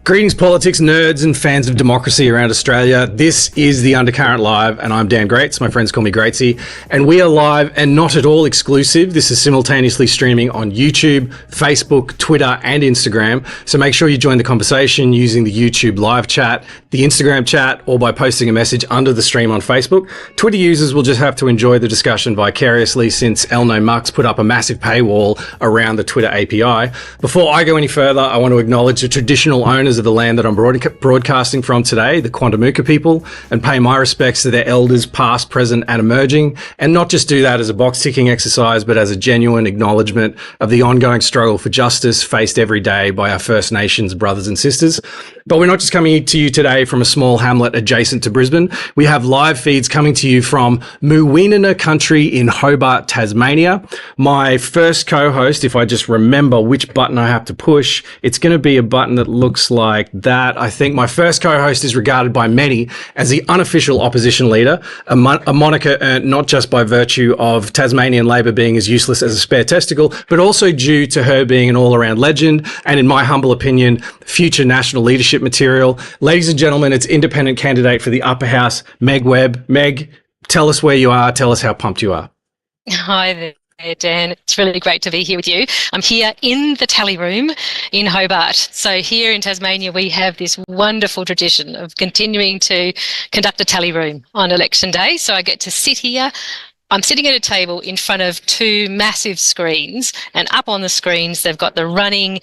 Greetings, politics nerds and fans of democracy around Australia. This is The Undercurrent Live, and I'm Dan Graetzy. My friends call me Graetzy. And we are live and not at all exclusive. This is simultaneously streaming on YouTube, Facebook, Twitter, and Instagram. So make sure you join the conversation using the YouTube live chat, the Instagram chat, or by posting a message under the stream on Facebook. Twitter users will just have to enjoy the discussion vicariously since Elno Muck's put up a massive paywall around the Twitter API. Before I go any further, I want to acknowledge the traditional owners of the land that I'm broadcasting from today, the Quandamooka people, and pay my respects to their elders past, present and emerging, and not just do that as a box ticking exercise, but as a genuine acknowledgement of the ongoing struggle for justice faced every day by our First Nations brothers and sisters. But we're not just coming to you today from a small hamlet adjacent to Brisbane. We have live feeds coming to you from Muweenina country in Hobart, Tasmania. My first co-host, if I just remember which button I have to push, it's going to be a button that looks like that. I think my first co-host is regarded by many as the unofficial opposition leader, a moniker earned not just by virtue of Tasmanian Labor being as useless as a spare testicle, but also due to her being an all-around legend and, in my humble opinion, future national leadership material. Ladies and gentlemen, it's independent candidate for the upper house, Meg Webb. Meg, tell us where you are. Tell us how pumped you are. Hi there. Dan, it's really great to be here with you. I'm here in the Tally Room in Hobart. So here in Tasmania, we have this wonderful tradition of continuing to conduct a Tally Room on election day. So I get to sit here. I'm sitting at a table in front of two massive screens, and up on the screens, they've got the running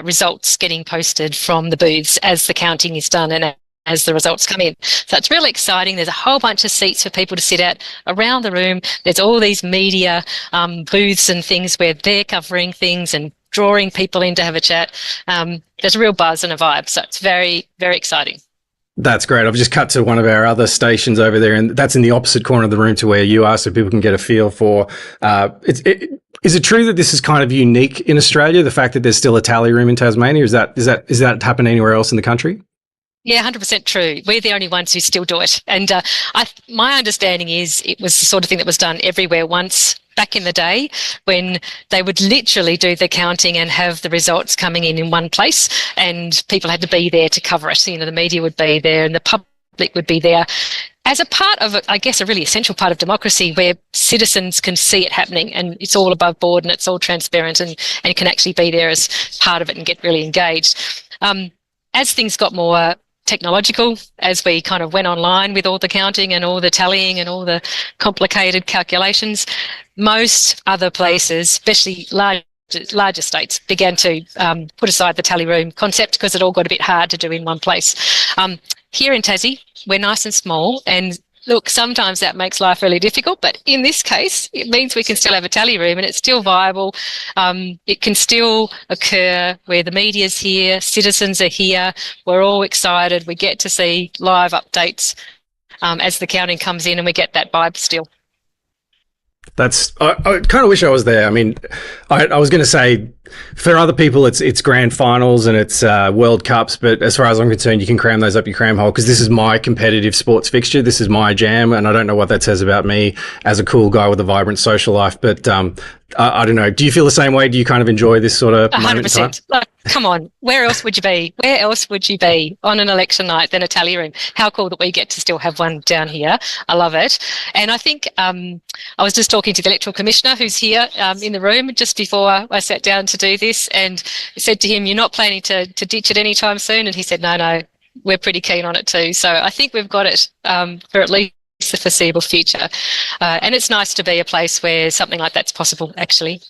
results getting posted from the booths as the counting is done and as the results come in. So it's really exciting. There's a whole bunch of seats for people to sit at around the room. There's all these media booths and things where they're covering things and drawing people in to have a chat. There's a real buzz and a vibe. So it's very, very exciting. That's great. I've just cut to one of our other stations over there, and that's in the opposite corner of the room to where you are, so people can get a feel for is it true that this is kind of unique in Australia, the fact that there's still a tally room in Tasmania? Is that happen anywhere else in the country? Yeah, 100% true. We're the only ones who still do it. And my understanding is it was the sort of thing that was done everywhere once back in the day when they would literally do the counting and have the results coming in one place, and people had to be there to cover it. You know, the media would be there and the public would be there as a part of, I guess, a really essential part of democracy where citizens can see it happening and it's all above board and it's all transparent and can actually be there as part of it and get really engaged. As things got more technological, as we kind of went online with all the counting and all the tallying and all the complicated calculations, most other places, especially larger states, began to put aside the tally room concept because it all got a bit hard to do in one place. Here in Tassie, we're nice and small, and look, sometimes that makes life really difficult, but in this case, it means we can still have a tally room and it's still viable. It can still occur where the media's here, citizens are here, we're all excited, we get to see live updates as the counting comes in, and we get that vibe still. I kind of wish I was there. I mean, I was going to say, for other people, it's grand finals and it's World Cups, but as far as I'm concerned, you can cram those up your cram hole because this is my competitive sports fixture. This is my jam, and I don't know what that says about me as a cool guy with a vibrant social life, but I don't know. Do you feel the same way? Do you kind of enjoy this sort of 100%. Like, come on, where else would you be? Where else would you be on an election night than a tally room? How cool that we get to still have one down here. I love it. And I think I was just talking to the Electoral Commissioner who's here in the room just before I sat down to do this, and I said to him, you're not planning to ditch it anytime soon? And he said, no, we're pretty keen on it too. So I think we've got it for at least the foreseeable future. And it's nice to be a place where something like that's possible, actually.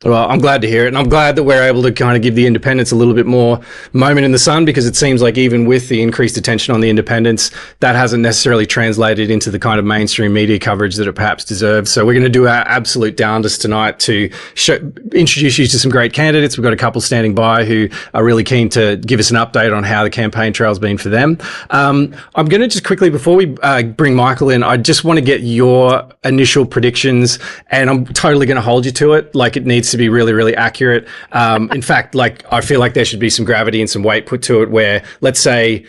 Well, I'm glad to hear it, and I'm glad that we're able to kind of give the independents a little bit more moment in the sun, because it seems like even with the increased attention on the independents, that hasn't necessarily translated into the kind of mainstream media coverage that it perhaps deserves. So we're going to do our absolute darndest tonight to introduce you to some great candidates. We've got a couple standing by who are really keen to give us an update on how the campaign trail's been for them. I'm going to just quickly, before we bring Michael in, I just want to get your initial predictions, and I'm totally going to hold you to it. Like, it needs to be really, really accurate. In fact, like, I feel like there should be some gravity and some weight put to it where, let's say,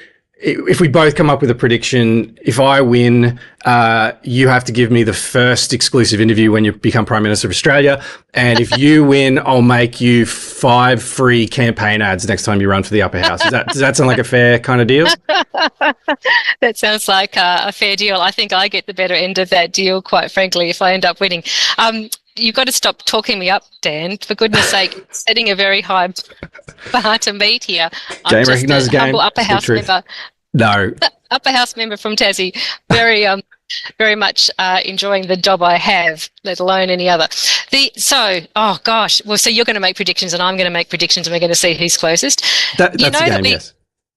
if we both come up with a prediction, if I win, you have to give me the first exclusive interview when you become Prime Minister of Australia. And if you win, I'll make you 5 free campaign ads next time you run for the upper house. Does that sound like a fair kind of deal? That sounds like a fair deal. I think I get the better end of that deal, quite frankly, if I end up winning. You've got to stop talking me up, Dan. For goodness sake, setting a very high bar to meet here. Game recognises game. Humble upper house member. No. Upper house member from Tassie. Very much enjoying the job I have, let alone any other. So you're going to make predictions and I'm going to make predictions and we're going to see who's closest. That's the game, yes.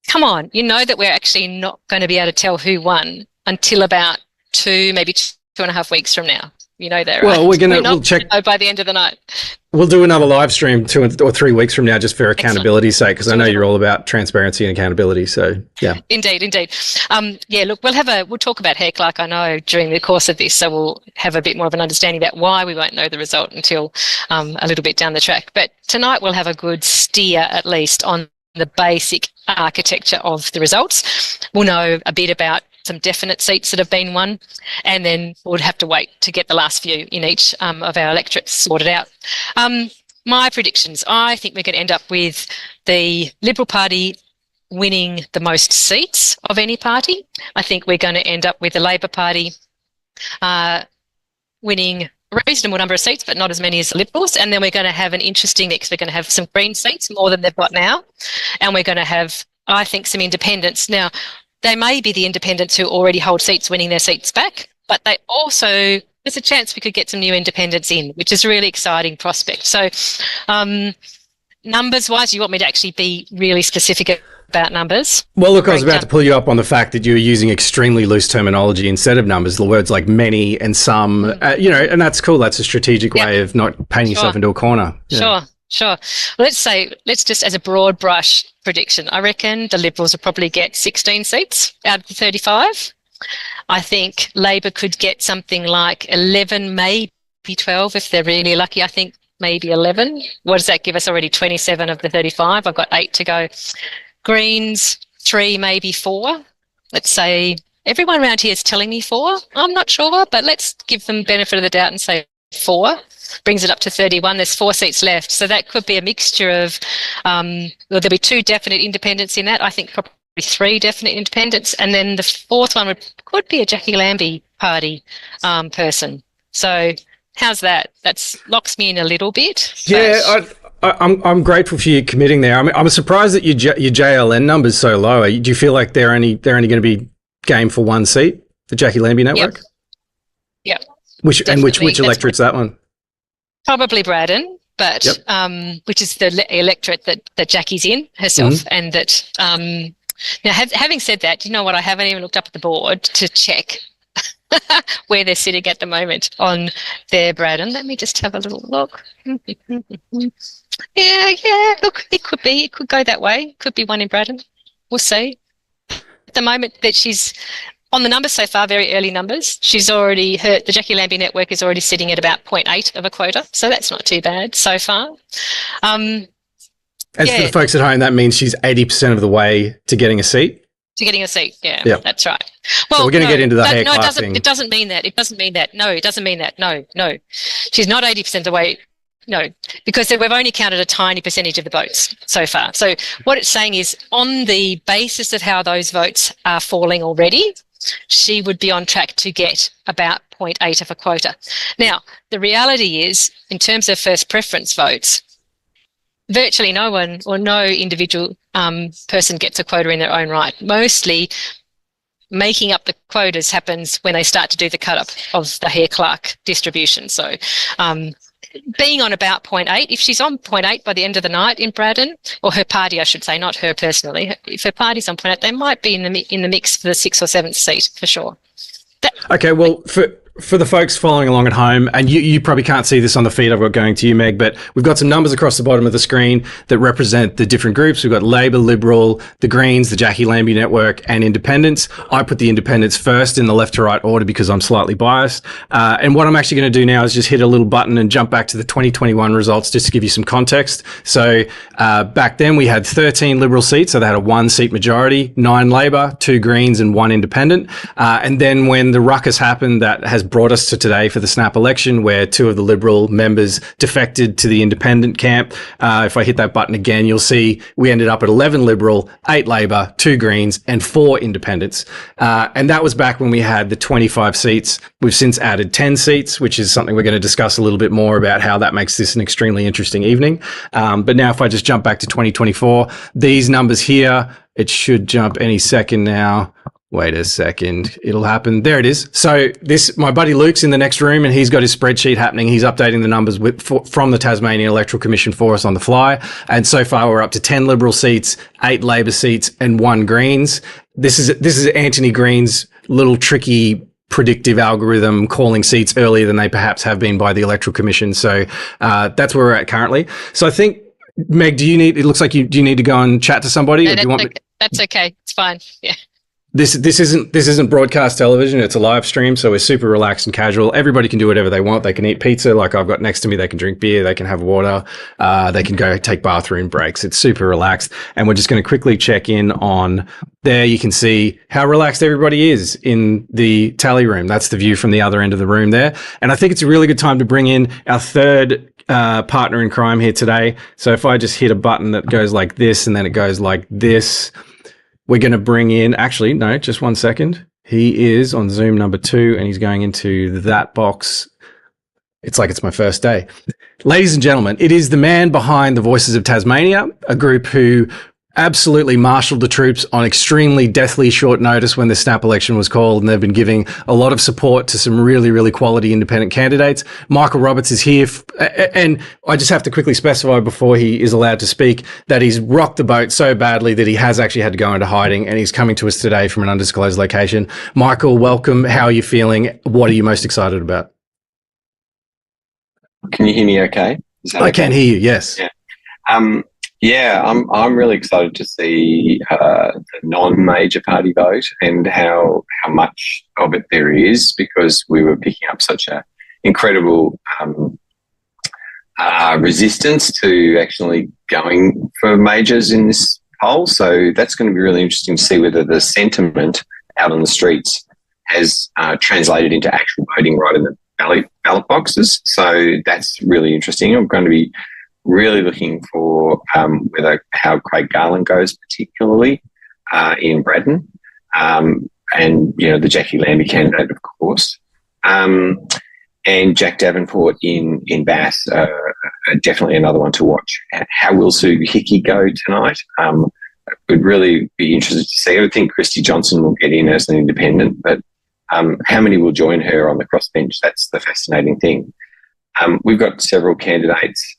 Come on, you know that we're actually not going to be able to tell who won until about 2.5 weeks from now. You know that, right? Well, we'll check by the end of the night. We'll do another live stream 2 or 3 weeks from now, just for accountability's sake, because I know you're all about transparency and accountability. So, yeah. Indeed. Look, we'll talk about Hare-Clark, I know, during the course of this, so we'll have a bit more of an understanding about why we won't know the result until a little bit down the track. But tonight we'll have a good steer, at least, on the basic architecture of the results. We'll know a bit about some definite seats that have been won, and then we'll have to wait to get the last few in each of our electorates sorted out. My predictions, I think we're going to end up with the Liberal Party winning the most seats of any party. I think we're going to end up with the Labor Party winning a reasonable number of seats, but not as many as the Liberals. And then we're going to have an interesting mix. We're going to have some Green seats, more than they've got now. And we're going to have, I think, some independents. Now, they may be the independents who already hold seats winning their seats back, but they also, there's a chance we could get some new independents in, which is a really exciting prospect. So numbers-wise, you want me to actually be really specific about numbers? Well, look, I was about to pull you up on the fact that you were using extremely loose terminology instead of numbers, the words like many and some, and that's cool. That's a strategic way of not painting yourself into a corner. Yeah. Sure. Let's just, as a broad brush prediction, I reckon the Liberals will probably get 16 seats out of the 35. I think Labor could get something like 11, maybe 12 if they're really lucky. I think maybe 11. What does that give us already? 27 of the 35. I've got 8 to go. Greens, 3, maybe 4. Let's say everyone around here is telling me 4. I'm not sure, but let's give them benefit of the doubt and say 4. Brings it up to 31. There's 4 seats left. So that could be a mixture of, there'll be 2 definite independents in that. I think probably 3 definite independents. And then the 4th one could be a Jackie Lambie party person. So how's that? That locks me in a little bit. Yeah, I'm grateful for you committing there. I'm surprised that your JLN number's so low. Do you feel like they're only going to be game for 1 seat, the Jackie Lambie network? Yep. Which electorate's that one? Probably Braddon, but which is the electorate that Jackie's in herself, and that now having said that, you know what? I haven't even looked up at the board to check where they're sitting at the moment on their Braddon. Let me just have a little look. Yeah. Look, it could go that way. Could be one in Braddon. We'll see. At the moment that she's on the numbers so far, very early numbers, she's already the Jackie Lambie network is already sitting at about 0.8 of a quota. So that's not too bad so far. As for the folks at home, that means she's 80% of the way to getting a seat. Yeah, that's right. Well, so we're going to get into the Hare-Clark thing. It doesn't mean that. No, it doesn't mean that. No. She's not 80% of the way. No, because we've only counted a tiny percentage of the votes so far. So what it's saying is, on the basis of how those votes are falling already, she would be on track to get about 0.8 of a quota. Now, the reality is, in terms of first preference votes, virtually no one or no individual person gets a quota in their own right. Mostly making up the quotas happens when they start to do the cut-up of the Hare-Clark distribution. So being on about 0.8, if she's on 0.8 by the end of the night in Braddon, or her party, I should say, not her personally, if her party's on 0.8, they might be in the mix for the 6th or 7th seat for sure. Okay, well, for the folks following along at home, and you probably can't see this on the feed I've got going to you, Meg, but we've got some numbers across the bottom of the screen that represent the different groups. We've got Labor, Liberal, the Greens, the Jackie Lambie Network, and Independents. I put the Independents first in the left to right order because I'm slightly biased. And what I'm actually going to do now is just hit a little button and jump back to the 2021 results just to give you some context. So back then we had 13 Liberal seats, so they had a 1-seat majority, 9 Labor, 2 Greens, and 1 Independent. And then when the ruckus happened, that has brought us to today for the snap election, where 2 of the Liberal members defected to the Independent camp. If I hit that button again, you'll see we ended up at 11 Liberal, 8 Labor, 2 Greens, and 4 Independents. And that was back when we had the 25 seats. We've since added 10 seats, which is something we're going to discuss a little bit more about how that makes this an extremely interesting evening. But now if I just jump back to 2024, these numbers here, it should jump any second now. Wait a second, it'll happen. There it is. So my buddy Luke's in the next room and he's got his spreadsheet happening. He's updating the numbers from the Tasmanian Electoral Commission for us on the fly. And so far we're up to 10 Liberal seats, 8 Labor seats, and 1 Greens. This is Anthony Green's little tricky predictive algorithm calling seats earlier than they perhaps have been by the Electoral Commission. So that's where we're at currently. So I think, Meg, do you need to go and chat to somebody? No, or do you want okay. That's okay. It's fine. Yeah. This isn't broadcast television. It's a live stream, so we're super relaxed and casual. Everybody can do whatever they want. They can eat pizza, like I've got next to me. They can drink beer. They can have water. They can go take bathroom breaks. It's super relaxed. And we're just going to quickly check in on there. You can see how relaxed everybody is in the tally room. That's the view from the other end of the room there. And I think it's a really good time to bring in our third partner in crime here today. So if I just hit a button that goes like this and then it goes like this, we're going to bring in, actually, no, just one second. He is on Zoom number 2 and he's going into that box. It's like it's my first day. Ladies and gentlemen, it is the man behind the Voices of Tasmania, a group who absolutely marshaled the troops on extremely deathly short notice when the snap election was called, and they've been giving a lot of support to some really, really quality independent candidates. Michael Roberts is here, and I just have to quickly specify before he is allowed to speak that he's rocked the boat so badly that he has actually had to go into hiding, and he's coming to us today from an undisclosed location. Michael, welcome. How are you feeling? What are you most excited about? Can you hear me okay? I can hear you, yes. Yeah. I'm really excited to see the non-major party vote and how much of it there is, because we were picking up such a incredible resistance to actually going for majors in this poll. So that's going to be really interesting to see whether the sentiment out on the streets has translated into actual voting right in the ballot boxes. So that's really interesting. I'm going to be really looking for how Craig Garland goes, particularly in Braddon, and the Jackie Lambie candidate, of course, and Jack Davenport in Bass, definitely another one to watch. How will Sue Hickey go tonight? Would really be interested to see. I would think Christy Johnson will get in as an independent, but how many will join her on the crossbench? That's the fascinating thing. We've got several candidates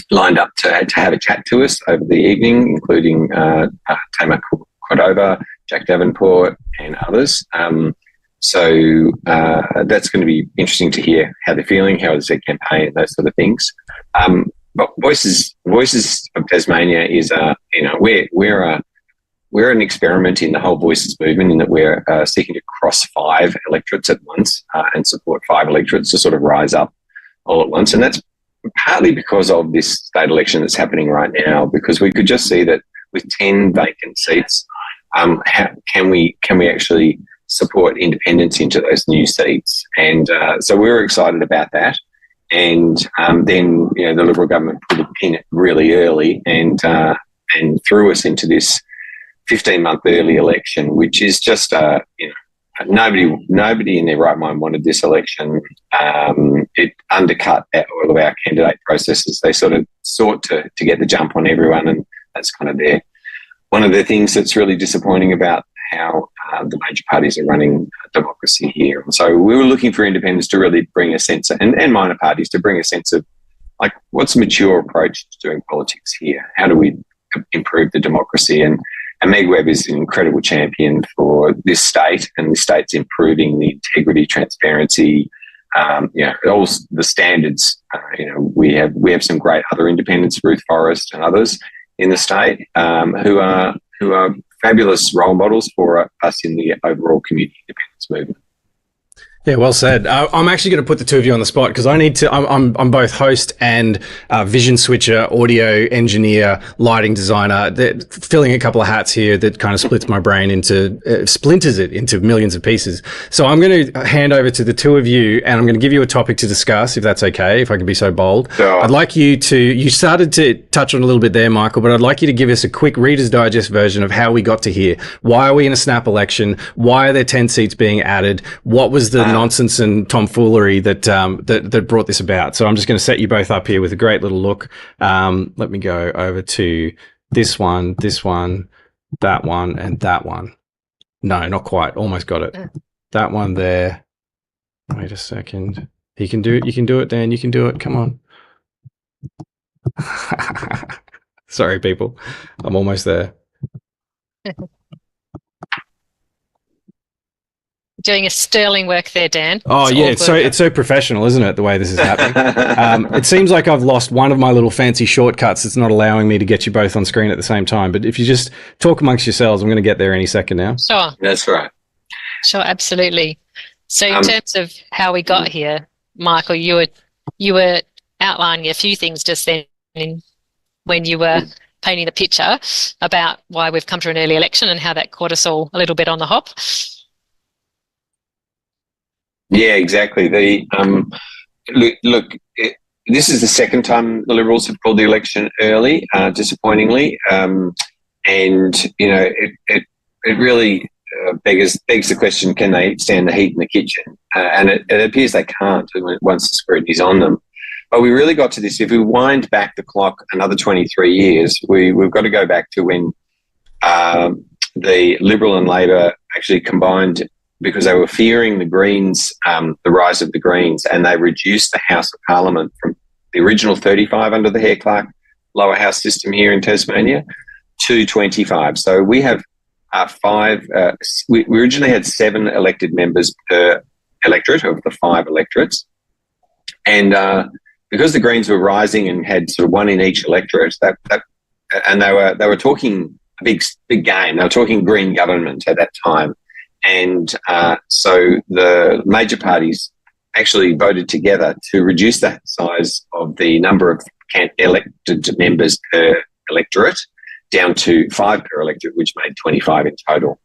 lined up to have a chat to us over the evening, including Tamar Cordova, Jack Davenport, and others. So that's going to be interesting to hear how they're feeling, how is their campaign, those sort of things. But Voices of Tasmania is we're an experiment in the whole Voices movement, in that we're seeking to cross 5 electorates at once and support 5 electorates to sort of rise up all at once. And that's partly because of this state election that's happening right now, because we could just see that with 10 vacant seats, how can we actually support independence into those new seats? And so we were excited about that. And then the Liberal government put a pin really early and threw us into this 15-month early election, which is just nobody in their right mind wanted this election. It undercut all of our candidate processes. They sort of sought to get the jump on everyone, and that's kind of one of the things that's really disappointing about how the major parties are running democracy here. And so we were looking for independents to really bring a sense of, and minor parties to bring a sense of, like, what's a mature approach to doing politics here? How do we improve the democracy? And And Meg Webb is an incredible champion for this state, and this state's improving the integrity, transparency, all the standards. We have some great other independents, Ruth Forrest and others in the state, who are fabulous role models for us in the overall community independence movement. Yeah, well said. I'm actually going to put the two of you on the spot because I need to. I'm both host and vision switcher, audio engineer, lighting designer. Filling a couple of hats here that kind of splits my brain splinters it into millions of pieces. So I'm going to hand over to the two of you, and I'm going to give you a topic to discuss, if that's okay, if I can be so bold. Sure. I'd like you to. You started to touch on a little bit there, Michael, but I'd like you to give us a quick Reader's Digest version of how we got to here. Why are we in a snap election? Why are there 10 seats being added? What was the nonsense and tomfoolery that brought this about? So I'm just going to set you both up here with a great little look. Let me go over to this one, that one, and that one. No, not quite. Almost got it. That one there. Wait a second. You can do it. You can do it, Dan. You can do it. Come on. Sorry, people. I'm almost there. Doing a sterling work there, Dan. Oh, yeah. It's so professional, isn't it, the way this is happening? It seems like I've lost one of my little fancy shortcuts that's not allowing me to get you both on screen at the same time. But if you just talk amongst yourselves, I'm going to get there any second now. Sure. That's right. Sure, absolutely. So in terms of how we got here, Michael, you were outlining a few things just then when you were painting the picture about why we've come to an early election and how that caught us all a little bit on the hop. Yeah, exactly. This is the second time the Liberals have called the election early, disappointingly, and it really begs the question: can they stand the heat in the kitchen? And it appears they can't once the scrutiny's on them. But we really got to this. If we wind back the clock another 23 years, we've got to go back to when the Liberal and Labor actually combined, because they were fearing the Greens, the rise of the Greens, and they reduced the House of Parliament from the original 35 under the Hare-Clark lower house system here in Tasmania to 25. So we have we originally had 7 elected members per electorate of the 5 electorates. And because the Greens were rising and had sort of 1 in each electorate, and they were talking a big game. They were talking Green government at that time. And so the major parties actually voted together to reduce the size of the number of elected members per electorate down to 5 per electorate, which made 25 in total.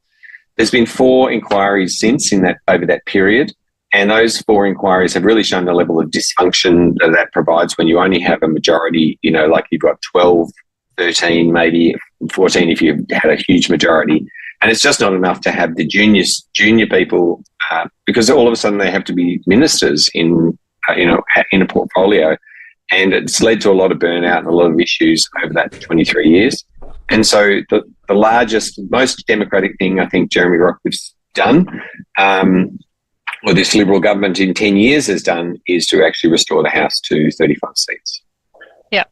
There's been 4 inquiries since over that period, and those 4 inquiries have really shown the level of dysfunction that provides when you only have a majority, like you've got 12, 13, maybe 14 if you've had a huge majority. And it's just not enough to have the junior people, because all of a sudden they have to be ministers in a portfolio, and it's led to a lot of burnout and a lot of issues over that 23 years. And so the largest, most democratic thing I think Jeremy Rockliff's done, or this Liberal government in 10 years has done, is to actually restore the House to 35 seats. Yeah.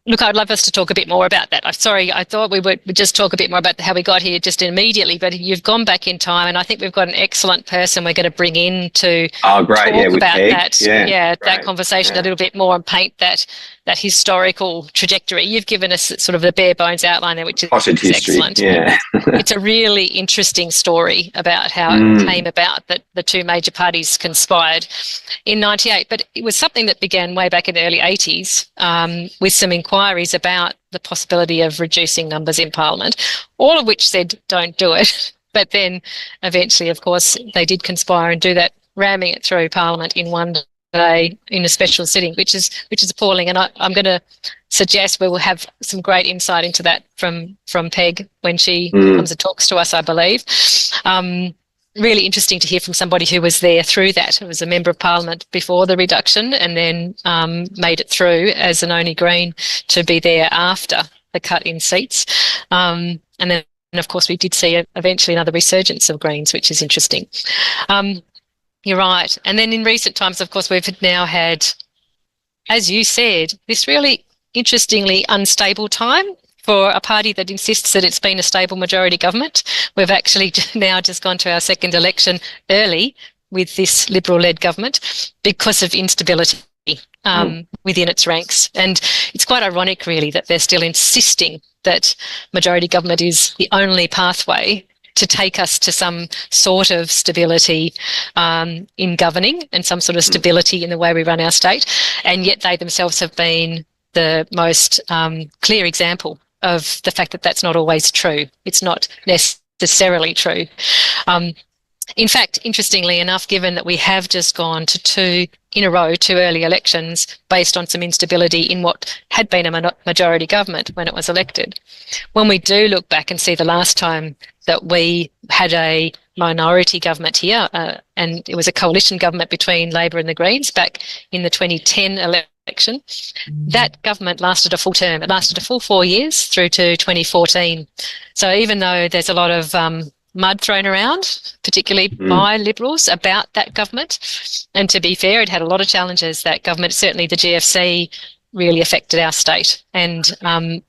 Look, I'd love us to talk a bit more about that. I'm sorry, I thought we would just talk a bit more about how we got here just immediately, but you've gone back in time, and I think we've got an excellent person we're going to bring in to talk about that. That conversation a little bit more and paint that historical trajectory. You've given us sort of the bare bones outline there, which is excellent. Yeah. It's a really interesting story about how it came about that the 2 major parties conspired in 98. But it was something that began way back in the early 80s with some inquiries about the possibility of reducing numbers in Parliament, all of which said don't do it. But then eventually, of course, they did conspire and do that, ramming it through Parliament in one day in a special sitting, which is appalling. And I'm going to suggest we will have some great insight into that from Peg when she comes and talks to us, I believe. Really interesting to hear from somebody who was there through that. Who was a member of Parliament before the reduction and then made it through as an only Green to be there after the cut in seats. And then, of course, we did see eventually another resurgence of Greens, which is interesting. You're right. And then in recent times, of course, we've now had, as you said, this really interestingly unstable time for a party that insists that it's been a stable majority government. We've actually now just gone to our second election early with this Liberal-led government because of instability within its ranks. And it's quite ironic, really, that they're still insisting that majority government is the only pathway to take us to some sort of stability in governing and some sort of stability in the way we run our state. And yet they themselves have been the most clear example of the fact that that's not always true. It's not necessarily true. In fact, interestingly enough, given that we have just gone to two early elections based on some instability in what had been a majority government when it was elected, when we do look back and see the last time that we had a minority government here, and it was a coalition government between Labor and the Greens back in the 2010 election, that government lasted a full term. It lasted a full 4 years through to 2014. So even though there's a lot of mud thrown around, particularly by Liberals, about that government. And to be fair, it had a lot of challenges, that government. Certainly the GFC really affected our state and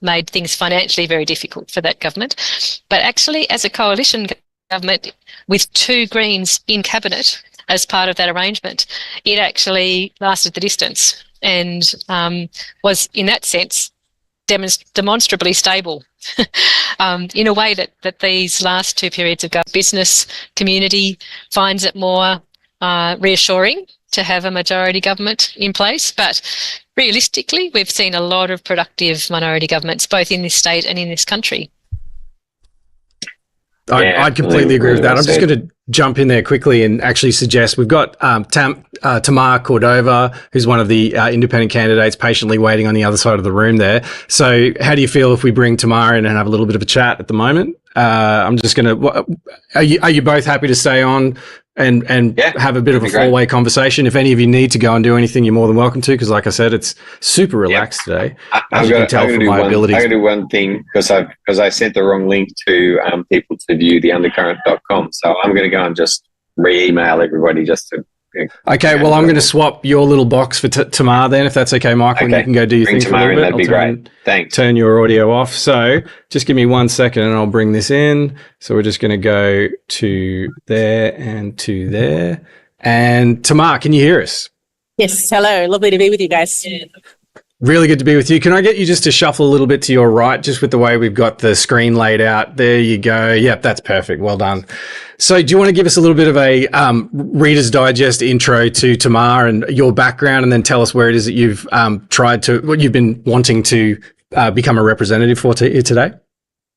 made things financially very difficult for that government. But actually, as a coalition government with two Greens in cabinet as part of that arrangement, it actually lasted the distance and was, in that sense, demonstrably stable in a way that these last two periods of business community finds it more reassuring to have a majority government in place. But realistically, we've seen a lot of productive minority governments, both in this state and in this country. I completely agree with that. I'm just going to jump in there quickly and actually suggest we've got Tamar Cordova, who's one of the independent candidates patiently waiting on the other side of the room there. So how do you feel if we bring Tamar in and have a little bit of a chat at the moment? I'm just going to – are you both happy to stay on and have a bit of a four-way conversation? If any of you need to go and do anything, you're more than welcome to, because like I said, it's super relaxed today. As you can tell from my abilities. I'm going to do one thing because I sent the wrong link to people to view theundercurrent.com. So I'm going to go and just re-email everybody just to... Okay, well, I'm going to swap your little box for Tamar then, if that's okay, Michael, and you can go do your thing for a little bit. That'd be great. Thanks. Turn your audio off. So just give me 1 second and I'll bring this in. So we're just going to go to there and to there. And Tamar, can you hear us? Yes, hello. Lovely to be with you guys. Really good to be with you. Can I get you just to shuffle a little bit to your right, just with the way we've got the screen laid out? There you go. Yep, that's perfect. Well done. So do you want to give us a little bit of a Reader's Digest intro to Tamar and your background, and then tell us where it is that you've what you've been wanting to become a representative for here today?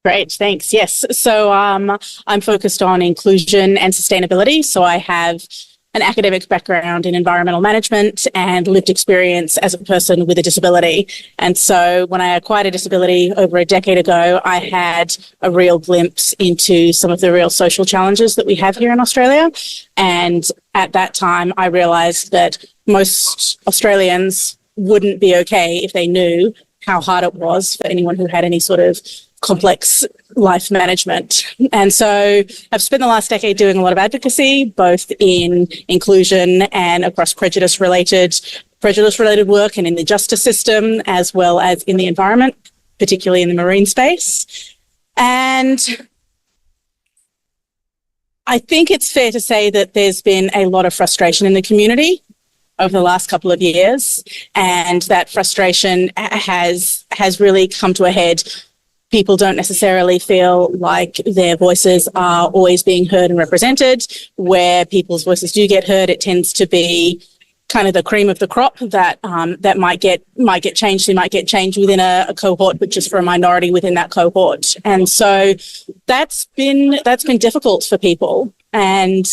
Great, thanks. Yes. So I'm focused on inclusion and sustainability. So I have an academic background in environmental management and lived experience as a person with a disability. And so when I acquired a disability over a decade ago, I had a real glimpse into some of the real social challenges that we have here in Australia. And at that time, I realised that most Australians wouldn't be okay if they knew how hard it was for anyone who had any sort of complex life management. And so I've spent the last decade doing a lot of advocacy, both in inclusion and across prejudice-related work and in the justice system, as well as in the environment, particularly in the marine space. And I think it's fair to say that there's been a lot of frustration in the community over the last couple of years, and that frustration has really come to a head. People don't necessarily feel like their voices are always being heard and represented. Where people's voices do get heard, it tends to be kind of the cream of the crop that might get changed. They might get changed within a cohort, but just for a minority within that cohort. And so that's been difficult for people. And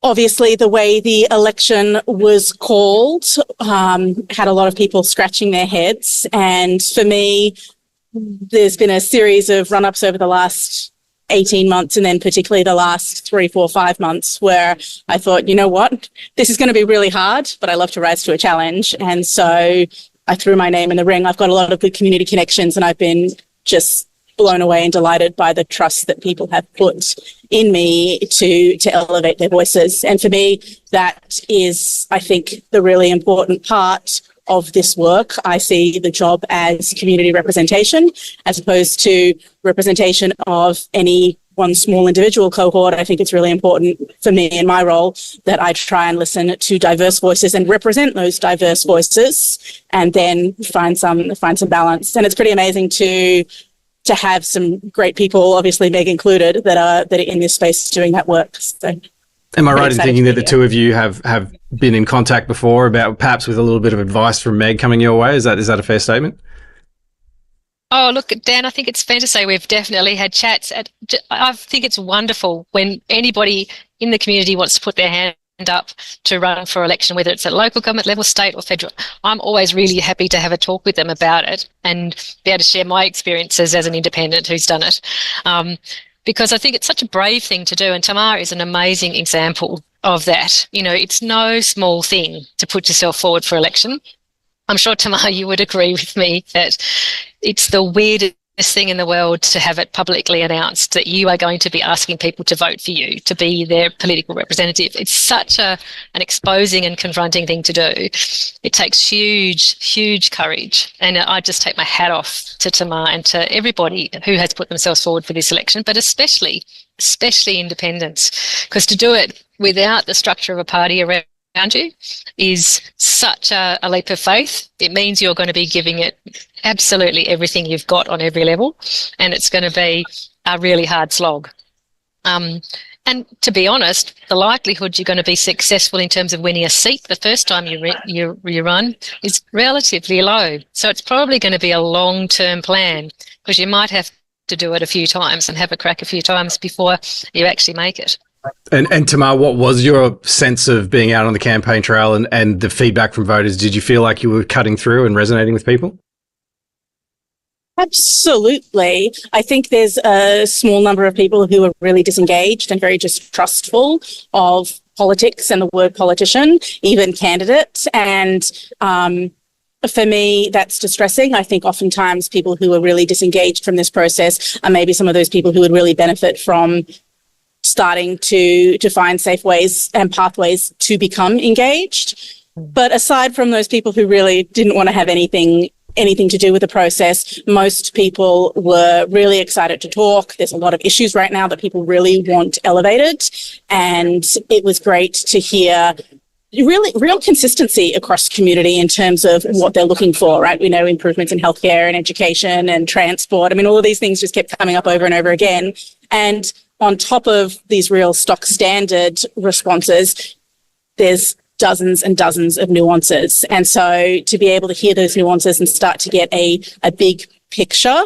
obviously, the way the election was called had a lot of people scratching their heads. And for me, there's been a series of run-ups over the last 18 months, and then particularly the last 3, 4, 5 months, where I thought, you know what, this is going to be really hard, but I love to rise to a challenge. And so I threw my name in the ring. I've got a lot of good community connections, and I've been just blown away and delighted by the trust that people have put in me to elevate their voices. And for me, that is, I think, the really important part of this work, I see the job as community representation as opposed to representation of any one small individual cohort. I think it's really important for me in my role that I try and listen to diverse voices and represent those diverse voices, and then find some balance. And it's pretty amazing to have some great people, obviously Meg included, that are in this space doing that work. So, am I right in thinking that the two of you have been in contact before, about perhaps with a little bit of advice from Meg coming your way? Is that a fair statement? Oh, look, Dan, I think it's fair to say we've definitely had chats. I think it's wonderful when anybody in the community wants to put their hand up to run for election, whether it's at local government level, state or federal. I'm always really happy to have a talk with them about it and be able to share my experiences as an independent who's done it. Because I think it's such a brave thing to do, and Tamar is an amazing example of that. You know, it's no small thing to put yourself forward for election. I'm sure, Tamar, you would agree with me that it's the weirdest thing in the world to have it publicly announced that you are going to be asking people to vote for you, to be their political representative. It's such an exposing and confronting thing to do. It takes huge courage. And I just take my hat off to Tamar and to everybody who has put themselves forward for this election, but especially independents, because to do it without the structure of a party around you is such a leap of faith. It means you're going to be giving it absolutely everything you've got on every level, and it's going to be a really hard slog. And to be honest, the likelihood you're going to be successful in terms of winning a seat the first time you run is relatively low. So it's probably going to be a long-term plan, because you might have to do it a few times and have a crack a few times before you actually make it. And Tamar, what was your sense of being out on the campaign trail and the feedback from voters? Did you feel like you were cutting through and resonating with people? Absolutely. I think there's a small number of people who are really disengaged and very distrustful of politics and the word politician, even candidates. And for me, that's distressing. I think oftentimes people who are really disengaged from this process are maybe some of those people who would really benefit from starting to find safe ways and pathways to become engaged. But aside from those people who really didn't want to have anything to do with the process, most people were really excited to talk. There's a lot of issues right now that people really want elevated. And it was great to hear real consistency across community in terms of what they're looking for, right? We know improvements in healthcare and education and transport. I mean, all of these things just kept coming up over and over again. And on top of these real stock standard responses, there's dozens and dozens of nuances. And so to be able to hear those nuances and start to get a big picture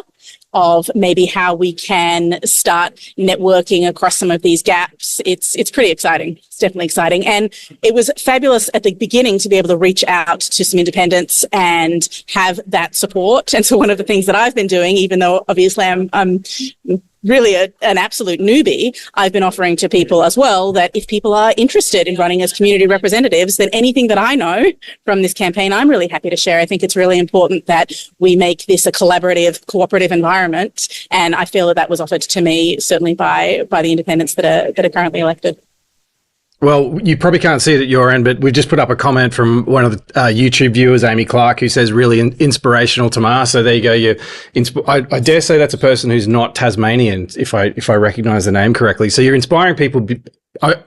of maybe how we can start networking across some of these gaps, it's pretty exciting. It's definitely exciting. And it was fabulous at the beginning to be able to reach out to some independents and have that support. And so one of the things that I've been doing, even though obviously I'm really an absolute newbie, I've been offering to people as well that if people are interested in running as community representatives, then anything that I know from this campaign, I'm really happy to share. I think it's really important that we make this a collaborative, cooperative environment. And I feel that was offered to me certainly by the independents that are currently elected. Well, you probably can't see it at your end, but we've just put up a comment from one of the YouTube viewers, Amy Clark, who says really inspirational, Tamar. So there you go. I dare say that's a person who's not Tasmanian, if I recognise the name correctly. So you're inspiring people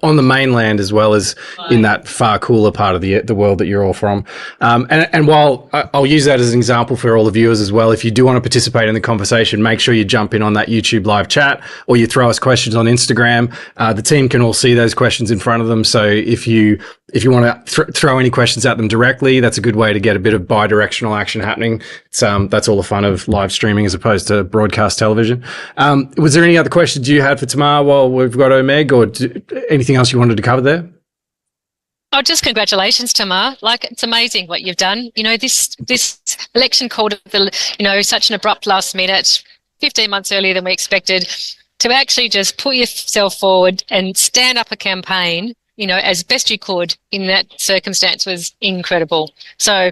on the mainland as well as in that far cooler part of the world that you're all from. And while I'll use that as an example for all the viewers as well, if you do want to participate in the conversation, make sure you jump in on that YouTube live chat or you throw us questions on Instagram. The team can all see those questions in front of them. So if you want to throw any questions at them directly, that's a good way to get a bit of bi-directional action happening. That's all the fun of live streaming as opposed to broadcast television. Was there any other questions you had for Tamar while we've got Meg, or anything else you wanted to cover there? Oh, just congratulations, Tamar. Like, it's amazing what you've done. You know, this election called at such an abrupt last minute, 15 months earlier than we expected, to actually just put yourself forward and stand up a campaign, as best you could in that circumstance was incredible. So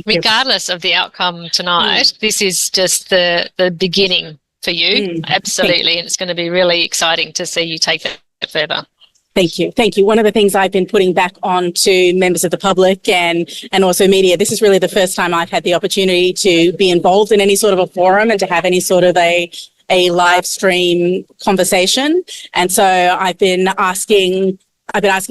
regardless of the outcome tonight, this is just the beginning for you. Absolutely. And it's going to be really exciting to see you take that further. Thank you. Thank you. One of the things I've been putting back on to members of the public and also media, this is really the first time I've had the opportunity to be involved in any sort of a forum and to have any sort of a live stream conversation. And so I've been asking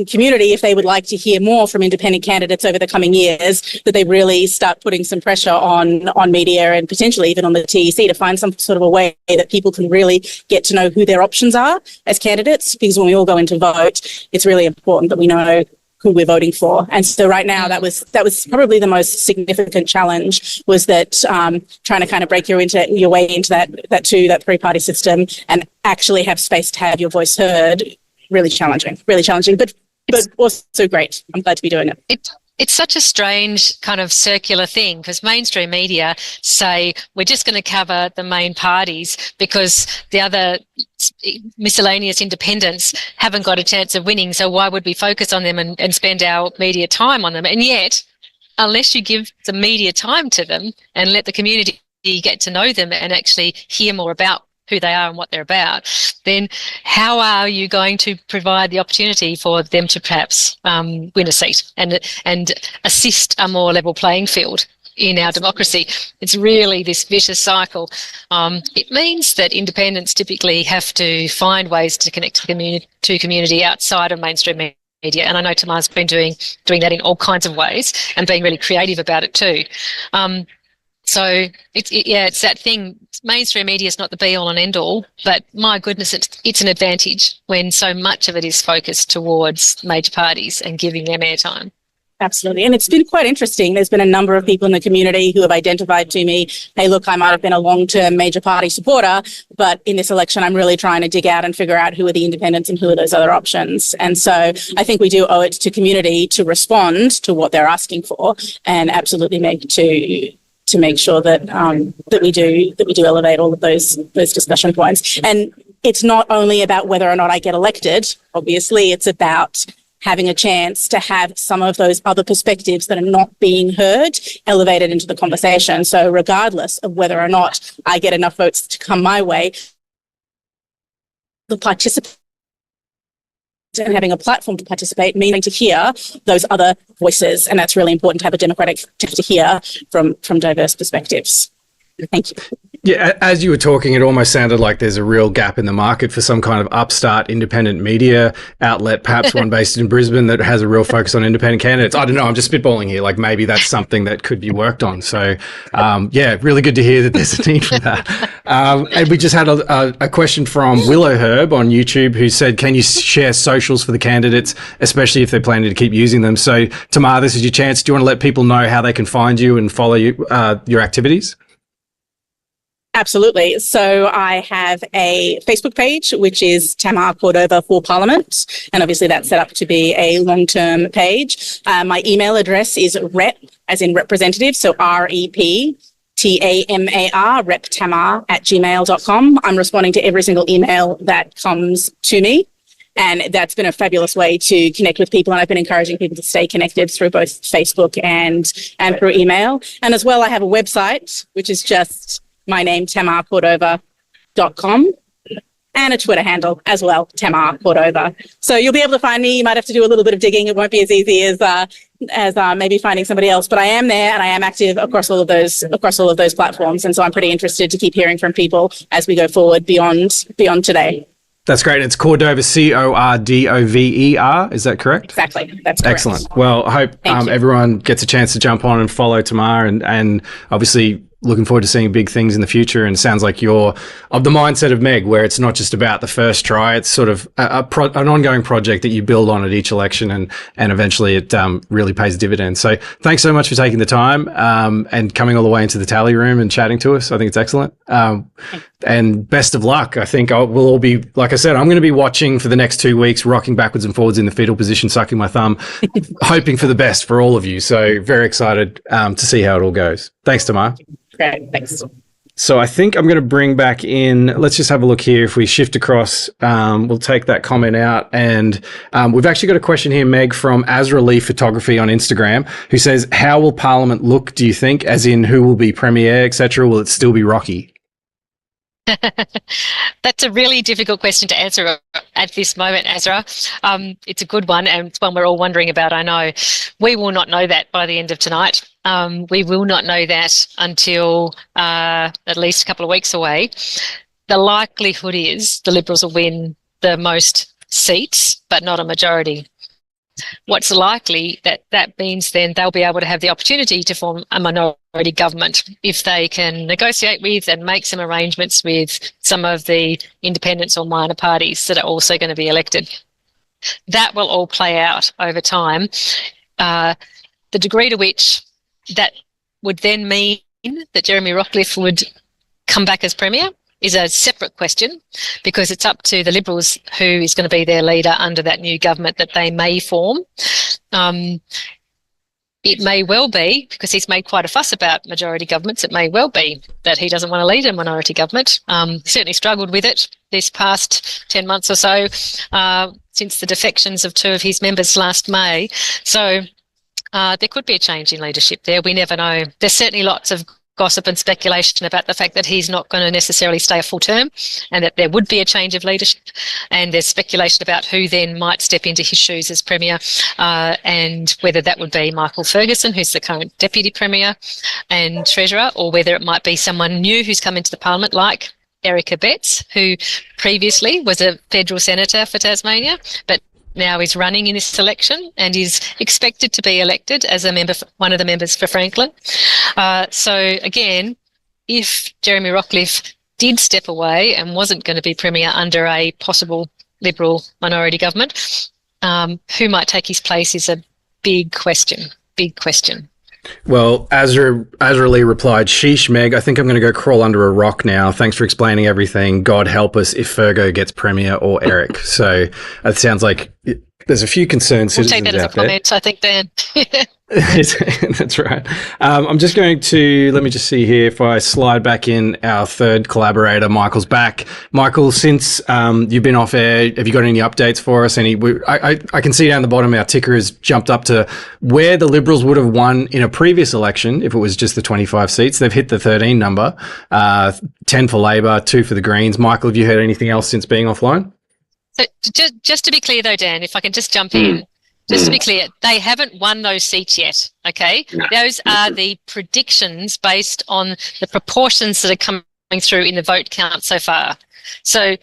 community if they would like to hear more from independent candidates over the coming years, that they really start putting some pressure on media and potentially even on the TEC to find some sort of a way that people can really get to know who their options are as candidates. Because when we all go in to vote, it's really important that we know who we're voting for. And so right now, that was probably the most significant challenge, was that trying to kind of break your way into that three-party system and actually have space to have your voice heard. Really challenging, but also great. I'm glad to be doing it. It's such a strange kind of circular thing, because mainstream media say we're just going to cover the main parties because the other miscellaneous independents haven't got a chance of winning, so why would we focus on them and spend our media time on them? And yet, unless you give the media time to them and let the community get to know them and actually hear more about who they are and what they're about, then how are you going to provide the opportunity for them to perhaps win a seat and assist a more level playing field in our democracy? It's really this vicious cycle. It means that independents typically have to find ways to connect to community outside of mainstream media. And I know Tamar's been doing that in all kinds of ways and being really creative about it too. So it's that thing. Mainstream media is not the be all and end all, but my goodness, it's an advantage when so much of it is focused towards major parties and giving them airtime. Absolutely. And it's been quite interesting. There's been a number of people in the community who have identified to me, hey, look, I might have been a long-term major party supporter, but in this election, I'm really trying to dig out and figure out who are the independents and who are those other options. And so I think we do owe it to community to respond to what they're asking for, and absolutely to make sure that that we do elevate all of those discussion points. And it's not only about whether or not I get elected. Obviously, it's about having a chance to have some of those other perspectives that are not being heard elevated into the conversation. So regardless of whether or not I get enough votes to come my way, the participants and having a platform to participate, meaning to hear those other voices. And that's really important, to have a democratic to hear from diverse perspectives. Thank you. Yeah, as you were talking, it almost sounded like there's a real gap in the market for some kind of upstart independent media outlet, perhaps one based in Brisbane that has a real focus on independent candidates. I don't know, I'm just spitballing here. Like, maybe that's something that could be worked on. So, really good to hear that there's a need for that. And we just had a question from Willow Herb on YouTube, who said, can you share socials for the candidates, especially if they're planning to keep using them? So, Tamar, this is your chance. Do you want to let people know how they can find you and follow your activities? Absolutely. So I have a Facebook page, which is Tamar Cordova for Parliament. And obviously that's set up to be a long-term page. My email address is rep, as in representative, so REP. TAMAR, reptamar@gmail.com. I'm responding to every single email that comes to me. And that's been a fabulous way to connect with people. And I've been encouraging people to stay connected through both Facebook and through email. And as well, I have a website, which is just my name, tamarcordova.com, and a Twitter handle as well, Tamar Cordova. So you'll be able to find me. You might have to do a little bit of digging. It won't be as easy as maybe finding somebody else, but I am there and I am active across all of those platforms. And so I'm pretty interested to keep hearing from people as we go forward beyond today. That's great. It's Cordova, Cordover. Is that correct? Exactly. That's correct. Excellent. Well, I hope everyone gets a chance to jump on and follow Tamar, and obviously looking forward to seeing big things in the future. And it sounds like you're of the mindset of Meg, where it's not just about the first try. It's sort of an ongoing project that you build on at each election, and eventually it really pays dividends. So thanks so much for taking the time and coming all the way into the tally room and chatting to us. I think it's excellent. And best of luck. I think we'll all be, like I said, I'm going to be watching for the next 2 weeks, rocking backwards and forwards in the fetal position, sucking my thumb, hoping for the best for all of you. So very excited to see how it all goes. Thanks, Tamar. Great, thanks. So I think I'm going to bring back in, let's just have a look here. If we shift across, we'll take that comment out. And we've actually got a question here, Meg, from Azra Lee Photography on Instagram, who says, how will Parliament look, do you think? As in, who will be Premier, etc.? Will it still be rocky? That's a really difficult question to answer at this moment, Azra. It's a good one, and it's one we're all wondering about, I know. We will not know that by the end of tonight. We will not know that until at least a couple of weeks away. The likelihood is the Liberals will win the most seats, but not a majority. What's likely that means then they'll be able to have the opportunity to form a minority government if they can negotiate with and make some arrangements with some of the independents or minor parties that are also going to be elected. That will all play out over time. The degree to which that would then mean that Jeremy Rockliff would come back as Premier is a separate question, because it's up to the Liberals who is going to be their leader under that new government that they may form. It may well be, because he's made quite a fuss about majority governments, it may well be that he doesn't want to lead a minority government. He certainly struggled with it this past 10 months or so, since the defections of 2 of his members last May. So there could be a change in leadership there. We never know. There's certainly lots of gossip and speculation about the fact that he's not going to necessarily stay a full term and that there would be a change of leadership. And there's speculation about who then might step into his shoes as Premier, and whether that would be Michael Ferguson, who's the current Deputy Premier and Treasurer, or whether it might be someone new who's come into the Parliament like Erica Betts, who previously was a federal senator for Tasmania, but now is running in this election and is expected to be elected as a member, one of the members for Franklin. So again, if Jeremy Rockliff did step away and wasn't going to be Premier under a possible Liberal minority government, who might take his place is a big question, big question. Well, Azra Lee replied, "Sheesh, Meg, I think I'm going to go crawl under a rock now. Thanks for explaining everything. God help us if Fergo gets Premier or Eric." So it sounds like there's a few concerned We'll citizens take that as a out there. comment, I think, Dan. That's right. I'm just going to, let me just see here if I slide back in our third collaborator. Michael's back. Michael, since you've been off air, have you got any updates for us? I can see down the bottom our ticker has jumped up to where the Liberals would have won in a previous election if it was just the 25 seats. They've hit the 13 number, 10 for Labor, 2 for the Greens. Michael, have you heard anything else since being offline? So just to be clear though, Dan, if I can just jump in. Just to be clear, they haven't won those seats yet, okay? Those are the predictions based on the proportions that are coming through in the vote count so far. So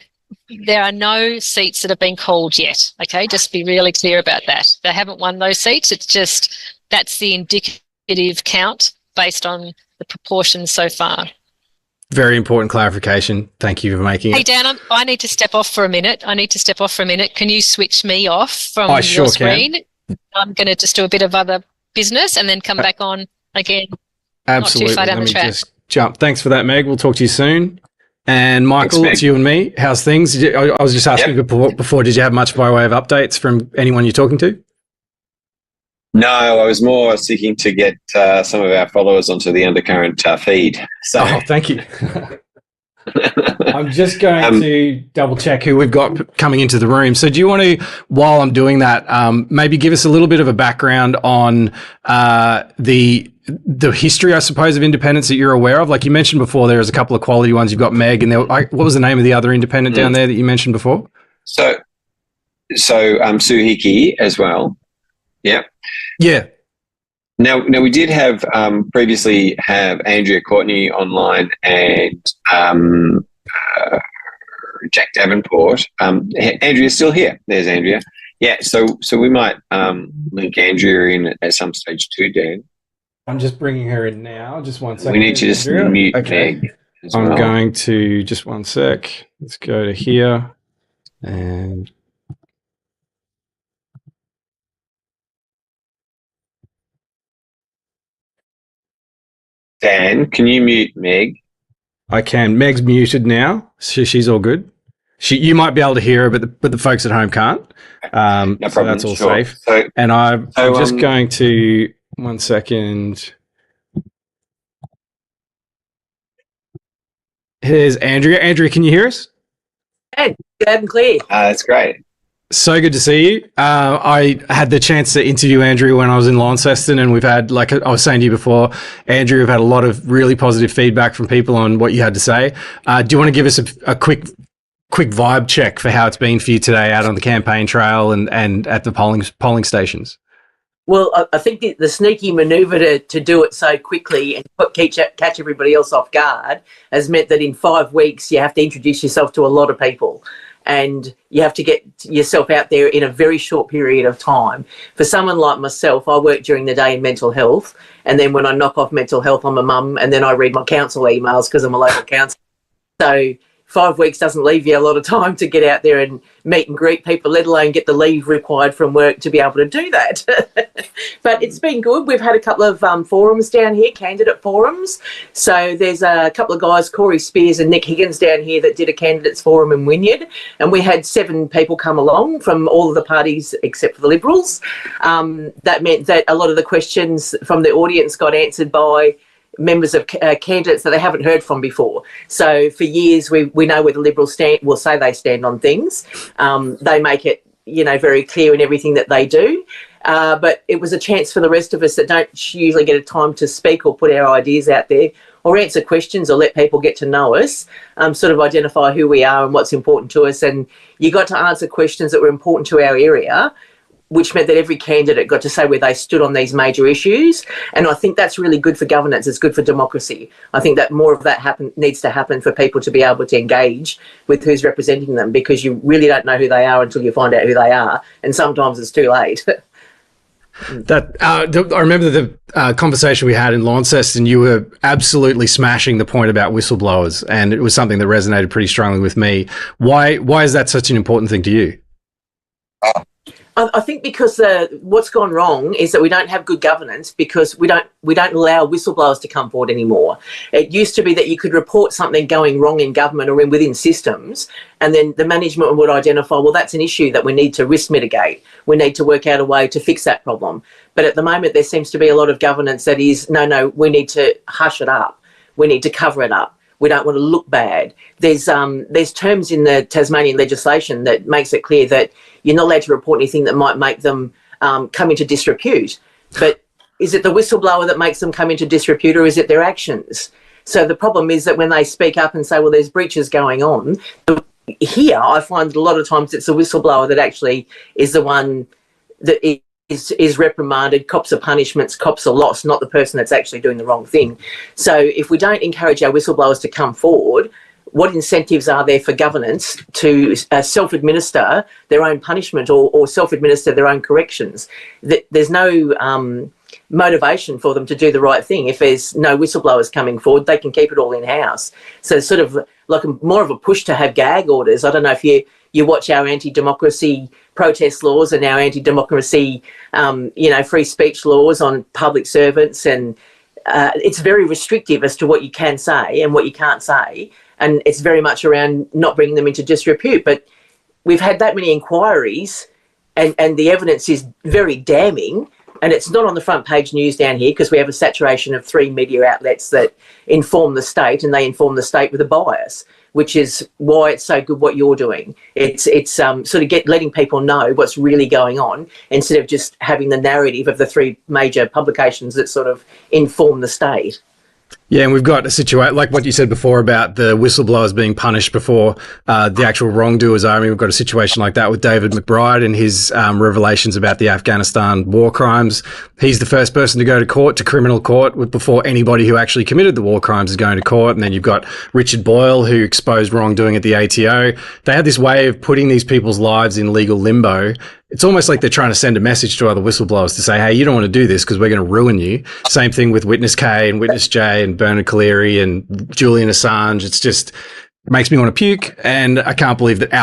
there are no seats that have been called yet, okay? Just be really clear about that. They haven't won those seats. It's just that's the indicative count based on the proportions so far. Very important clarification. Thank you for making it. Hey, Dan, I need to step off for a minute. Can you switch me off from I your sure screen? can. I'm going to just do a bit of other business and then come back on again. Absolutely. Not too far down Let the me track. just jump. Thanks for that, Meg. We'll talk to you soon. And Michael, Thanks, it's you and me. How's things? I was just asking before, did you have much by way of updates from anyone you're talking to? No, I was more seeking to get some of our followers onto the Undercurrent feed. So, thank you. I'm just going to double check who we've got coming into the room. So do you want to, while I'm doing that, maybe give us a little bit of a background on the history, I suppose, of independents that you're aware of? Like you mentioned before, there's a couple of quality ones. You've got Meg, and what was the name of the other independent down there that you mentioned before? So Sue Hickey as well. Yeah. Yeah. Now we did have previously have Andrea Courtney online and Jack Davenport. Andrea's still here. There's Andrea. Yeah. So we might link Andrea in at some stage too, Dan. I'm just bringing her in now. Just one second. We need to just mute Meg. I'm going to, just one sec. Let's go to here and. Dan, can you mute Meg? I can. Meg's muted now. She's all good. You might be able to hear her, but the folks at home can't. No problem. So that's all Sure. safe. So, and I'm just going to, one second. Here's Andrea. Andrea, can you hear us? Hey, good and clear. that's great. So good to see you. I had the chance to interview Andrew when I was in Launceston, and we've had, like I was saying to you before, Andrew, we've had a lot of really positive feedback from people on what you had to say. Do you want to give us a quick vibe check for how it's been for you today out on the campaign trail and at the polling stations? Well, I think the sneaky manoeuvre to do it so quickly and catch everybody else off guard has meant that in 5 weeks you have to introduce yourself to a lot of people. And you have to get yourself out there in a very short period of time. For someone like myself, I work during the day in mental health, and then when I knock off mental health, I'm a mum, and then I read my council emails because I'm a local councillor. So 5 weeks doesn't leave you a lot of time to get out there and meet and greet people, let alone get the leave required from work to be able to do that. But it's been good. We've had a couple of forums down here, candidate forums. So there's a couple of guys, Corey Spears and Nick Higgins down here, that did a candidates forum in Wynyard. And we had 7 people come along from all of the parties except for the Liberals. That meant that a lot of the questions from the audience got answered by members of candidates that they haven't heard from before. So for years, we know where the Liberals stand. We'll say they stand on things. They make it, very clear in everything that they do. But it was a chance for the rest of us that don't usually get a time to speak or put our ideas out there or answer questions or let people get to know us, sort of identify who we are and what's important to us. And you got to answer questions that were important to our area, which meant that every candidate got to say where they stood on these major issues. And I think that's really good for governance. It's good for democracy. I think that more of that needs to happen for people to be able to engage with who's representing them, because you really don't know who they are until you find out who they are. And sometimes it's too late. I remember the conversation we had in Launceston. You were absolutely smashing the point about whistleblowers, and it was something that resonated pretty strongly with me. Why is that such an important thing to you? I think because what's gone wrong is that we don't have good governance, because we don't allow whistleblowers to come forward anymore. It used to be that you could report something going wrong in government or within systems, and then the management would identify, well, that's an issue that we need to risk mitigate. We need to work out a way to fix that problem. But at the moment, there seems to be a lot of governance that is, no, we need to hush it up. We need to cover it up. We don't want to look bad. There's terms in the Tasmanian legislation that makes it clear that you're not allowed to report anything that might make them come into disrepute. But is it the whistleblower that makes them come into disrepute, or is it their actions? So the problem is that when they speak up and say, well, there's breaches going on, here I find that a lot of times it's the whistleblower that actually is the one that is reprimanded, cops are punishments, cops are lost, not the person that's actually doing the wrong thing. So if we don't encourage our whistleblowers to come forward, what incentives are there for governance to self-administer their own punishment or self-administer their own corrections? There's no motivation for them to do the right thing. If there's no whistleblowers coming forward, they can keep it all in-house. So it's sort of like more of a push to have gag orders. I don't know if you watch our anti-democracy protest laws and our anti-democracy, free speech laws on public servants, and it's very restrictive as to what you can say and what you can't say, and it's very much around not bringing them into disrepute. But we've had that many inquiries, and the evidence is very damning, and it's not on the front page news down here because we have a saturation of 3 media outlets that inform the state, and they inform the state with a bias, which is why it's so good what you're doing. It's sort of letting people know what's really going on, instead of just having the narrative of the 3 major publications that sort of inform the state. Yeah, and we've got a situation like what you said before about the whistleblowers being punished before the actual wrongdoers are. I mean, we've got a situation like that with David McBride and his revelations about the Afghanistan war crimes. He's the first person to go to court, to criminal court, before anybody who actually committed the war crimes is going to court. And then you've got Richard Boyle, who exposed wrongdoing at the ATO. They had this way of putting these people's lives in legal limbo. It's almost like they're trying to send a message to other whistleblowers to say, hey, you don't want to do this because we're going to ruin you. Same thing with Witness K and Witness J and Bernard Collaery and Julian Assange. It's just, it makes me want to puke. And I can't believe that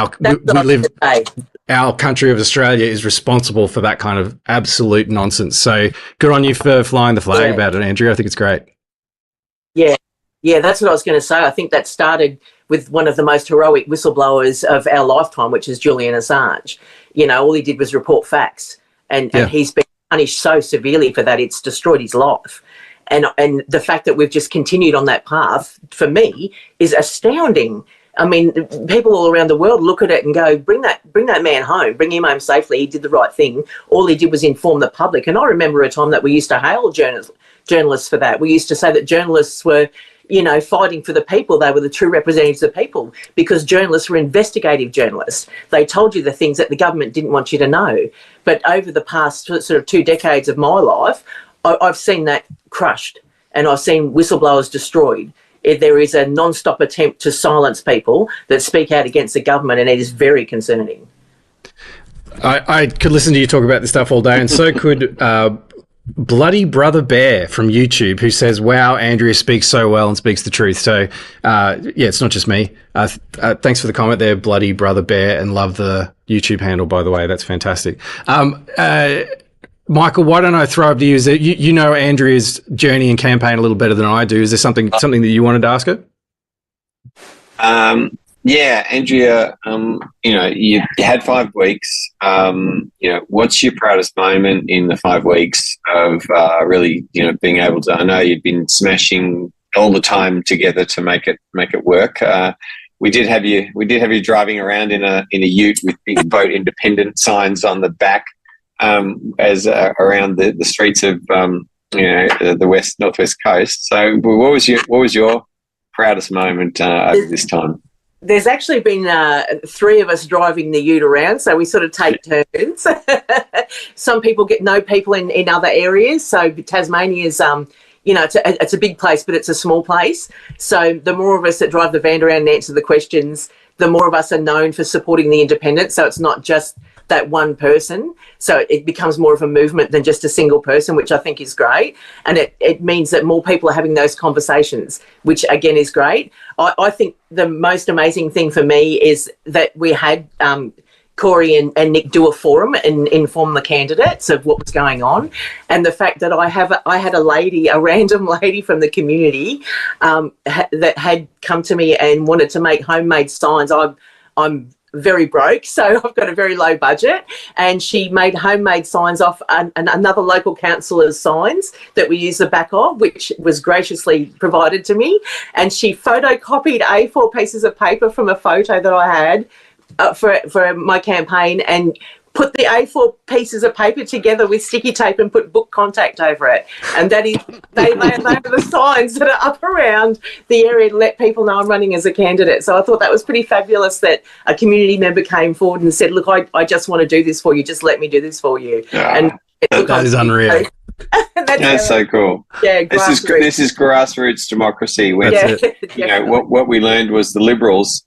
our country of Australia is responsible for that kind of absolute nonsense. So good on you for flying the flag about it, Andrew. I think it's great. Yeah, that's what I was going to say. I think that started with one of the most heroic whistleblowers of our lifetime, which is Julian Assange. All he did was report facts, and he's been punished so severely for that, it's destroyed his life. And the fact that we've just continued on that path, for me, is astounding. I mean, people all around the world look at it and go, bring that man home, bring him home safely. He did the right thing. All he did was inform the public. And I remember a time that we used to hail journalists for that. We used to say that journalists were, fighting for the people. They were the true representatives of the people, because journalists were investigative journalists. They told you the things that the government didn't want you to know. But over the past sort of 2 decades of my life, I've seen that crushed, and I've seen whistleblowers destroyed. There is a non-stop attempt to silence people that speak out against the government, and it is very concerning. I could listen to you talk about this stuff all day, and so could Bloody Brother Bear from YouTube, who says, wow, Andrea speaks so well and speaks the truth. So, it's not just me. Thanks for the comment there, Bloody Brother Bear, and love the YouTube handle, by the way. That's fantastic. Michael, why don't I throw up to you? Is that you know Andrea's journey and campaign a little better than I do. Is there something that you wanted to ask her? Yeah, Andrea, you had 5 weeks. What's your proudest moment in the 5 weeks of really, being able to? I know you've been smashing all the time together to make it work. We did have you driving around in a ute with big vote independent signs on the back, as around the streets of the northwest coast. So, what was your proudest moment over this time? There's actually been 3 of us driving the ute around, so we sort of take turns. Some people know people in other areas. So Tasmania's, it's a big place, but it's a small place. So the more of us that drive the van around and answer the questions, the more of us are known for supporting the independents. So it's not just that one person. So it becomes more of a movement than just a single person, which I think is great. And it means that more people are having those conversations, which again is great. I think the most amazing thing for me is that we had Corey and Nick do a forum and inform the candidates of what was going on. And the fact that I had a random lady from the community that had come to me and wanted to make homemade signs. I'm very broke, so I've got a very low budget, and she made homemade signs off another local councillor's signs that we use the back of, which was graciously provided to me. And she photocopied A4 pieces of paper from a photo that I had for my campaign, and put the A4 pieces of paper together with sticky tape and put book contact over it. And that is, they are the signs that are up around the area to let people know I'm running as a candidate. So I thought that was pretty fabulous that a community member came forward and said, look, I just want to do this for you. Just let me do this for you. And that is unreal. That's so cool. Yeah, this is grassroots democracy. Where what we learned was the Liberals,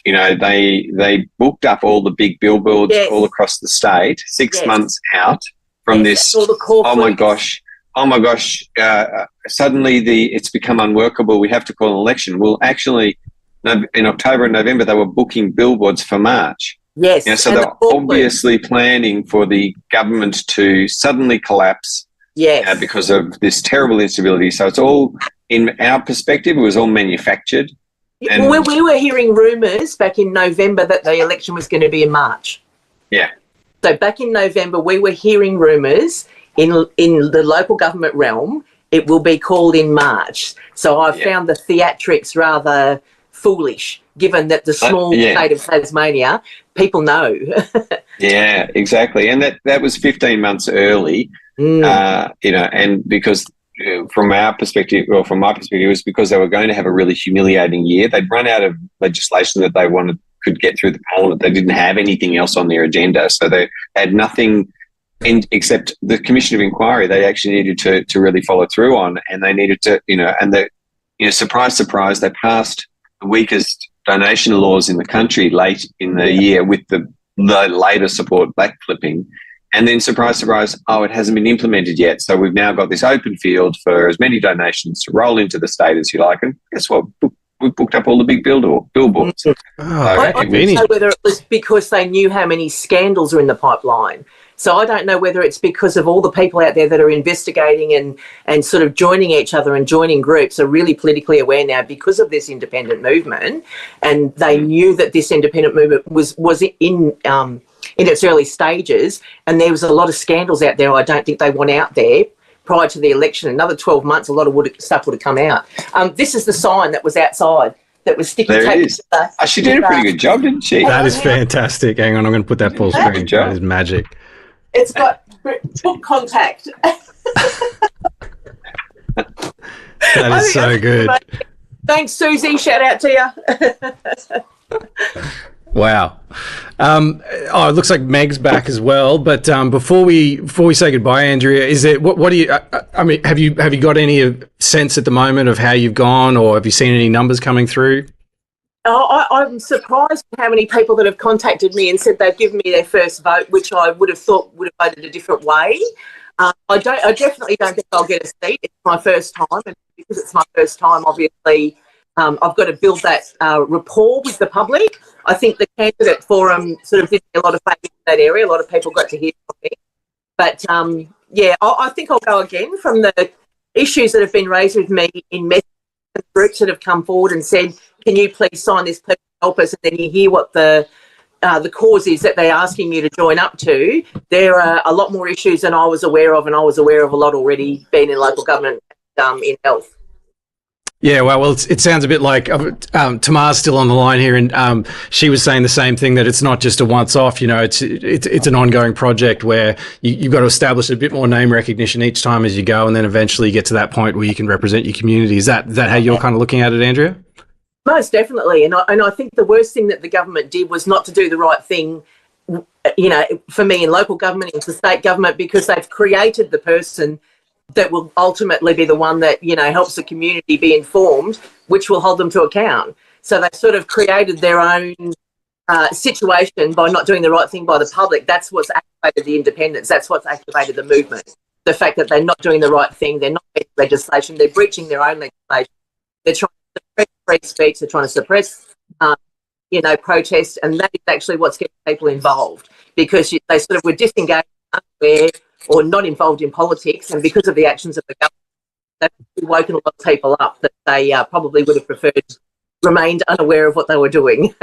they booked up all the big billboards all across the state 6 months out from this. Oh my gosh! Suddenly it's become unworkable. We have to call an election. Well, actually, in October and November they were booking billboards for March. Yes. So they're obviously planning for the government to suddenly collapse. Yes. Because of this terrible instability. So it's all, in our perspective, it was all manufactured. And we were hearing rumours back in November that the election was going to be in March. Yeah. So back in November, we were hearing rumours in the local government realm, it will be called in March. So I found the theatrics rather foolish, given that the small state of Tasmania, people know. Yeah, exactly. And that was 15 months early. And because from my perspective, it was because they were going to have a really humiliating year. They'd run out of legislation that they could get through the parliament. They didn't have anything else on their agenda. So they had nothing except the Commission of Inquiry they actually needed to really follow through on. And they needed to, surprise, surprise, they passed the weakest donation laws in the country late in the year with the Labor support backflipping. And then, surprise, surprise, it hasn't been implemented yet. So we've now got this open field for as many donations to roll into the state as you like. And guess what? We've booked up all the big billboards. I don't know whether it was because they knew how many scandals are in the pipeline. So I don't know whether it's because of all the people out there that are investigating and sort of joining each other and joining groups are really politically aware now because of this independent movement. And they knew that this independent movement was in its early stages, and there was a lot of scandals out there I don't think they want out there prior to the election. Another 12 months, a lot of stuff would have come out. This is the sign that was outside that was sticky There it tape. is. She did a pretty good job, didn't she? That is fantastic. Hang on, I'm going to put that full screen. Good job. That is magic. It's got book contact. That is so good. Thanks, Susie. Shout out to you. Wow. It looks like Meg's back as well. But before we say goodbye, Andrea, is it what do you? I mean, have you got any sense at the moment of how you've gone, or have you seen any numbers coming through? I'm surprised how many people that have contacted me and said they've given me their first vote, which I would have thought would have voted a different way. I definitely don't think I'll get a seat. It's my first time, and because it's my first time, obviously, I've got to build that rapport with the public. I think the candidate forum sort of did me a lot of favours in that area. A lot of people got to hear from me. But, I think I'll go again from the issues that have been raised with me in messages and groups that have come forward and said, can you please sign this, please help us? And then you hear what the cause is that they're asking you to join up to. There are a lot more issues than I was aware of, and I was aware of a lot already being in local government in health. Yeah, well, it sounds a bit like Tamar's still on the line here, and she was saying the same thing, that it's not just a once-off. You know, it's an ongoing project where you've got to establish a bit more name recognition each time as you go, and then eventually get to that point where you can represent your community. Is that how you're kind of looking at it, Andrea? Most definitely, and I think the worst thing that the government did was not to do the right thing. You know, for me in local government, into state government, because they've created the person that will ultimately be the one that, you know, helps the community be informed, which will hold them to account. So they've sort of created their own situation by not doing the right thing by the public. That's what's activated the independence. That's what's activated the movement. The fact that they're not doing the right thing, they're not getting legislation, they're breaching their own legislation. They're trying to suppress free speech, they're trying to suppress, protest, and that is actually what's getting people involved, because they sort of were disengaged, unaware, or not involved in politics, and because of the actions of the government, they've woken a lot of people up that they probably would have preferred remained unaware of what they were doing.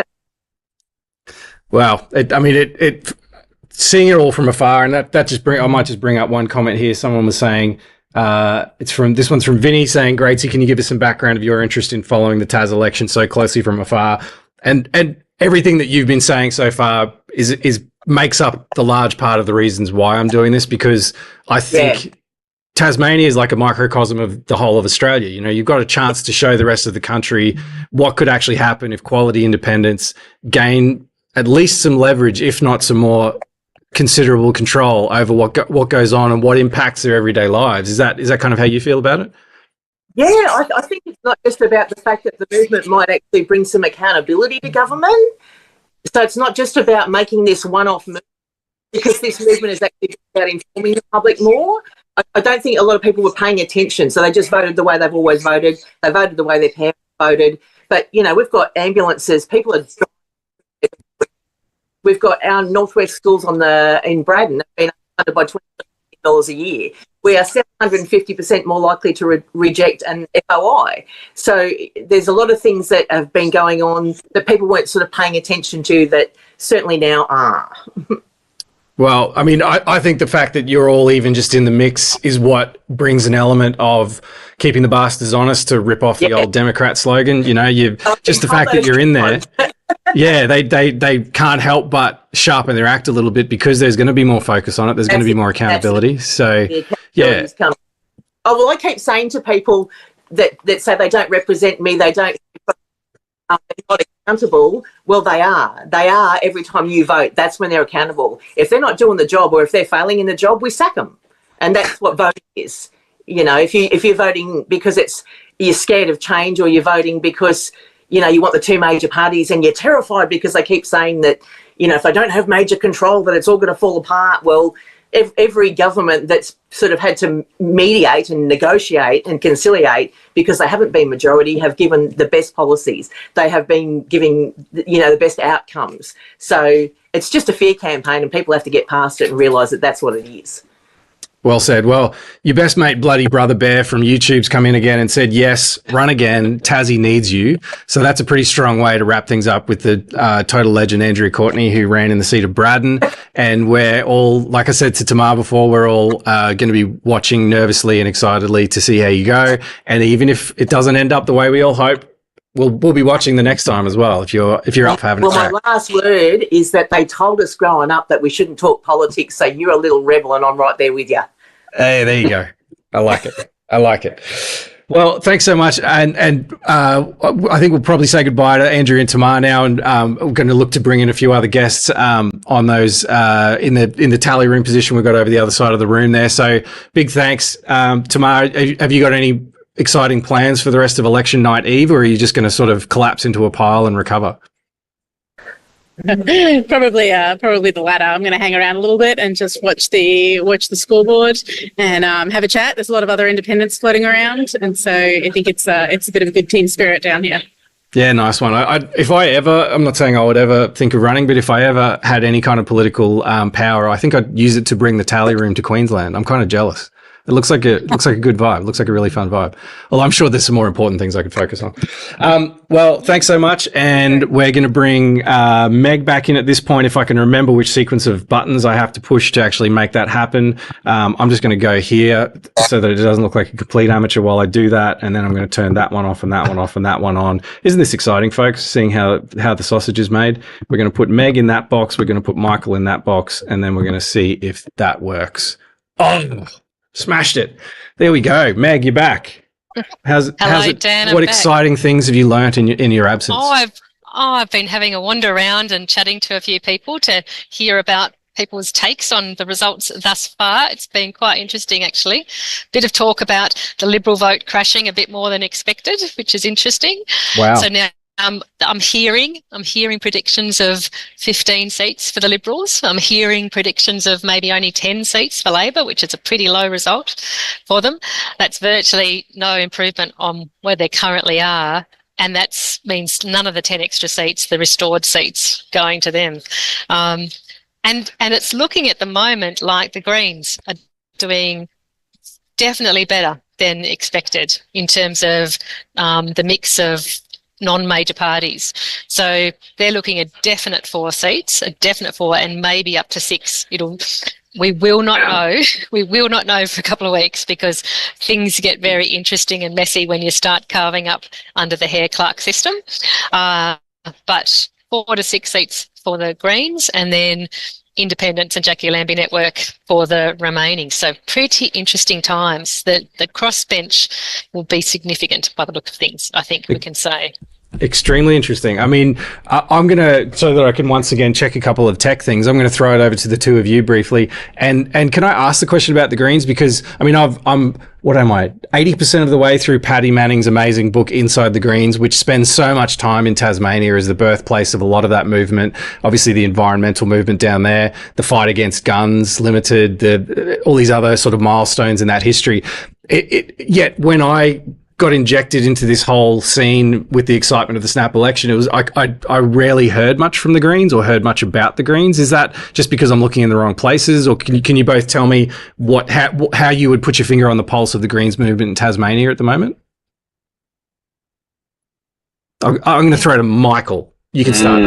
Wow. Seeing it all from afar, and I might just bring up one comment here. Someone was saying, this one's from Vinny, saying, Graetzy, can you give us some background of your interest in following the Tas election so closely from afar? And everything that you've been saying so far makes up the large part of the reasons why I'm doing this, because I think Tasmania is like a microcosm of the whole of Australia. You know, you've got a chance to show the rest of the country what could actually happen if quality independents gain at least some leverage, if not some more considerable control over what goes on and what impacts their everyday lives. Is that kind of how you feel about it? Yeah, I think it's not just about the fact that the movement might actually bring some accountability to government. So it's not just about making this one-off move, because this movement is actually about informing the public more. I don't think a lot of people were paying attention, so they just voted the way they've always voted. They voted the way their parents voted. But, you know, we've got ambulances. People are... We've got our Northwest schools in Braddon have been funded by $20 a year. We are 750% more likely to reject an FOI. So there's a lot of things that have been going on that people weren't sort of paying attention to that certainly now are. Well, I mean, I think the fact that you're all even just in the mix is what brings an element of keeping the bastards honest, to rip off the old Democrat slogan. You know, just the fact that you're in there. Yeah, they can't help but sharpen their act a little bit, because there's going to be more focus on it. There's going to be more accountability. So, yeah. Oh, well, I keep saying to people that say they don't represent me, they're not accountable. Well, they are. They are every time you vote. That's when they're accountable. If they're not doing the job, or if they're failing in the job, we sack them. And that's what voting is. You know, if you're voting because you're scared of change, or you're voting because, you know, you want the two major parties and you're terrified because they keep saying that, you know, if they don't have major control, that it's all going to fall apart. Well, every government that's sort of had to mediate and negotiate and conciliate because they haven't been majority have given the best policies. They have been giving, you know, the best outcomes. So it's just a fear campaign, and people have to get past it and realise that that's what it is. Well said. Well, your best mate, Bloody Brother Bear from YouTube's come in again and said, yes, run again. Tassie needs you. So that's a pretty strong way to wrap things up with the total legend, Andrea Courtney, who ran in the seat of Braddon. And we're all, like I said to Tamar before, we're all going to be watching nervously and excitedly to see how you go. And even if it doesn't end up the way we all hope, we'll be watching the next time as well if you're up for having a crack. My last word is that they told us growing up that we shouldn't talk politics, so you're a little rebel and I'm right there with you. Hey, there you go. I like it. Well, thanks so much, and I think we'll probably say goodbye to Andrew and Tamar now, and we're going to look to bring in a few other guests on those in the tally room position we've got over the other side of the room there. So big thanks, Tamar. Have you got any exciting plans for the rest of election night eve, or are you just going to sort of collapse into a pile and recover? Probably the latter. I'm going to hang around a little bit and just watch the scoreboard and have a chat. There's a lot of other independents floating around, and so I think it's a bit of a good team spirit down here. Yeah, nice one. I'm not saying I would ever think of running, but if I ever had any kind of political power, I think I'd use it to bring the tally room to Queensland. I'm kind of jealous. It looks like a good vibe. It looks like a really fun vibe. Although I'm sure there's some more important things I could focus on. Well, thanks so much. And we're going to bring Meg back in at this point. If I can remember which sequence of buttons I have to push to actually make that happen. I'm just going to go here so that it doesn't look like a complete amateur while I do that. And then I'm going to turn that one off and that one off and that one on. Isn't this exciting, folks? Seeing how the sausage is made. We're going to put Meg in that box. We're going to put Michael in that box. And then we're going to see if that works. Oh! Smashed it. There we go. Meg, you're back. How's it? Dan, what exciting things have you learnt in your absence? I've been having a wander around and chatting to a few people to hear about people's takes on the results thus far. It's been quite interesting, actually. Bit of talk about the Liberal vote crashing a bit more than expected, which is interesting. Wow. So now I'm hearing predictions of 15 seats for the Liberals. I'm hearing predictions of maybe only 10 seats for Labor, which is a pretty low result for them. That's virtually no improvement on where they currently are. And that means none of the 10 extra seats, the restored seats, going to them. And it's looking at the moment like the Greens are doing definitely better than expected in terms of the mix of non-major parties. So they're looking at definite 4 seats, and maybe up to 6. We will not know. We will not know for a couple of weeks because things get very interesting and messy when you start carving up under the Hare-Clark system. But 4 to 6 seats for the Greens, and then Independents and Jackie Lambie Network for the remaining. So pretty interesting times. The crossbench will be significant by the look of things, I think we can say. Extremely interesting. I mean, I'm going to, so that I can once again check a couple of tech things, I'm going to throw it over to the two of you briefly. And can I ask the question about the Greens? Because, I mean, I'm 80% of the way through Paddy Manning's amazing book, Inside the Greens, which spends so much time in Tasmania as the birthplace of a lot of that movement. Obviously, the environmental movement down there, the fight against guns limited, all these other sort of milestones in that history. Yet when I got injected into this whole scene with the excitement of the snap election, it was I rarely heard much from the Greens or heard much about the Greens. Is that just because I'm looking in the wrong places, or can you both tell me how you would put your finger on the pulse of the Greens movement in Tasmania at the moment? I'm going to throw to Michael. You can start.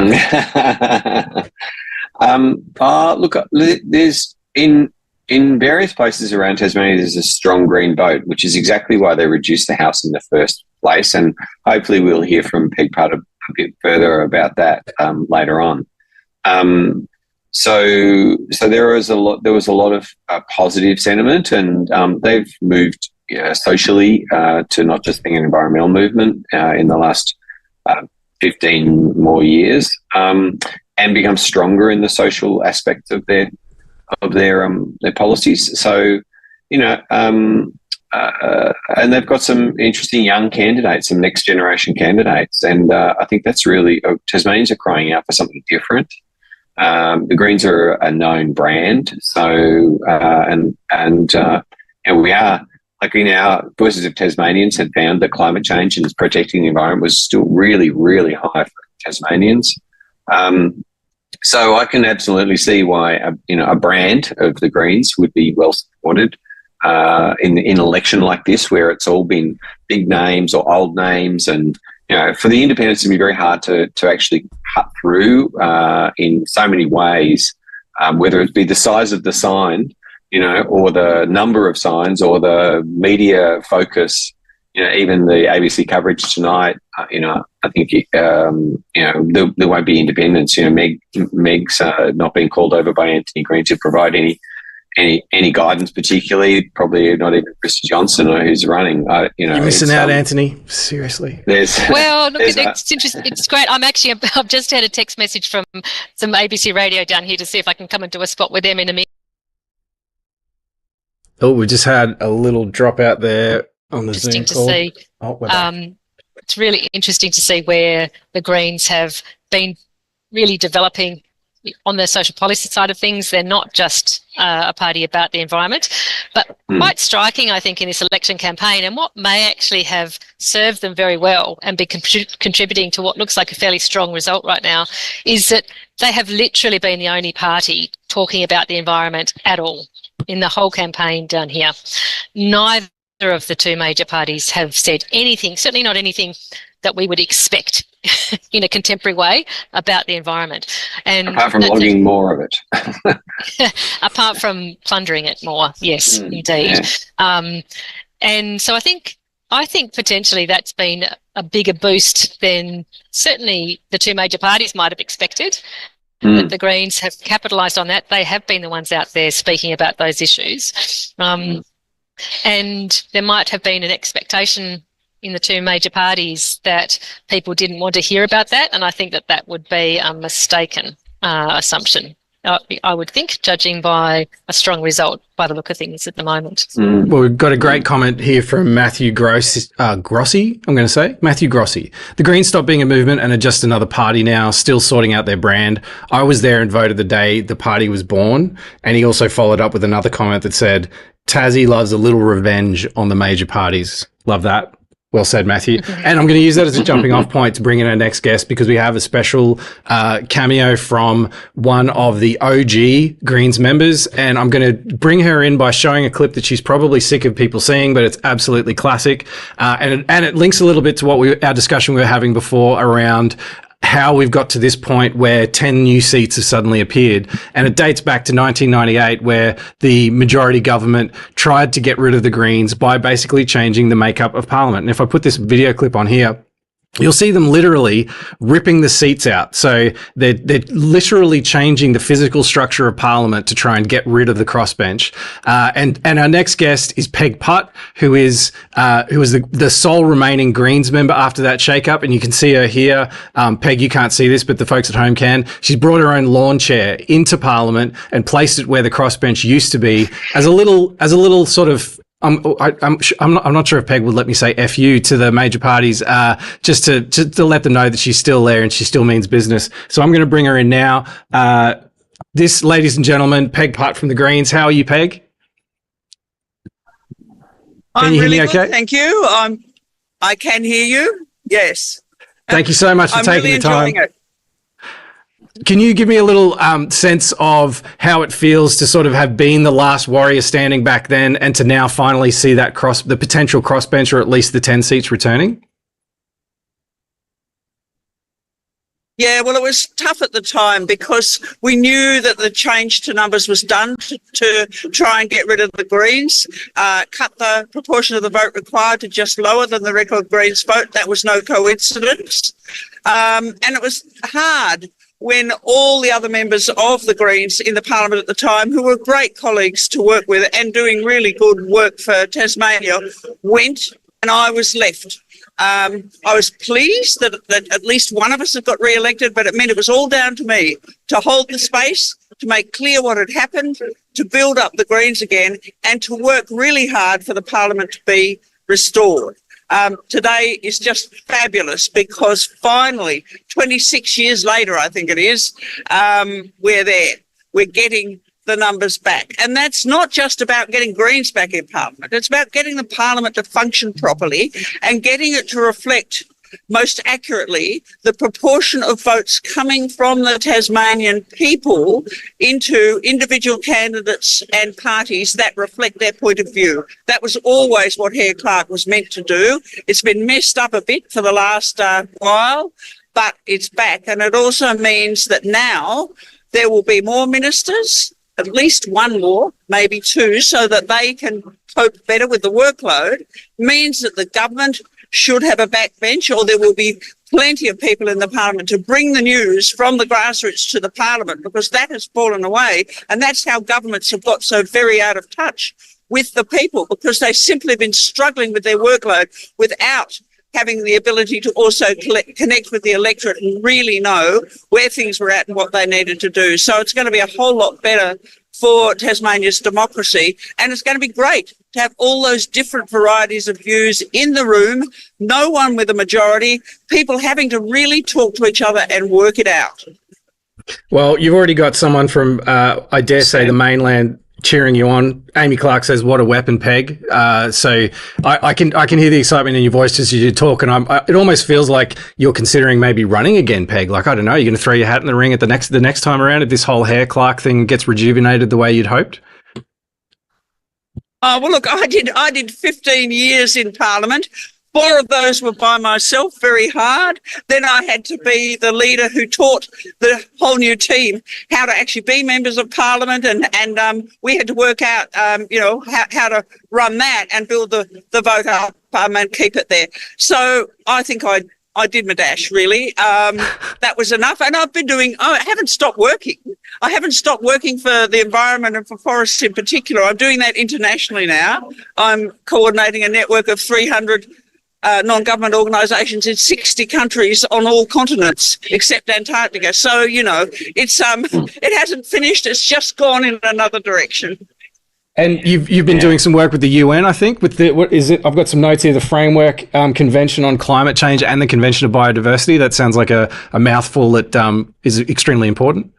Look, there's in various places around Tasmania, there's a strong Green vote, which is exactly why they reduced the House in the first place. And hopefully we'll hear from Peg Putt a bit further about that later on. So there was a lot of positive sentiment, and they've moved socially to not just being an environmental movement in the last 15 more years, and become stronger in the social aspect of their policies. So, and they've got some interesting young candidates, some next generation candidates. And I think that's really, Tasmanians are crying out for something different. The Greens are a known brand. So, and we are, like in our Voices of Tasmanians had found that climate change and protecting the environment was still really, really high for Tasmanians. So I can absolutely see why a brand of the Greens would be well supported in an election like this, where it's all been big names or old names, and for the independents it'd be very hard to actually cut through in so many ways, whether it be the size of the sign, or the number of signs, or the media focus. even the ABC coverage tonight, I think, there won't be independence. Meg's not being called over by Anthony Green to provide any guidance, particularly, probably not even Christy Johnson, who's running. You're missing out, Anthony. Seriously. Well, look, it's interesting. It's great. I've just had a text message from some ABC radio down here to see if I can come and do a spot with them in a minute. Oh, we just had a little drop out there on the Zoom call. Interesting to see. It's really interesting to see where the Greens have been really developing on the social policy side of things. They're not just a party about the environment, but quite striking, I think, in this election campaign, and what may actually have served them very well and be contributing to what looks like a fairly strong result right now, is that they have literally been the only party talking about the environment at all in the whole campaign down here. Neither of the two major parties have said anything, certainly not anything that we would expect in a contemporary way about the environment. And apart from logging more of it. Apart from plundering it more, yes, indeed. Yeah. And so I think potentially that's been a bigger boost than certainly the two major parties might have expected. That the Greens have capitalised on that. They have been the ones out there speaking about those issues. And there might have been an expectation in the two major parties that people didn't want to hear about that, and I think that would be a mistaken assumption. I would think, judging by a strong result by the look of things at the moment. Well, we've got a great comment here from Matthew Grossi, Matthew Grossi. The Greens stopped being a movement and are just another party now, still sorting out their brand. I was there and voted the day the party was born. And he also followed up with another comment that said, Tassie loves a little revenge on the major parties. Love that. Well said, Matthew. And I'm going to use that as a jumping off point to bring in our next guest, because we have a special cameo from one of the OG Greens members. And I'm going to bring her in by showing a clip that she's probably sick of people seeing, but it's absolutely classic. And it links a little bit to what our discussion we were having before around how we've got to this point where 10 new seats have suddenly appeared. And it dates back to 1998, where the majority government tried to get rid of the Greens by basically changing the makeup of Parliament. And if I put this video clip on here, you'll see them literally ripping the seats out. So they're literally changing the physical structure of Parliament to try and get rid of the crossbench. And our next guest is Peg Putt, who is the sole remaining Greens member after that shake-up. And you can see her here. Peg, you can't see this, but the folks at home can. She's brought her own lawn chair into Parliament and placed it where the crossbench used to be as a little sort of, I'm not sure if Peg would let me say F you to the major parties, just to let them know that she's still there and she still means business. So I'm going to bring her in now. This, ladies and gentlemen, Peg Putt from the Greens. How are you, Peg? Can you hear me okay? Thank you. I can hear you. Yes. Thank you so much for taking the time. Enjoying it. Can you give me a little sense of how it feels to sort of have been the last warrior standing back then and to now finally see that the potential crossbench, or at least the 10 seats returning? Yeah, well, it was tough at the time because we knew that the change to numbers was done to try and get rid of the Greens, cut the proportion of the vote required to just lower than the record Greens vote. That was no coincidence. And it was hard when all the other members of the Greens in the Parliament at the time, who were great colleagues to work with and doing really good work for Tasmania, went and I was left. I was pleased that at least one of us had got re-elected, but it meant it was all down to me to hold the space, to make clear what had happened, to build up the Greens again, and to work really hard for the Parliament to be restored. Today is just fabulous because finally, 26 years later, I think it is, we're there. We're getting the numbers back. And that's not just about getting Greens back in Parliament. It's about getting the Parliament to function properly and getting it to reflect most accurately the proportion of votes coming from the Tasmanian people into individual candidates and parties that reflect their point of view. That was always what Hare-Clark was meant to do. It's been messed up a bit for the last while, but it's back. And it also means that now there will be more ministers, at least one more, maybe two, so that they can cope better with the workload, means that the government should have a backbench, or there will be plenty of people in the parliament to bring the news from the grassroots to the parliament, because that has fallen away. And that's how governments have got so very out of touch with the people, because they've simply been struggling with their workload without having the ability to also connect with the electorate and really know where things were at and what they needed to do. So it's going to be a whole lot better for Tasmania's democracy, and it's going to be great to have all those different varieties of views in the room, no one with a majority, people having to really talk to each other and work it out. Well, you've already got someone from, I dare say, the mainland cheering you on. Amy Clark says, "What a weapon, Peg." So I can hear the excitement in your voice just as you talk, and it almost feels like you're considering maybe running again, Peg. Like, I don't know, you're going to throw your hat in the ring at the next time around if this whole Hare-Clark thing gets rejuvenated the way you'd hoped? Oh, well, look, I did 15 years in Parliament. 4 of those were by myself, very hard. Then I had to be the leader who taught the whole new team how to actually be members of Parliament, and we had to work out, how to run that and build the vote up and keep it there. So I think I did my dash, really. That was enough. And I haven't stopped working. I haven't stopped working for the environment and for forests in particular. I'm doing that internationally now. I'm coordinating a network of 300 non-government organisations in 60 countries on all continents except Antarctica. So, it hasn't finished. It's just gone in another direction. And you've been doing some work with the UN, I think, with what is it? I've got some notes here, the Framework Convention on Climate Change and the Convention of Biodiversity. That sounds like a mouthful that is extremely important.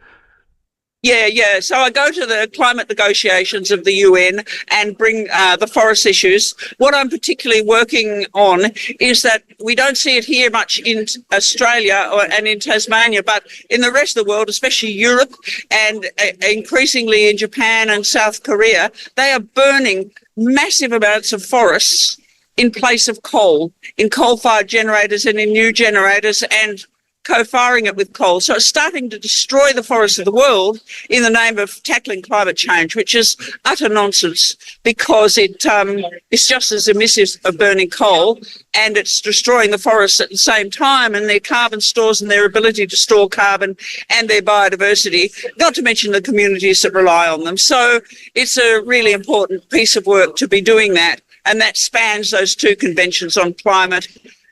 Yeah. So I go to the climate negotiations of the UN and bring the forest issues. What I'm particularly working on is that we don't see it here much in Australia and in Tasmania, but in the rest of the world, especially Europe and increasingly in Japan and South Korea, they are burning massive amounts of forests in place of coal, in coal-fired generators and in new generators, and co-firing it with coal. So it's starting to destroy the forests of the world in the name of tackling climate change, which is utter nonsense, because it's just as emissive of burning coal, and it's destroying the forests at the same time, and their carbon stores and their ability to store carbon and their biodiversity, not to mention the communities that rely on them. So it's a really important piece of work to be doing that, and that spans those 2 conventions on climate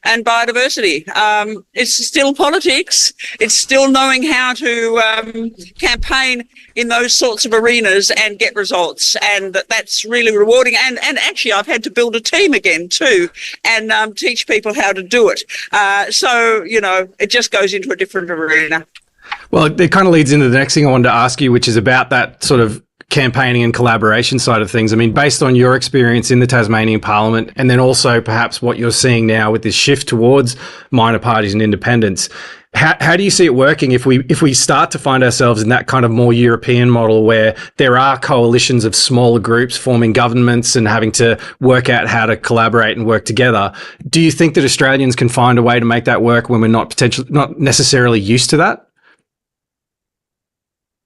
and biodiversity. It's still politics. It's still knowing how to campaign in those sorts of arenas and get results. And that's really rewarding. And actually, I've had to build a team again too, and teach people how to do it. So, it just goes into a different arena. Well, it kind of leads into the next thing I wanted to ask you, which is about that sort of campaigning and collaboration side of things. I mean, based on your experience in the Tasmanian Parliament, and then also perhaps what you're seeing now with this shift towards minor parties and independents, how do you see it working if we start to find ourselves in that kind of more European model where there are coalitions of smaller groups forming governments and having to work out how to collaborate and work together? Do you think that Australians can find a way to make that work when we're not necessarily used to that?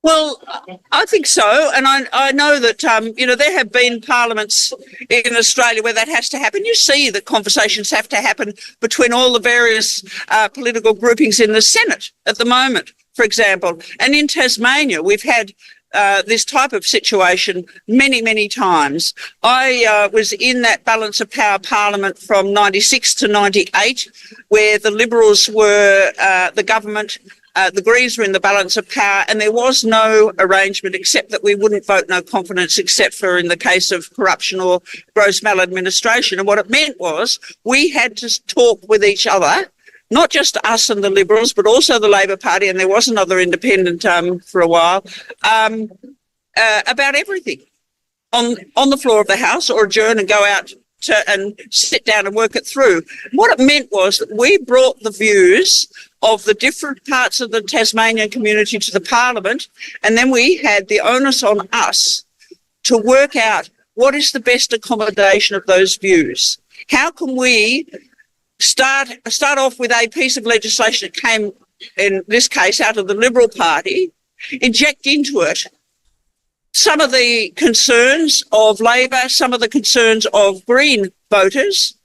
Well, I think so. And I know that, there have been parliaments in Australia where that has to happen. You see that conversations have to happen between all the various political groupings in the Senate at the moment, for example. And in Tasmania, we've had this type of situation many, many times. I was in that balance of power parliament from 96 to 98, where the Liberals were the government. The Greens were in the balance of power, and there was no arrangement except that we wouldn't vote no confidence except for in the case of corruption or gross maladministration. And what it meant was we had to talk with each other, not just us and the Liberals, but also the Labor Party, and there was another independent for a while, about everything on the floor of the House, or adjourn and go out and sit down and work it through. What it meant was that we brought the views of the different parts of the Tasmanian community to the Parliament, and then we had the onus on us to work out what is the best accommodation of those views. How can we start off with a piece of legislation that came, in this case, out of the Liberal Party, inject into it some of the concerns of Labor, some of the concerns of Green voters,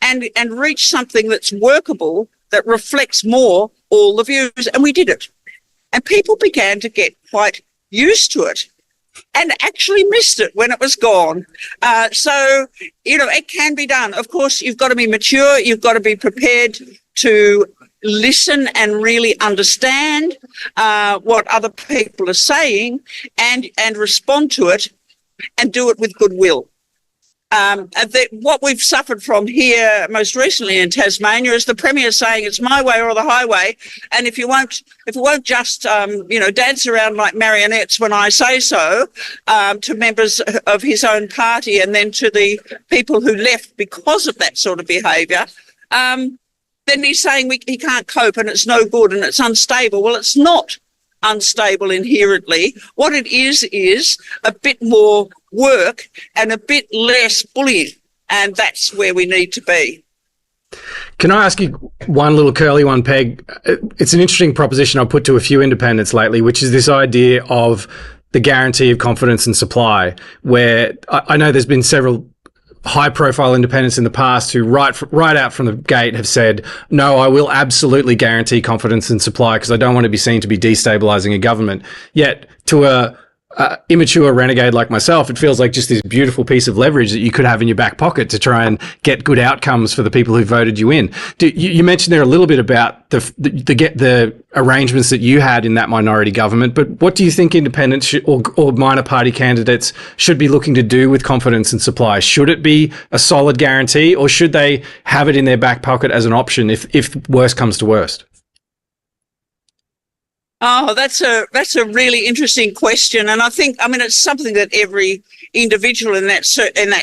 and reach something that's workable, that reflects more all the views. And we did it. And people began to get quite used to it and actually missed it when it was gone. So, it can be done. Of course, you've got to be mature. You've got to be prepared to listen and really understand what other people are saying and respond to it and do it with goodwill. What we've suffered from here most recently in Tasmania is the Premier saying it's my way or the highway, and if you won't just dance around like marionettes when I say so, to members of his own party and then to the people who left because of that sort of behaviour, then he's saying he can't cope and it's no good and it's unstable. Well, it's not unstable inherently. What it is a bit more work and a bit less bullying, and that's where we need to be. Can I ask you one little curly one, Peg? It's an interesting proposition I've put to a few independents lately, which is this idea of the guarantee of confidence and supply, where I know there's been several high-profile independents in the past who right out from the gate have said, no, I will absolutely guarantee confidence and supply because I don't want to be seen to be destabilising a government. Yet, to a immature renegade like myself, it feels like just this beautiful piece of leverage that you could have in your back pocket to try and get good outcomes for the people who voted you in. You mentioned there a little bit about the arrangements that you had in that minority government, but what do you think independents or minor party candidates should be looking to do with confidence and supply? Should it be a solid guarantee, or should they have it in their back pocket as an option if worst comes to worst? Oh, that's a really interesting question, and I mean it's something that every individual in that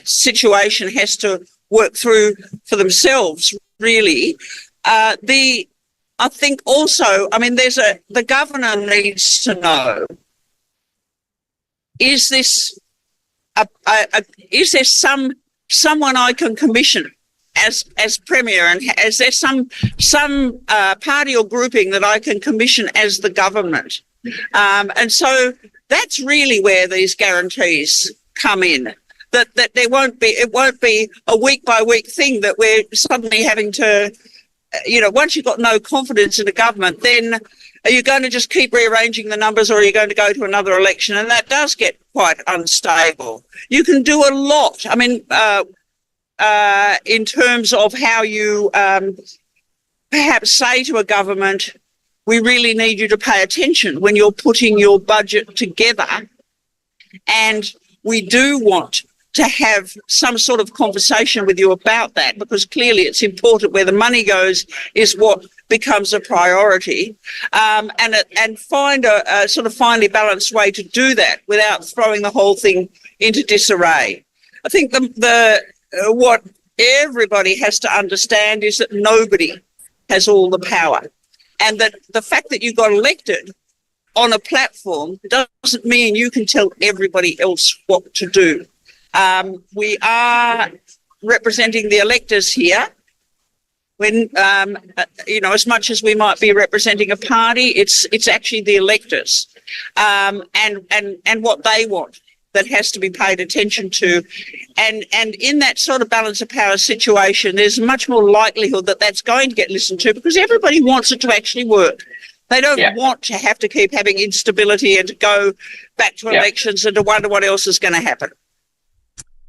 situation has to work through for themselves. Really, I think also, I mean, the governor needs to know: is this is there someone I can commission as Premier, and is there some party or grouping that I can commission as the government? And so that's really where these guarantees come in. That it won't be a week by week thing that we're suddenly having to, once you've got no confidence in the government, then are you going to just keep rearranging the numbers, or are you going to go to another election? And that does get quite unstable. You can do a lot. I mean, in terms of how you perhaps say to a government, we really need you to pay attention when you're putting your budget together, and we do want to have some sort of conversation with you about that, because clearly it's important. Where the money goes is what becomes a priority, and find a sort of finely balanced way to do that without throwing the whole thing into disarray. I think what everybody has to understand is that nobody has all the power, and that the fact that you got elected on a platform doesn't mean you can tell everybody else what to do. We are representing the electors here. When as much as we might be representing a party, it's actually the electors, and what they want that has to be paid attention to. And in that sort of balance of power situation, there's much more likelihood that that's going to get listened to, because everybody wants it to actually work. They don't want to have to keep having instability and to go back to elections and to wonder what else is going to happen.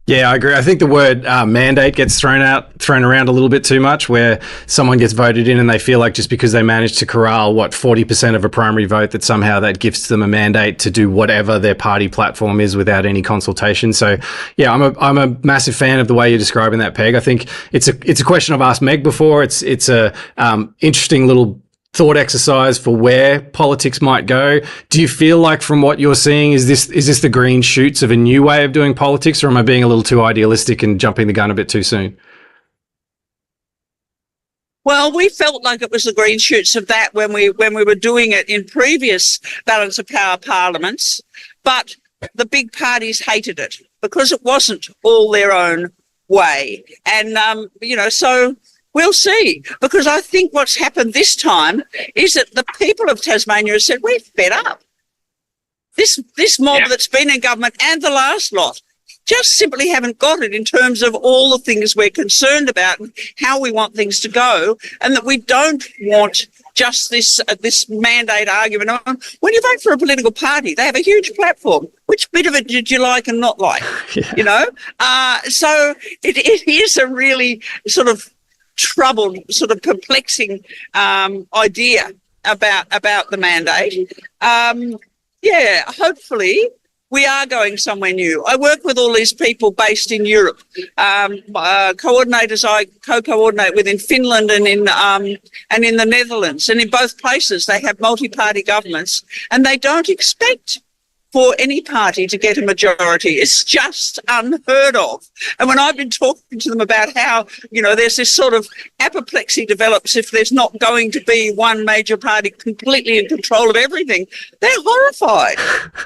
Yeah, I agree. I think the word mandate gets thrown around a little bit too much, where someone gets voted in and they feel like just because they managed to corral 40% of a primary vote, that somehow that gives them a mandate to do whatever their party platform is without any consultation. So yeah, I'm a massive fan of the way you're describing that, Peg. I think it's a question I've asked Meg before. It's a interesting little thought exercise for where politics might go. Do you feel like, from what you're seeing, is this the green shoots of a new way of doing politics, or am I being a little too idealistic and jumping the gun a bit too soon? Well, we felt like it was the green shoots of that when we were doing it in previous balance of power parliaments, but the big parties hated it because it wasn't all their own way. And so we'll see, because I think what's happened this time is that the people of Tasmania have said, we're fed up. This mob that's been in government and the last lot just simply haven't got it in terms of all the things we're concerned about and how we want things to go, and that we don't want just this mandate argument. When you vote for a political party, they have a huge platform. Which bit of it did you like and not like? You know? So it is a really sort of troubled, sort of perplexing idea about the mandate. Hopefully we are going somewhere new. I work with all these people based in Europe, coordinators I co-coordinate with in Finland and in the Netherlands. And in both places, they have multi-party governments, and they don't expect for any party to get a majority. It's just unheard of. And when I've been talking to them about how, you know, there's this sort of apoplexy develops if there's not going to be one major party completely in control of everything, they're horrified.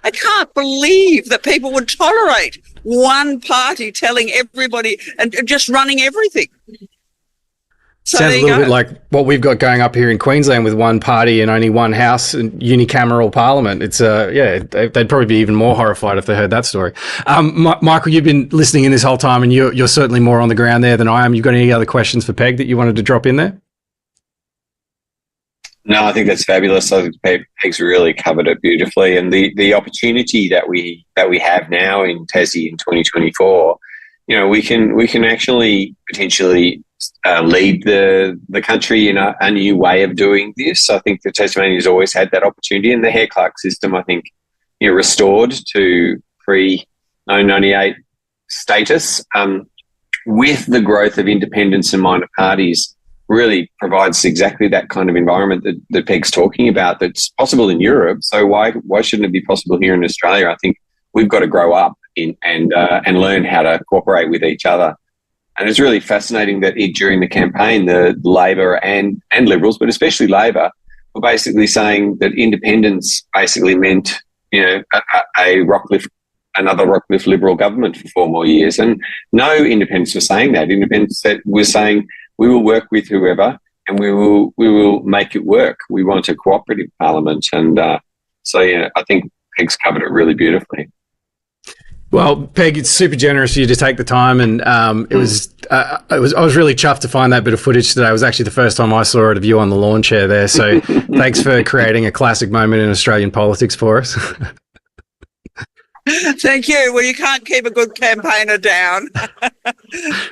I can't believe that people would tolerate one party telling everybody and just running everything. So sounds a little bit like what we've got going up here in Queensland with one party and only one house and unicameral parliament. It's they'd probably be even more horrified if they heard that story. Michael, you've been listening in this whole time, and you're certainly more on the ground there than I am. You got any other questions for Peg that you wanted to drop in there? No, I think that's fabulous. I think Peg's really covered it beautifully, and the opportunity that we have now in Tassie in 2024, you know, we can actually potentially lead the country in a new way of doing this. I think that Tasmania has always had that opportunity, and the Hare-Clark system, I think, you know, restored to pre-1998 status with the growth of independents and minor parties, really provides exactly that kind of environment that Peg's talking about that's possible in Europe. So why shouldn't it be possible here in Australia? I think we've got to grow up and learn how to cooperate with each other. And it's really fascinating that during the campaign, the Labor and Liberals, but especially Labor, were basically saying that independence basically meant, you know, another Rockliff Liberal government for 4 more years. And no independents were saying that. Independents were saying, we will work with whoever and we will make it work. We want a cooperative parliament. And I think Peg's covered it really beautifully. Well, Peg, it's super generous of you to take the time, and I was really chuffed to find that bit of footage today. It was actually the first time I saw it of you on the lawn chair there. So thanks for creating a classic moment in Australian politics for us. Thank you. Well, you can't keep a good campaigner down.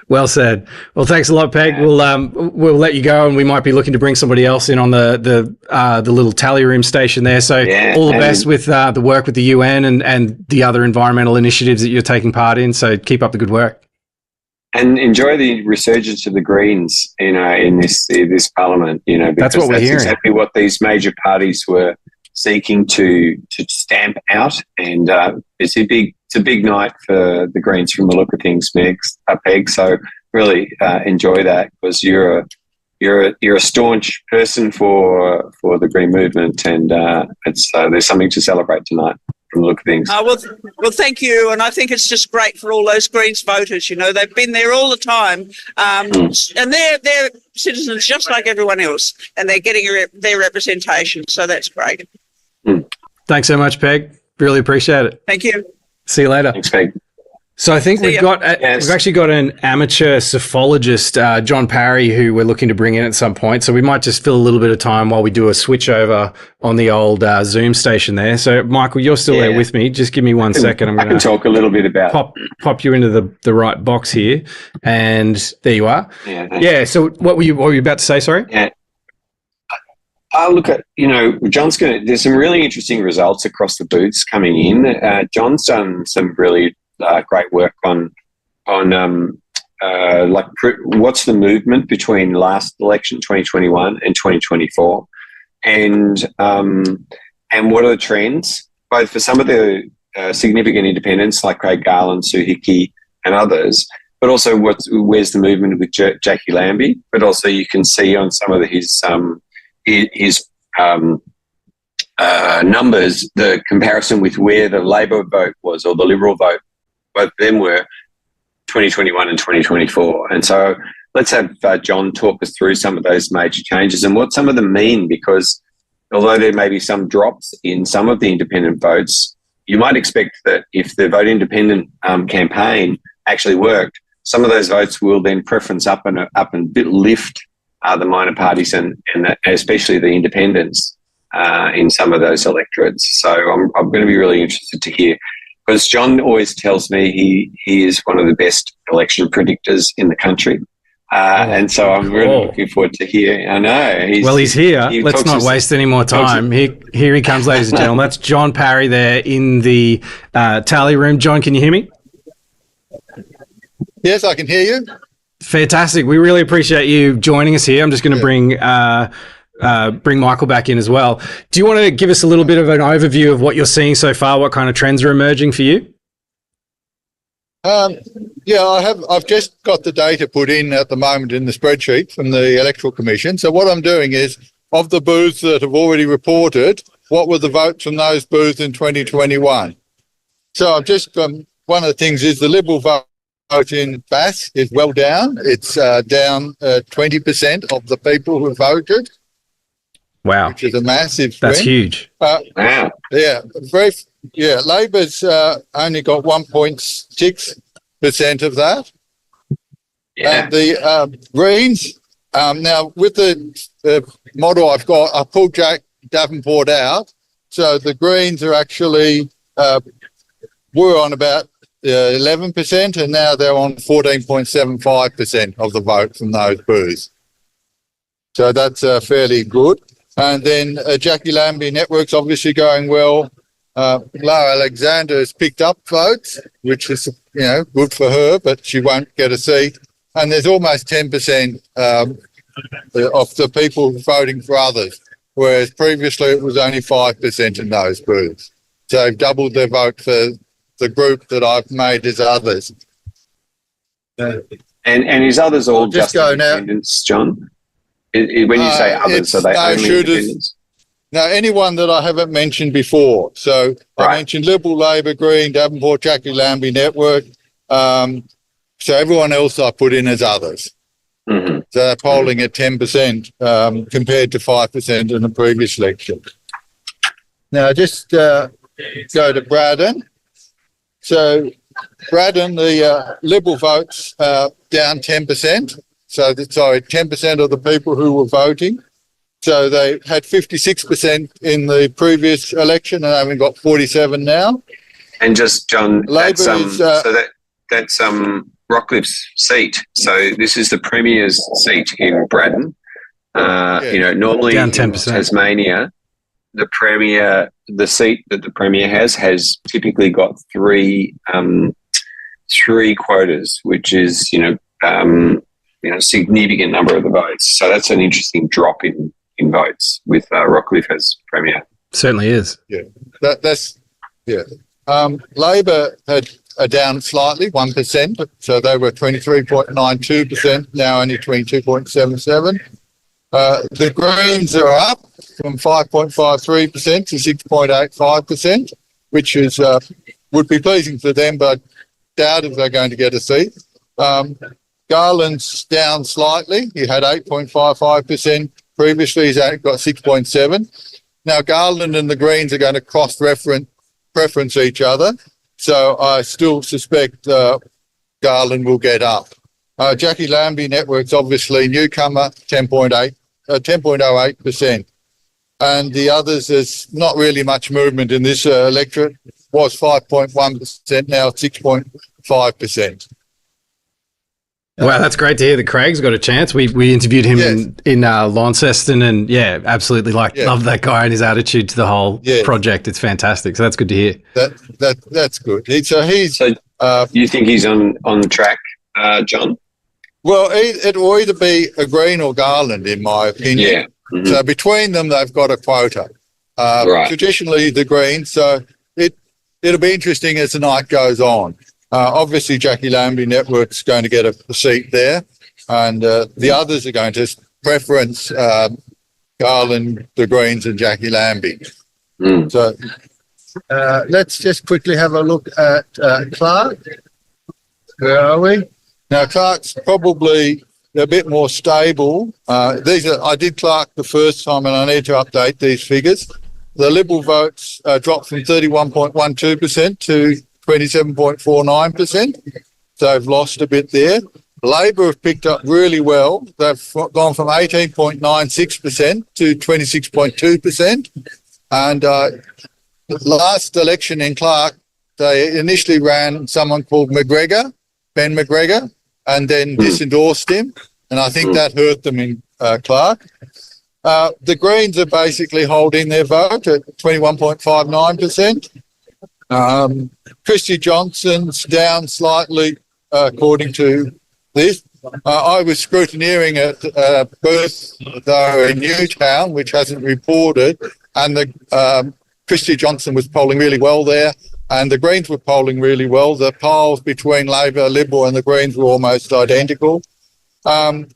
Well said. Well, thanks a lot, Peg. We'll let you go, and we might be looking to bring somebody else in on the little tally room station there. So all the best with the work with the UN and the other environmental initiatives that you're taking part in. So keep up the good work. And enjoy the resurgence of the Greens, you know, in this Parliament. You know, because that's what we're hearing. Exactly what these major parties were seeking to stamp out, and it's a big night for the Greens from the look of things, Peg. So really enjoy that, because you're a staunch person for the Green movement, and there's something to celebrate tonight from the look of things. Well, thank you, and I think it's just great for all those Greens voters. You know, they've been there all the time, and they're citizens just like everyone else, and they're getting their representation. So that's great. Thanks so much, Peg. Really appreciate it. Thank you. See you later. Thanks, Peg. So I think we've actually got an amateur psephologist, John Parry, who we're looking to bring in at some point. So we might just fill a little bit of time while we do a switch over on the old Zoom station there. So Michael, you're still there with me. Just give me 1 second. I can talk a little bit about pop you into the right box here, and there you are. Yeah. So what were you about to say? Sorry. Yeah. Look at, you know, there's some really interesting results across the booths coming in. John's done some really great work on what's the movement between last election, 2021 and 2024, and what are the trends, both for some of the significant independents like Craig Garland, Sue Hickey and others, but also where's the movement with Jackie Lambie, but also you can see on some of his numbers, the comparison with where the Labor vote was or the Liberal vote, both of them were 2021 and 2024. And so let's have John talk us through some of those major changes and what some of them mean, because although there may be some drops in some of the independent votes, you might expect that if the Vote Independent campaign actually worked, some of those votes will then preference up and lift the minor parties and especially the independents in some of those electorates. So I'm going to be really interested to hear, because John always tells me he is one of the best election predictors in the country. And so I'm really looking forward to hear. I know. He's here. Let's not waste any more time. Here he comes, ladies and gentlemen. That's John Parry there in the tally room. John, can you hear me? Yes, I can hear you. Fantastic. We really appreciate you joining us here. I'm just going to bring Michael back in as well. Do you want to give us a little bit of an overview of what you're seeing so far? What kind of trends are emerging for you? I've just got the data put in at the moment in the spreadsheet from the Electoral Commission. So what I'm doing is, of the booths that have already reported, what were the votes from those booths in 2021? So I've just one of the things is the Liberal vote in Bass is well down. It's down 20% of the people who voted. Wow, which is a massive That's swing. Huge. Wow. Labor's only got 1.6% of that. Yeah. And the Greens, now with the model I've got, I pulled Jack Davenport out. So the Greens are actually were on about 11%, and now they're on 14.75% of the vote from those booths. So that's fairly good. And then Jackie Lambie Network's obviously going well. Lara Alexander has picked up votes, which is, good for her, but she won't get a seat. And there's almost 10% of the people voting for others, whereas previously it was only 5% in those booths. So they've doubled their vote for the group that I've made as others. And is others all just independents, John? When you say others, are they only independents? Now, anyone that I haven't mentioned before. So I mentioned Liberal, Labor, Green, Davenport, Jackie Lambie Network. So everyone else I put in as others. Mm-hmm. So they're polling at 10% compared to 5% in the previous election. Now, just go to Braddon. So Braddon, the Liberal votes down 10%. So, 10% of the people who were voting. So they had 56% in the previous election and only got 47 now. And just, John, Labor that's Rockliff's seat. So this is the Premier's seat in Braddon. Normally down in 10%. Tasmania, the seat that the Premier has typically got three quotas, which is, significant number of the votes. So that's an interesting drop in votes with Rockliff as Premier. Certainly is. Yeah, Labor are down slightly, 1%. So they were 23.92%, now only 22.77%. The Greens are up from 5.53% to 6.85%, which is would be pleasing for them, but doubt if they're going to get a seat. Garland's down slightly. He had 8.55%. Previously, he's got 6.7%. Now, Garland and the Greens are going to preference each other. So I still suspect Garland will get up. Jackie Lambie Network's obviously newcomer, 10.08%. And the others, there's not really much movement in this electorate. Was 5.1%, now 6.5%. Wow, that's great to hear that Craig's got a chance. We interviewed him in Launceston, and absolutely love that guy and his attitude to the whole project. It's fantastic. So that's good to hear. That's good. So you think he's on track, John? Well, it will either be a Green or Garland, in my opinion. Yeah. Mm-hmm. So between them, they've got a quota. Traditionally, the Greens. So it'll be interesting as the night goes on. Obviously, Jackie Lambie Network's going to get a seat there, and the others are going to preference Garland, the Greens, and Jackie Lambie. Mm. So let's just quickly have a look at Clark. Where are we? Now, Clark's probably a bit more stable. I did Clark the first time, and I need to update these figures. the Liberal votes dropped from 31.12% to 27.49%. So they've lost a bit there. Labor have picked up really well. They've gone from 18.96% to 26.2%. And last election in Clark, they initially ran someone called Ben McGregor, and then disendorsed him. And I think that hurt them in Clark. The Greens are basically holding their vote at 21.59%. Christy Johnson's down slightly, according to this. I was scrutineering at Perth, though, in Newtown, which hasn't reported, and the Christy Johnson was polling really well there, and the Greens were polling really well. The polls between Labor, Liberal and the Greens were almost identical.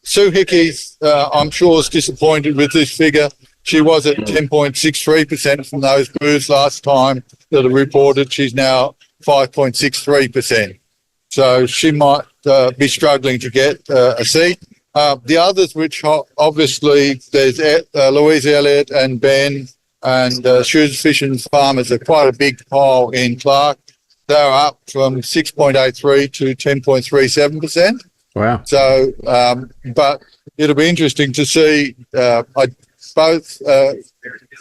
Sue Hickey's, I'm sure, is disappointed with this figure. She was at 10.63% from those booths last time that are reported. She's now 5.63%. So she might be struggling to get a seat. The others, which obviously there's Louise Elliott and Ben and Shoes, Fish and Farmers, are quite a big poll in Clark. They're up from 6.83 to 10.37%. Wow. So, but it'll be interesting to see both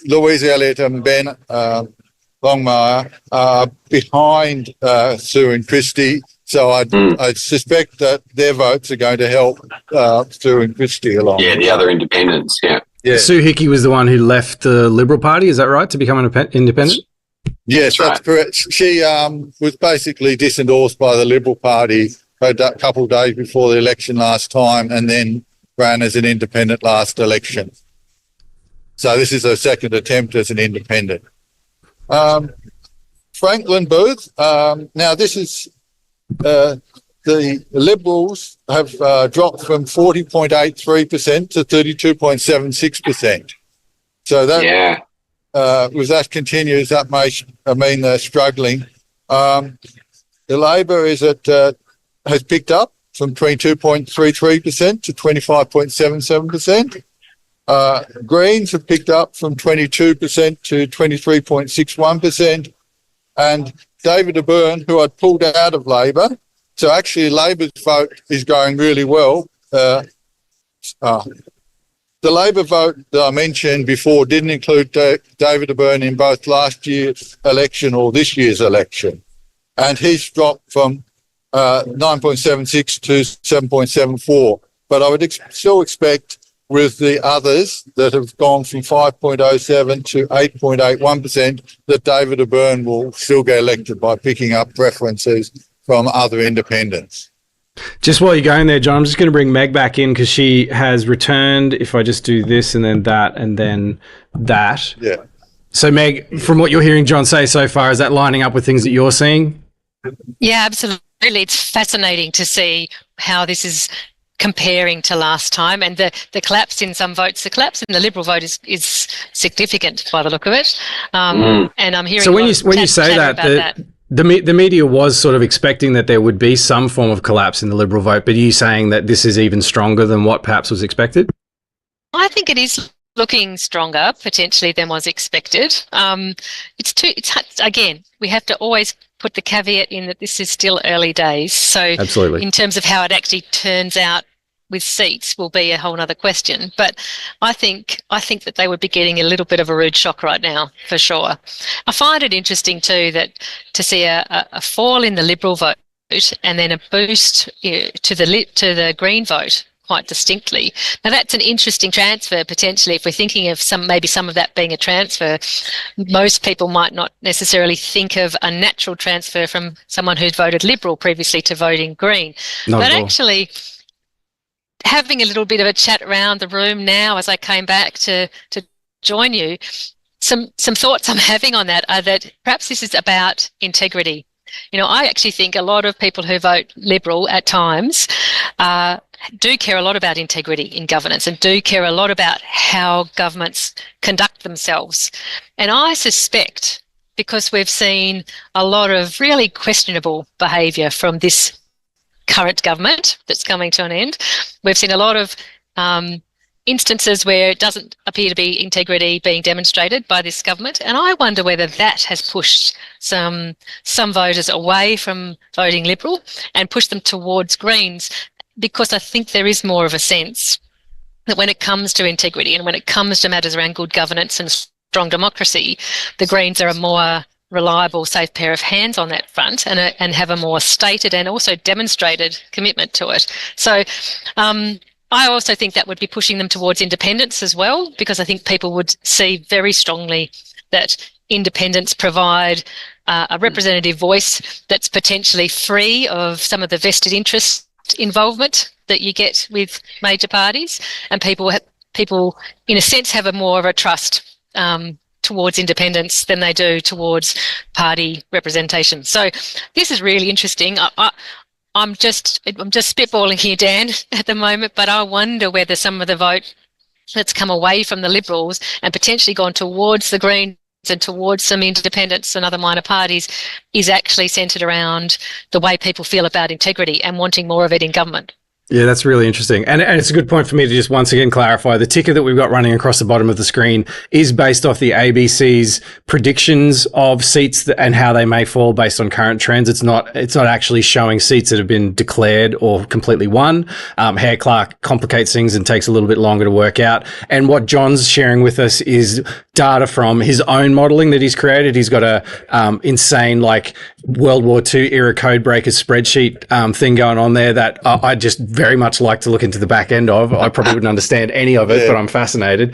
Louise Elliott and Ben Longmire are behind Sue and Christy. So I suspect that their votes are going to help Sue and Christy along. Yeah, the other independents, yeah. Sue Hickey was the one who left the Liberal Party, is that right, to become an independent? Yes, that's correct. She was basically disendorsed by the Liberal Party a couple of days before the election last time, and then ran as an independent last election. So this is her second attempt as an independent. Franklin Booth. Now this is the Liberals have dropped from 40.83% to 32.76%. So that if that continues, that may mean they're struggling. The Labor is has picked up from 22.33% to 25.77%. Greens have picked up from 22% to 23.61%. And David Byrne, who I'd pulled out of Labor, so actually Labor's vote is going really well. The Labor vote that I mentioned before didn't include David Byrne in both last year's election or this year's election. And he's dropped from 9.76 to 7.74. But I would still expect with the others that have gone from 5.07 to 8.81% that David Byrne will still get elected by picking up preferences from other independents. Just while you're going there, John, I'm just going to bring Meg back in because she has returned. If I just do this and then that and then that. Yeah. So Meg, from what you're hearing John say so far, is that lining up with things that you're seeing? Yeah, absolutely. It's fascinating to see how this is comparing to last time, and the collapse in some votes, the collapse in the Liberal vote is significant by the look of it. And I'm hearing. So when you say that, the media was sort of expecting that there would be some form of collapse in the Liberal vote, but are you saying that this is even stronger than what perhaps was expected? I think it is looking stronger potentially than was expected. Again, we have to always put the caveat in that this is still early days. So absolutely, in terms of how it actually turns out with seats will be a whole other question. But I think that they would be getting a little bit of a rude shock right now, for sure. I find it interesting too that to see a fall in the Liberal vote and then a boost to the Green vote quite distinctly. Now that's an interesting transfer potentially. If we're thinking of maybe some of that being a transfer, most people might not necessarily think of a natural transfer from someone who'd voted Liberal previously to voting Green. But actually, having a little bit of a chat around the room now as I came back to join you, some thoughts I'm having on that are that perhaps this is about integrity. You know, I actually think a lot of people who vote Liberal at times do care a lot about integrity in governance and do care a lot about how governments conduct themselves. And I suspect, because we've seen a lot of really questionable behaviour from this current government that's coming to an end, we've seen a lot of instances where it doesn't appear to be integrity being demonstrated by this government, and I wonder whether that has pushed some voters away from voting Liberal and pushed them towards Greens, because I think there is more of a sense that when it comes to integrity and when it comes to matters around good governance and strong democracy, the Greens are a more reliable, safe pair of hands on that front, and have a more stated and also demonstrated commitment to it. So I also think that would be pushing them towards independence as well, because I think people would see very strongly that independents provide a representative voice that's potentially free of some of the vested interest involvement that you get with major parties, and people in a sense have a more of a trust towards independence than they do towards party representation. So this is really interesting. I'm just spitballing here, Dan, at the moment, but I wonder whether some of the vote that's come away from the Liberals and potentially gone towards the Greens and towards some independents and other minor parties is actually centred around the way people feel about integrity and wanting more of it in government. Yeah, that's really interesting. And it's a good point for me to just once again clarify. The ticker that we've got running across the bottom of the screen is based off the ABC's predictions of seats and how they may fall based on current trends. It's not actually showing seats that have been declared or completely won. Hare-Clark complicates things and takes a little bit longer to work out. And what John's sharing with us is data from his own modelling that he's created. He's got a insane, like, World War II era code breakers spreadsheet thing going on there that I just very much like to look into the back end of. I probably wouldn't understand any of it, but I'm fascinated.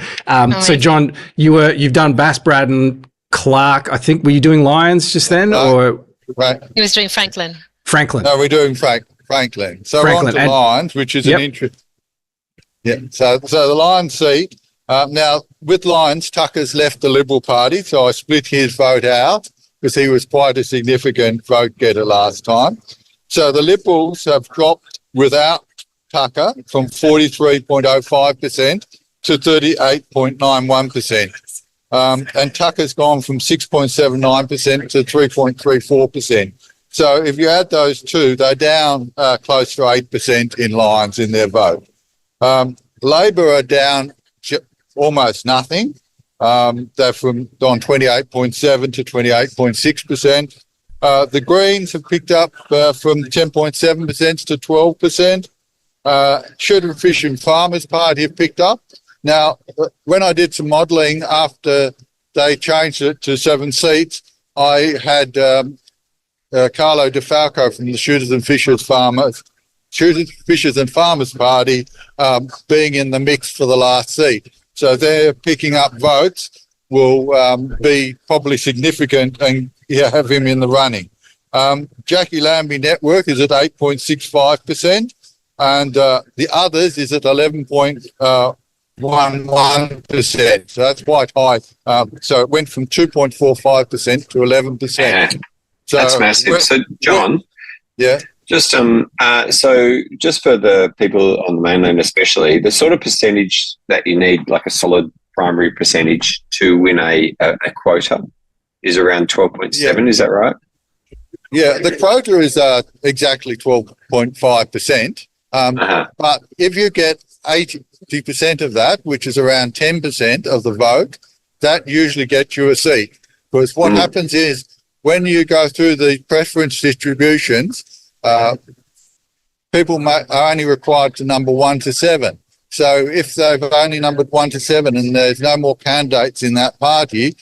So John, you've done Bass, Braddon, Clark. I think, were you doing Lions just then? Or Right. He was doing Franklin. No, we're doing Franklin. So we're on to Lions, which is an interest. Yeah. So the Lions seat. Now, with Lions, Tucker's left the Liberal Party, so I split his vote out because he was quite a significant vote getter last time. So the Liberals have dropped without Tucker from 43.05% to 38.91%. And Tucker's gone from 6.79% to 3.34%. So if you add those two, they're down close to 8% in Lions in their vote. Labor are down almost nothing. They're gone 28.7 to 28.6%. The Greens have picked up from 10.7% to 12%. Shooter Fish and Farmers Party have picked up. Now, when I did some modelling after they changed it to 7 seats, I had Carlo DeFalco from the Shooters and Fishers and Farmers Party being in the mix for the last seat. So they're picking up votes will be probably significant and have him in the running. Jackie Lambie Network is at 8.65%, and the others is at 11.11%. So that's quite high. So it went from 2.45% to 11%. So that's massive. So, John, just so just for the people on the mainland especially, the sort of percentage that you need, like a solid primary percentage to win a quota, is around 12.7. Is that right? Yeah, the quota is exactly 12.5%. But if you get 80% of that, which is around 10% of the vote, that usually gets you a seat. Because what happens is when you go through the preference distributions, people are only required to number 1 to 7. So if they've only numbered 1 to 7 and there's no more candidates in that party,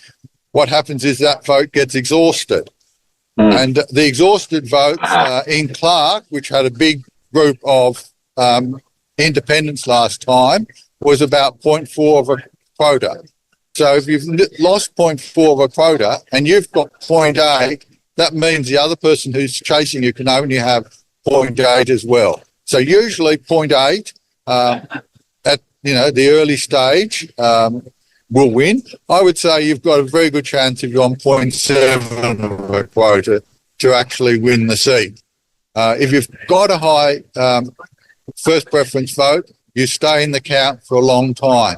what happens is that vote gets exhausted. And the exhausted votes in Clark, which had a big group of independents last time, was about 0.4 of a quota. So if you've lost 0.4 of a quota and you've got 0.8, that means the other person who's chasing you can only have 0.8 as well. So usually 0.8 at the early stage will win. I would say you've got a very good chance if you're on 0.7 of a quota to actually win the seat. If you've got a high first preference vote, you stay in the count for a long time,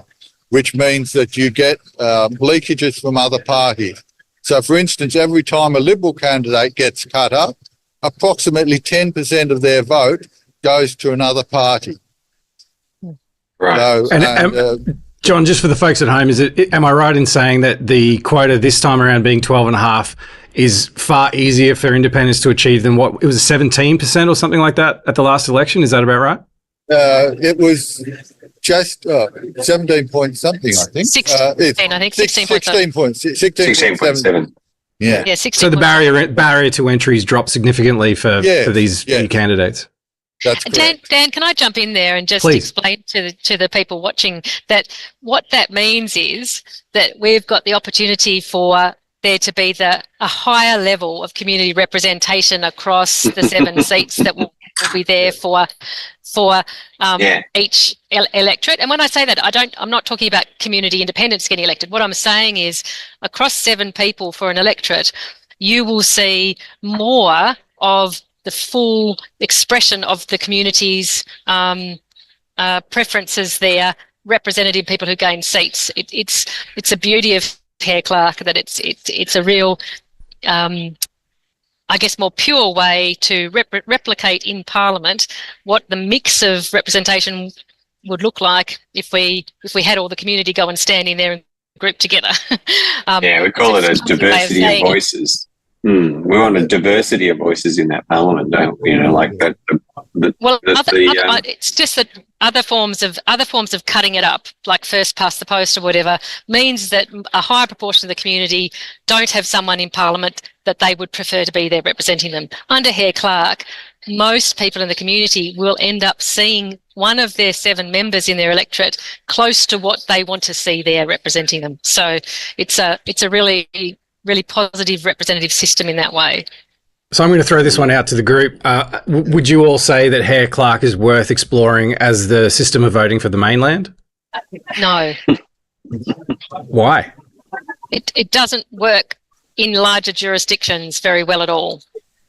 which means that you get leakages from other parties. So, for instance, every time a Liberal candidate gets cut up, approximately 10% of their vote goes to another party. Right. So, John, just for the folks at home, am I right in saying that the quota this time around being 12.5 is far easier for independents to achieve than what it was 17% or something like that at the last election? Is that about right? It was just 17 point something, I think. 16, I think 16.7. Yeah. Yeah, 16. So the barrier to entries dropped significantly for these new candidates. That's correct. Dan, can I jump in there and just explain to the people watching that what that means is that we've got the opportunity for there to be a higher level of community representation across the 7 seats that will be there for each electorate. And when I say that, I'm not talking about community independents getting elected. What I'm saying is across 7 people for an electorate, you will see more of the full expression of the community's preferences there, representative people who gain seats. It's a beauty of Hare-Clark that it's a real, I guess, more pure way to replicate in Parliament what the mix of representation would look like if we had all the community go and stand in there and group together. We call it a diversity of voices. We want a diversity of voices in that parliament, don't we? Like that. It's just that other forms of cutting it up, like first past the post or whatever, means that a higher proportion of the community don't have someone in parliament that they would prefer to be there representing them. Under Hare-Clark, most people in the community will end up seeing one of their 7 members in their electorate close to what they want to see there representing them. So it's a really positive representative system in that way. So I'm going to throw this one out to the group. Would you all say that Hare-Clark is worth exploring as the system of voting for the mainland? No. Why? It doesn't work in larger jurisdictions very well at all.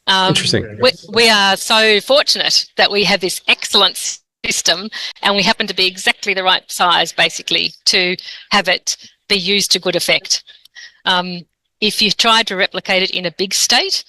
Interesting. We are so fortunate that we have this excellent system, and we happen to be exactly the right size, basically, to have it be used to good effect. If you tried to replicate it in a big state,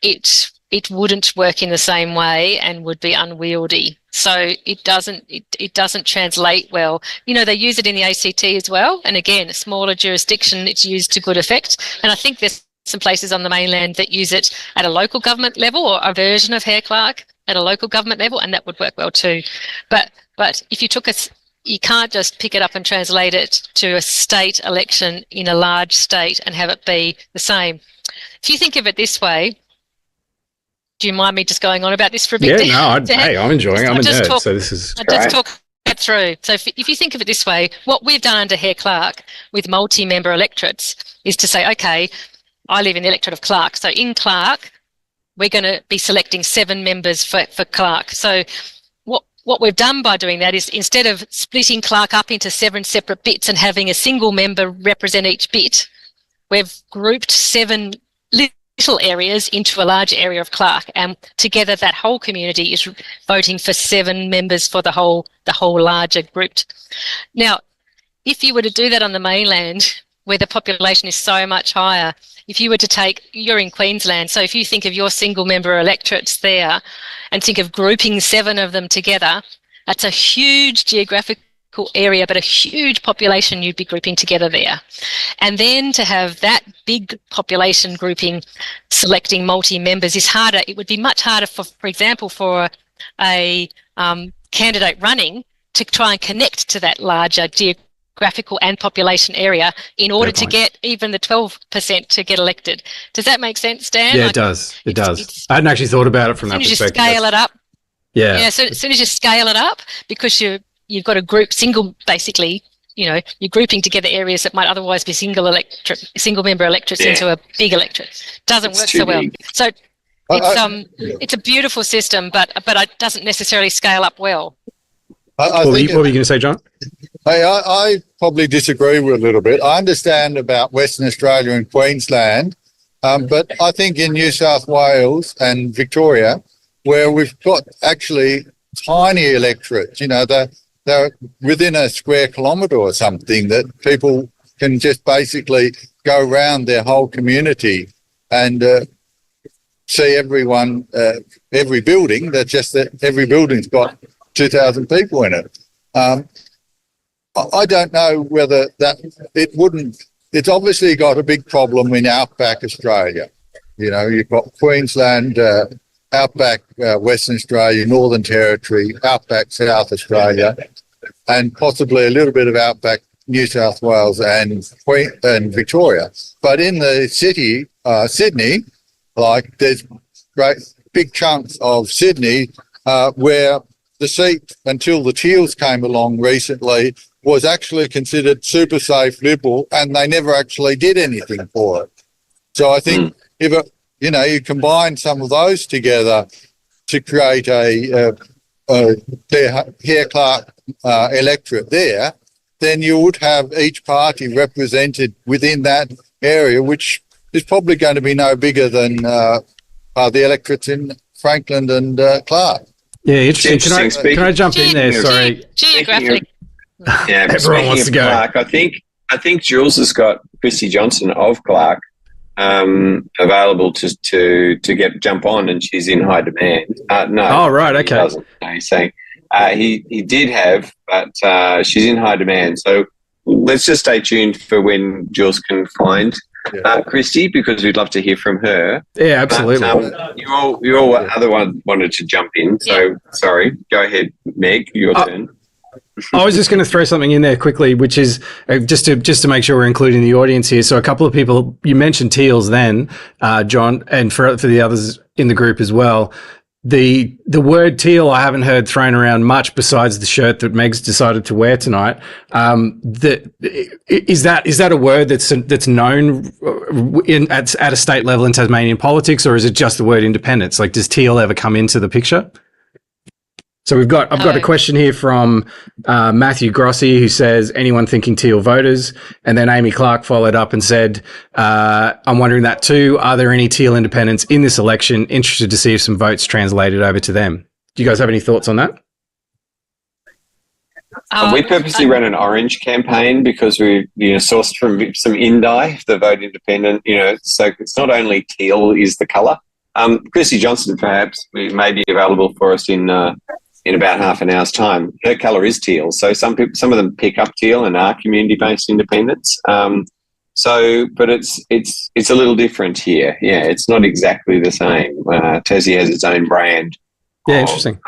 it wouldn't work in the same way and would be unwieldy. So it doesn't translate well. They use it in the ACT as well, and again, a smaller jurisdiction, it's used to good effect. And I think there's some places on the mainland that use it at a local government level, or a version of Hare-Clark at a local government level, and that would work well too. But if you you can't just pick it up and translate it to a state election in a large state and have it be the same. If you think of it this way, do you mind me just going on about this for a bit? Yeah, no, I'm enjoying it. I'm a nerd, so this is great. Just talk that through. So if you think of it this way, what we've done under Hare-Clark with multi-member electorates is to say, okay, I live in the electorate of Clark. So in Clark, we're going to be selecting 7 members for Clark. So what we've done by doing that is, instead of splitting Clark up into 7 separate bits and having a single member represent each bit, we've grouped 7 little areas into a large area of Clark, and together that whole community is voting for 7 members for the whole larger group. Now, if you were to do that on the mainland, where the population is so much higher, if you were to you're in Queensland, so if you think of your single member electorates there and think of grouping 7 of them together, that's a huge geographical area, but a huge population you'd be grouping together there. And then to have that big population grouping selecting multi-members is harder. It would be much harder, for example, for a candidate running to try and connect to that larger geographical and population area in order to get even the 12% to get elected. Does that make sense, Dan? Yeah, it does. It does. I hadn't actually thought about it from that perspective. As soon as you scale it up. Yeah. So as soon as you scale it up, because you've got a group basically, you're grouping together areas that might otherwise be single member electorates into a big electorate. Doesn't work so well. So it's a beautiful system, but it doesn't necessarily scale up well. What were you going to say, John? I probably disagree with a little bit. I understand about Western Australia and Queensland, but I think in New South Wales and Victoria, where we've got actually tiny electorates, they're within a square kilometre or something, that people can just basically go around their whole community and see everyone, every building. That's just that every building's got 2,000 people in it. I don't know whether that it wouldn't. It's obviously got a big problem in outback Australia. You know, you've got Queensland, outback Western Australia, Northern Territory, outback South Australia, and possibly a little bit of outback New South Wales and Victoria. But in the city, Sydney, like there's great big chunks of Sydney where the seat, until the Teals came along recently, was actually considered super safe Liberal, and they never actually did anything for it. So I think if you combine some of those together to create a Hare-Clark electorate there, then you would have each party represented within that area, which is probably going to be no bigger than the electorates in Franklin and Clark. Yeah, interesting. Can I jump in there? Sorry. Geographically. Yeah, everyone wants to go. Clark, I think Jules has got Christy Johnson of Clark available to jump on, and she's in high demand. No. Oh, right. Okay. He doesn't. No, he's saying he did have, but she's in high demand. So let's just stay tuned for when Jules can find Christy, because we'd love to hear from her. Yeah, absolutely. But, you all other one wanted to jump in. So sorry. Go ahead, Meg. Your turn. I was just going to throw something in there quickly, which is just to make sure we're including the audience here. So a couple of people, you mentioned Teals then, John, and for the others in the group as well. The word teal I haven't heard thrown around much besides the shirt that Meg's decided to wear tonight. Is that a word that's known at a state level in Tasmanian politics, or is it just the word independence? Like, does teal ever come into the picture? So I've got a question here from Matthew Grossi, who says, anyone thinking Teal voters? And then Amy Clark followed up and said, I'm wondering that too. Are there any Teal independents in this election? Interested to see if some votes translated over to them. Do you guys have any thoughts on that? We purposely ran an orange campaign because we sourced from some Indi, the vote independent, so it's not only teal is the colour. Christy Johnson perhaps may be available for us in about half an hour's time. Her colour is teal, so some of them pick up teal and are community-based independents. But it's a little different here. Yeah, it's not exactly the same. Tassie has its own brand. Yeah, interesting.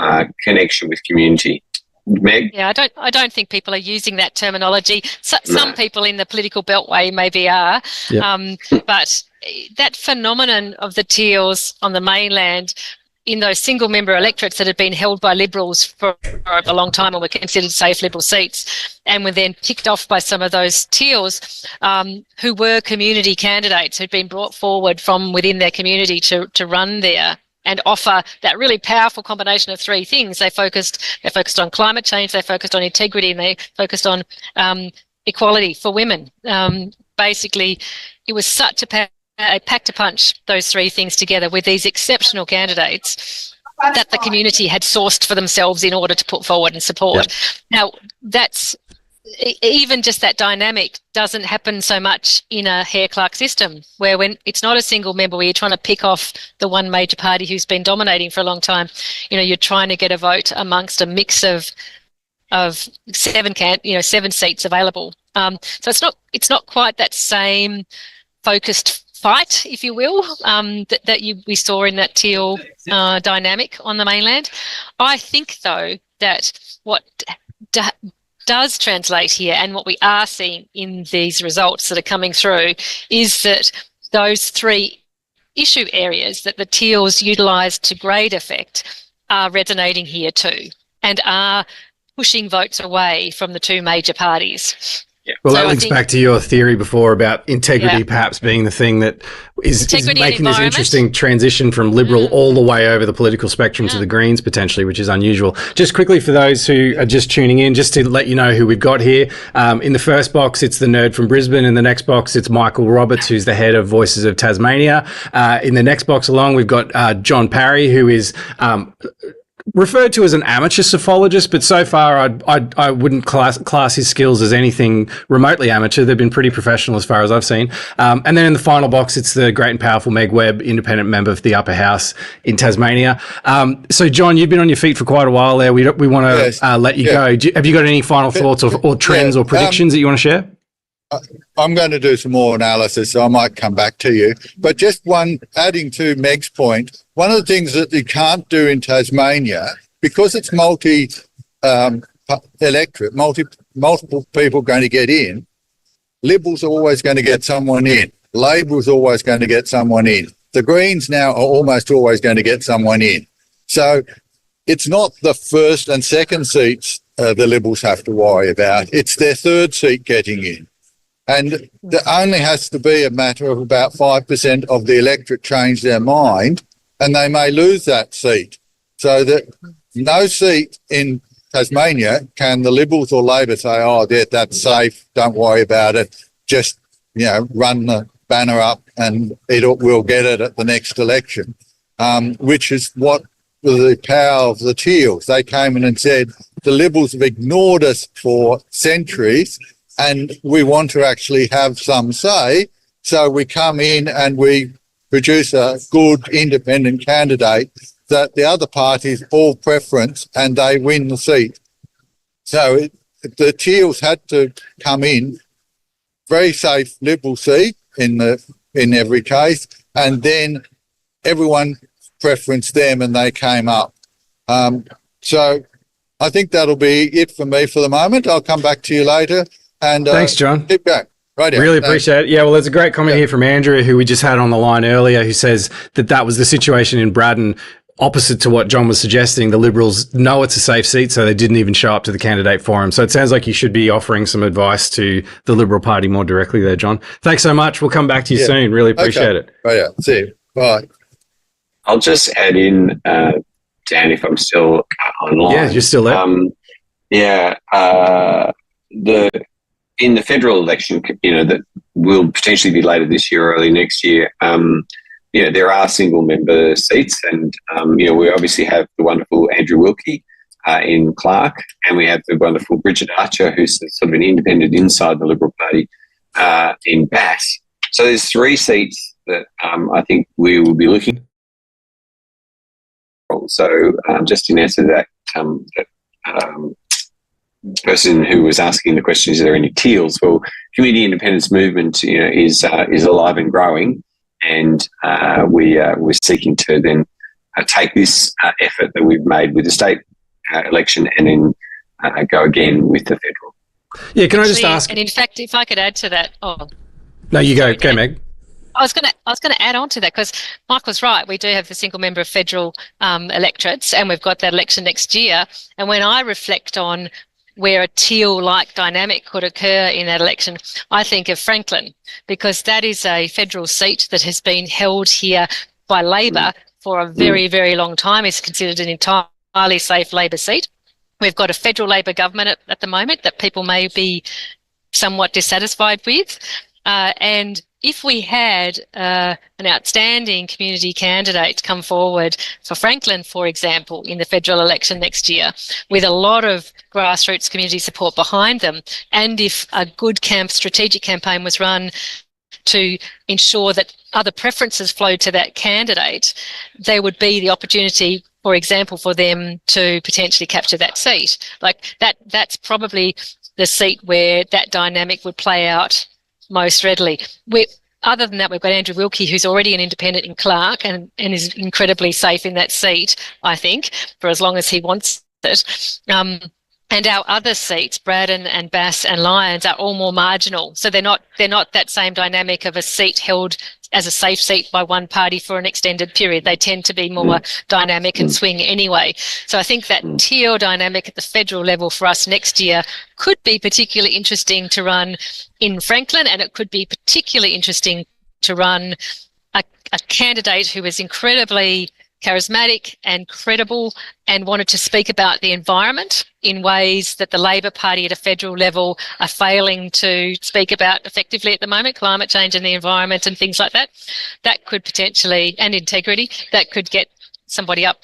Connection with community. Meg? Yeah, I don't think people are using that terminology. Some people in the political beltway maybe are, but that phenomenon of the Teals on the mainland in those single-member electorates that had been held by Liberals for a long time and were considered safe Liberal seats, and were then ticked off by some of those Teals who were community candidates who'd been brought forward from within their community to run there and offer that really powerful combination of three things. They focused on climate change, they focused on integrity, and they focused on equality for women. Basically, it was such a packed a punch, those three things together with these exceptional candidates that the community had sourced for themselves in order to put forward and support. Yep. Now, that's even just that dynamic doesn't happen so much in a Hare-Clark system, where when it's not a single member where you're trying to pick off the one major party who's been dominating for a long time. You're trying to get a vote amongst a mix of seven seats available. So it's not quite that same focused fight, if you will, that we saw in that Teal dynamic on the mainland. I think, though, that what does translate here, and what we are seeing in these results that are coming through, is that those three issue areas that the Teals utilised to great effect are resonating here too, and are pushing votes away from the two major parties. Yeah. Well, that links back to your theory before about integrity perhaps being the thing that is making this interesting transition from Liberal all the way over the political spectrum to the Greens potentially, which is unusual. Just quickly for those who are just tuning in, just to let you know who we've got here. In the first box, it's the nerd from Brisbane. In the next box, it's Michael Roberts, who's the head of Voices of Tasmania. In the next box along, we've got John Parry, who is referred to as an amateur psephologist, but so far I wouldn't class his skills as anything remotely amateur. They've been pretty professional as far as I've seen. And then in the final box, it's the great and powerful Meg Webb, independent member of the upper house in Tasmania. So, John, you've been on your feet for quite a while there. We want to let you go. Have you got any final thoughts or trends or predictions that you want to share? I'm going to do some more analysis, so I might come back to you. But just one, adding to Meg's point, one of the things that you can't do in Tasmania, because it's multi-electorate, multiple people going to get in, Liberals are always going to get someone in. Labor's always going to get someone in. The Greens now are almost always going to get someone in. So it's not the first and second seats the Liberals have to worry about. It's their third seat getting in. And there only has to be a matter of about 5% of the electorate change their mind, and they may lose that seat. So that no seat in Tasmania can the Liberals or Labor say, oh, that's safe, don't worry about it, just, run the banner up and we'll get it at the next election, which is what the power of the Teals. They came in and said, the Liberals have ignored us for centuries, and we want to actually have some say. So we come in and we produce a good independent candidate that the other parties all preference, and they win the seat. So the Teals had to come in, very safe Liberal seat in every case, and then everyone preferenced them and they came up. So I think that'll be it for me for the moment. I'll come back to you later. And thanks, John. Keep going. Right. Really appreciate it. Yeah, well, there's a great comment here from Andrew, who we just had on the line earlier, who says that was the situation in Braddon, opposite to what John was suggesting. The Liberals know it's a safe seat, so they didn't even show up to the candidate forum. So it sounds like you should be offering some advice to the Liberal Party more directly there, John. Thanks so much. We'll come back to you soon. Really appreciate it. Right. See you. Bye. I'll just add in, Dan, if I'm still online. Yeah, you're still there. In the federal election, that will potentially be later this year or early next year, there are single member seats, and we obviously have the wonderful Andrew Wilkie in Clark, and we have the wonderful Bridget Archer, who's sort of an independent inside the Liberal Party in Bass. So there's 3 seats that I think we will be looking. So just in answer to that person who was asking the question, is there any Teals? Well, community independence movement, is alive and growing, and we're seeking to then take this effort that we've made with the state election and then go again with the federal. Yeah, can I just ask? And in fact, if I could add to that, no, you go, Meg. I was going to add on to that, because Michael's right. We do have the single member of federal electorates, and we've got that election next year. And when I reflect on where a Teal-like dynamic could occur in that election, I think of Franklin, because that is a federal seat that has been held here by Labor for a very, very long time. It's considered an entirely safe Labor seat. We've got a federal Labor government at the moment that people may be somewhat dissatisfied with. And if we had an outstanding community candidate come forward for Franklin, for example, in the federal election next year, with a lot of grassroots community support behind them, and if a good strategic campaign was run to ensure that other preferences flowed to that candidate, there would be the opportunity, for example, for them to potentially capture that seat. Like that's probably the seat where that dynamic would play out most readily. Other than that, we've got Andrew Wilkie, who's already an independent in Clark and is incredibly safe in that seat, I think, for as long as he wants it. And our other seats, Braddon and Bass and Lyons, are all more marginal. So they're not that same dynamic of a seat held as a safe seat by one party for an extended period. They tend to be more dynamic and swing anyway. So I think that Teal dynamic at the federal level for us next year could be particularly interesting to run in Franklin, and it could be particularly interesting to run a candidate who is incredibly charismatic and credible and wanted to speak about the environment in ways that the Labor Party at a federal level are failing to speak about effectively at the moment, climate change and the environment and things like that. That could potentially, and integrity, that could get somebody up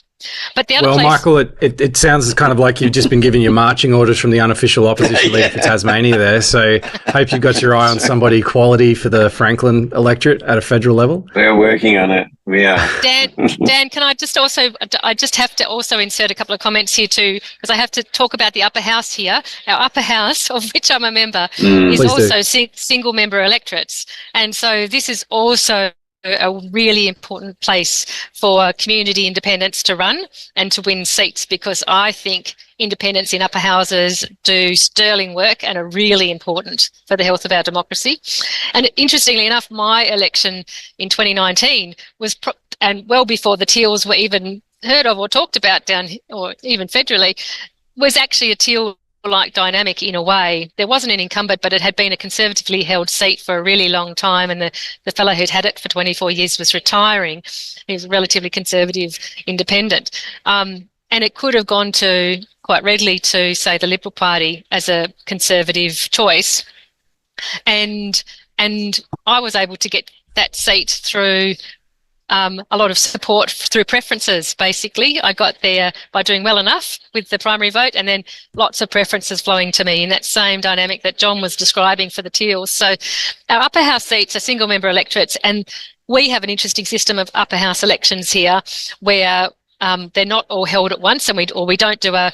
But the other Well, place, Michael, it sounds kind of like you've just been given your marching orders from the unofficial opposition leader for Tasmania there. So hope you've got your eye on somebody quality for the Franklin electorate at a federal level. We're working on it. We are. Dan, can I just have to also insert a couple of comments here too, because I have to talk about the upper house here. Our upper house, of which I'm a member, is Please also single member electorates. And so this is also a really important place for community independents to run and to win seats, because I think independents in upper houses do sterling work and are really important for the health of our democracy. And interestingly enough, my election in 2019 was and well before the Teals were even heard of or talked about or even federally, was actually a Teal-like dynamic in a way. There wasn't an incumbent, but it had been a conservatively held seat for a really long time, and the fellow who'd had it for 24 years was retiring. He was a relatively conservative independent. And it could have gone to quite readily to, say, the Liberal Party as a conservative choice. And I was able to get that seat through a lot of support through preferences, basically. I got there by doing well enough with the primary vote, and then lots of preferences flowing to me in that same dynamic that John was describing for the Teals. So our upper house seats are single member electorates, and we have an interesting system of upper house elections here where they're not all held at once, and we don't do a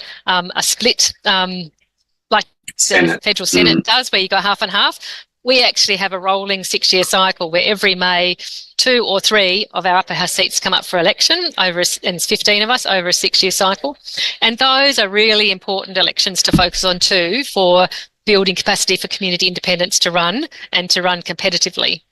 split like the federal Senate does, where you go half and half. We actually have a rolling 6-year cycle where every May 2 or 3 of our upper house seats come up for election, and it's 15 of us over a 6-year cycle. And those are really important elections to focus on too, for building capacity for community independents to run and to run competitively.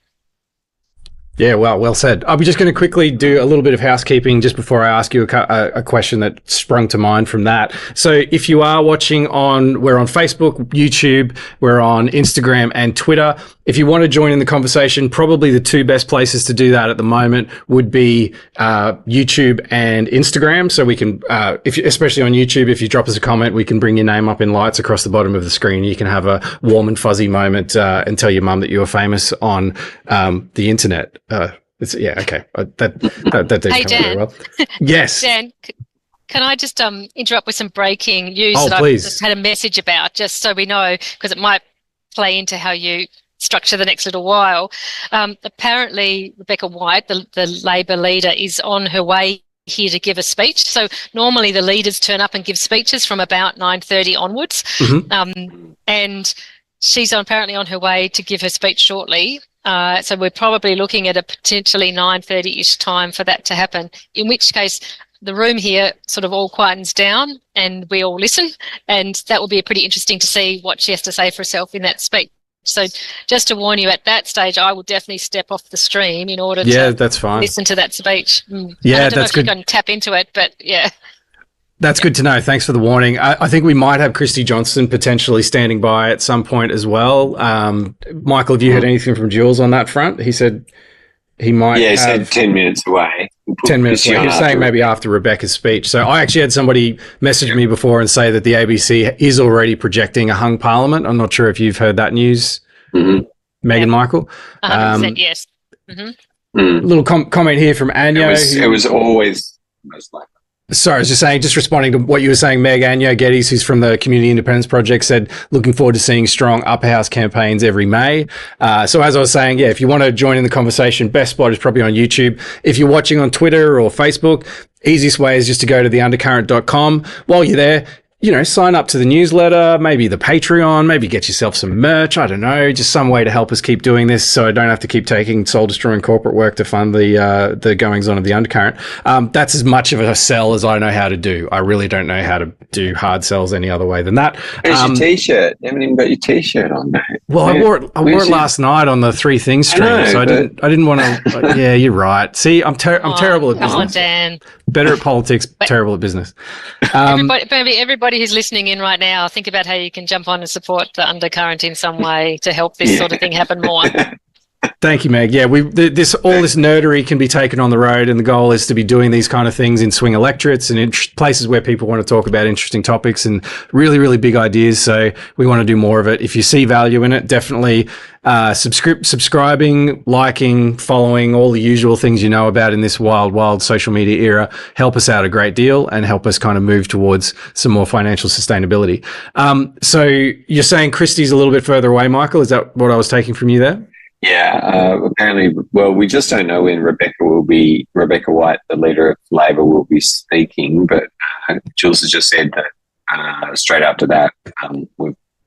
Yeah, well said. I'll be just going to quickly do a little bit of housekeeping just before I ask you a question that sprung to mind from that. So if you are watching we're on Facebook, YouTube, we're on Instagram and Twitter. If you want to join in the conversation, probably the 2 best places to do that at the moment would be YouTube and Instagram. So we can, especially on YouTube, if you drop us a comment, we can bring your name up in lights across the bottom of the screen. You can have a warm and fuzzy moment and tell your mum that you were famous on the internet. Okay. That didn't come Dan. very well. Yes. Dan, can I just interrupt with some breaking news that please. I've just had a message about, just so we know, because it might play into how you structure the next little while. Apparently, Rebecca White, the Labor leader, is on her way here to give a speech. So normally the leaders turn up and give speeches from about 9:30 onwards. Mm-hmm. And she's apparently on her way to give her speech shortly. So we're probably looking at a potentially 9:30-ish time for that to happen, in which case the room here sort of all quietens down and we all listen, and that will be pretty interesting to see what she has to say for herself in that speech. So just to warn you, at that stage, I will definitely step off the stream in order to that's fine. listen to that speech. Yeah, I don't know if good. you can tap into it, but yeah. That's good to know. Thanks for the warning. I think we might have Christy Johnson potentially standing by at some point as well. Michael, have you heard anything from Jules on that front? He said he might. Yeah, he said 10 minutes away. 10 minutes away. He was saying maybe after Rebecca's speech. So I actually had somebody message me before and say that the ABC is already projecting a hung parliament. I'm not sure if you've heard that news, Meg and Michael. 100% yes. Little comment here from Anya. It was always most likely. Sorry, I was just saying, just responding to what you were saying, Meg, Anya Geddes, who's from the Community Independence Project, said, looking forward to seeing strong upper house campaigns every May. So as I was saying, if you want to join in the conversation, best spot is probably on YouTube. If you're watching on Twitter or Facebook, easiest way is just to go to theundercurrent.com. While you're there, sign up to the newsletter, maybe the Patreon, maybe get yourself some merch. I don't know, just some way to help us keep doing this so I don't have to keep taking soul-destroying corporate work to fund the goings-on of the undercurrent. That's as much of a sell as I know how to do. I really don't know how to do hard sells any other way than that. Where's your T-shirt? You haven't even got your T-shirt on, mate. Well, I wore it last night on the Three Things stream, so I didn't want to. Yeah, you're right. See, I'm terrible at business. Come on, Dan. Better at politics, terrible at business. Everybody who's listening in right now, think about how you can jump on and support the undercurrent in some way to help this sort of thing happen more. Thank you, Meg. Yeah, all this nerdery can be taken on the road, and the goal is to be doing these kind of things in swing electorates and in places where people want to talk about interesting topics and really, really big ideas. So we want to do more of it. If you see value in it, definitely subscribing, liking, following, all the usual things you know about in this wild social media era help us out a great deal and help us kind of move towards some more financial sustainability. So you're saying Christy's a little bit further away, Michael? Is that what I was taking from you there? Yeah, apparently, well, we just don't know when Rebecca White, the leader of Labor, will be speaking, but Jules has just said that straight after that,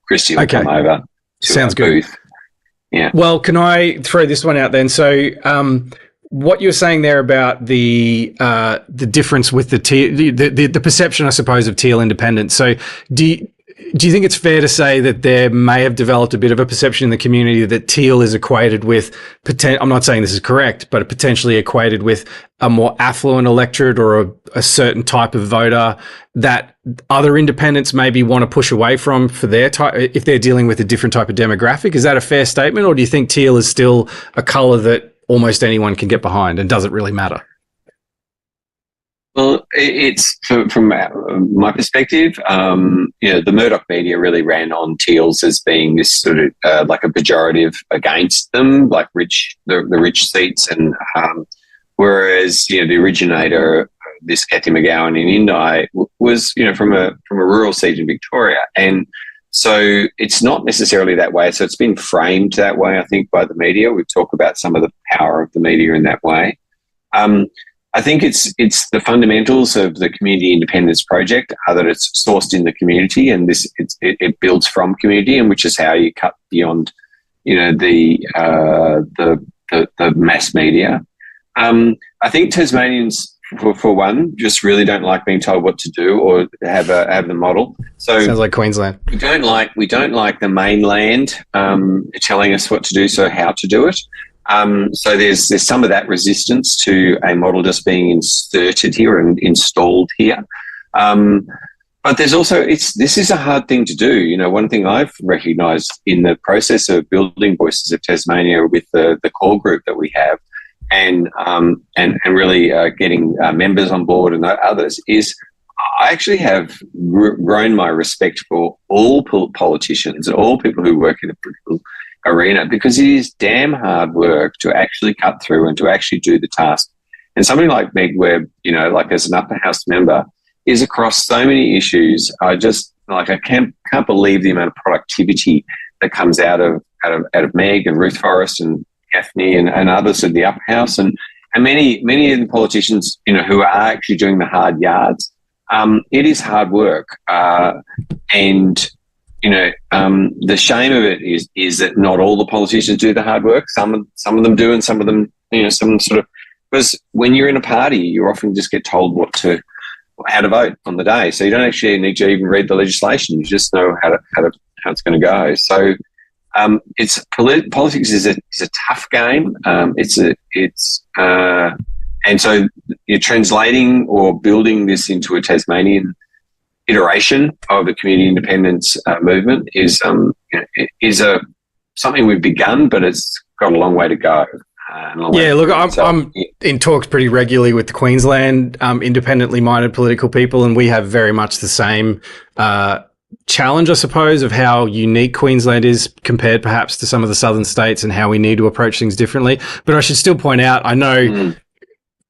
Christy will come over to Sounds our good. booth. Yeah. Well, can I throw this one out then? So, what you're saying there about the difference with the perception, I suppose, of Teal independence. So, do you think it's fair to say that there may have developed a bit of a perception in the community that Teal is equated with, I'm not saying this is correct, but potentially equated with a more affluent electorate or a certain type of voter that other independents maybe want to push away from for their type, if they're dealing with a different type of demographic? Is that a fair statement, or do you think Teal is still a colour that almost anyone can get behind and doesn't really matter? Well, it's from my perspective, the Murdoch media really ran on Teals as being this sort of like a pejorative against them, like the rich seats, and whereas the originator, this Cathy McGowan in Indi, was from a rural seat in Victoria, and so it's not necessarily that way. So it's been framed that way, I think, by the media. We talk about some of the power of the media in that way. I think it's the fundamentals of the community independence project are that it's sourced in the community, and it builds from community, and which is how you cut beyond, the mass media. I think Tasmanians, for one, just really don't like being told what to do or have the model. So sounds like Queensland. We don't like the mainland telling us what to do, so how to do it. So there's some of that resistance to a model just being inserted here and installed here. But there's also, this is a hard thing to do. One thing I've recognised in the process of building Voices of Tasmania with the core group that we have, and really getting members on board and others, is I actually have grown my respect for all politicians and all people who work in the political arena, because it is damn hard work to actually cut through and to actually do the task. And somebody like Meg Webb, like as an upper house member, is across so many issues. I can't believe the amount of productivity that comes out of Meg and Ruth Forrest and Gaffney and others in the upper house, and many of the politicians, who are actually doing the hard yards. It is hard work, and the shame of it is that not all the politicians do the hard work. Some of them do, and some of them, some sort of, because when you're in a party, you often just get told how to vote on the day. So you don't actually need to even read the legislation. You just know how it's going to go. So politics is a tough game. And so you're translating or building this into a Tasmanian iteration of the community independence movement is something we've begun, but it's got a long way to go. I'm in talks pretty regularly with the Queensland independently minded political people, and we have very much the same challenge, I suppose, of how unique Queensland is compared perhaps to some of the southern states and how we need to approach things differently. But I should still point out, I know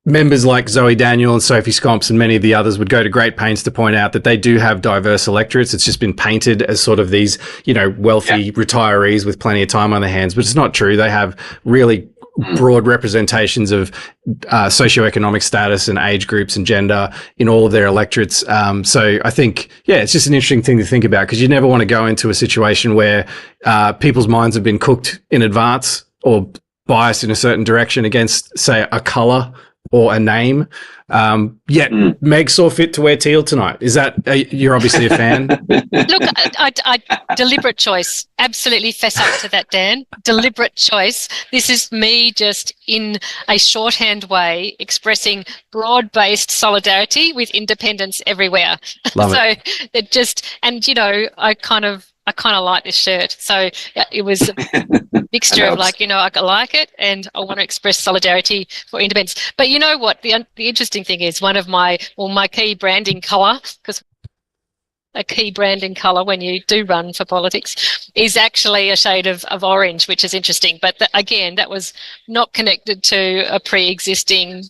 members like Zoe Daniel and Sophie Scomps and many of the others would go to great pains to point out that they do have diverse electorates. It's just been painted as sort of these, wealthy retirees with plenty of time on their hands, but it's not true. They have really broad representations of socioeconomic status and age groups and gender in all of their electorates. So I think, it's just an interesting thing to think about, because you never want to go into a situation where people's minds have been cooked in advance or biased in a certain direction against, say, a colour or a name. Yet Meg saw fit to wear teal tonight. Is that you're obviously a fan? Look, I deliberate choice. Absolutely fess up to that, Dan. Deliberate choice. This is me just in a shorthand way expressing broad-based solidarity with independents everywhere. Love so it just, and you know, I kind of like this shirt. So it was a mixture of like, you know, I like it and I want to express solidarity for independence. But you know what? The interesting thing is one of my key branding colour, because a key branding colour when you do run for politics is actually a shade of orange, which is interesting. But again, that was not connected to a pre-existing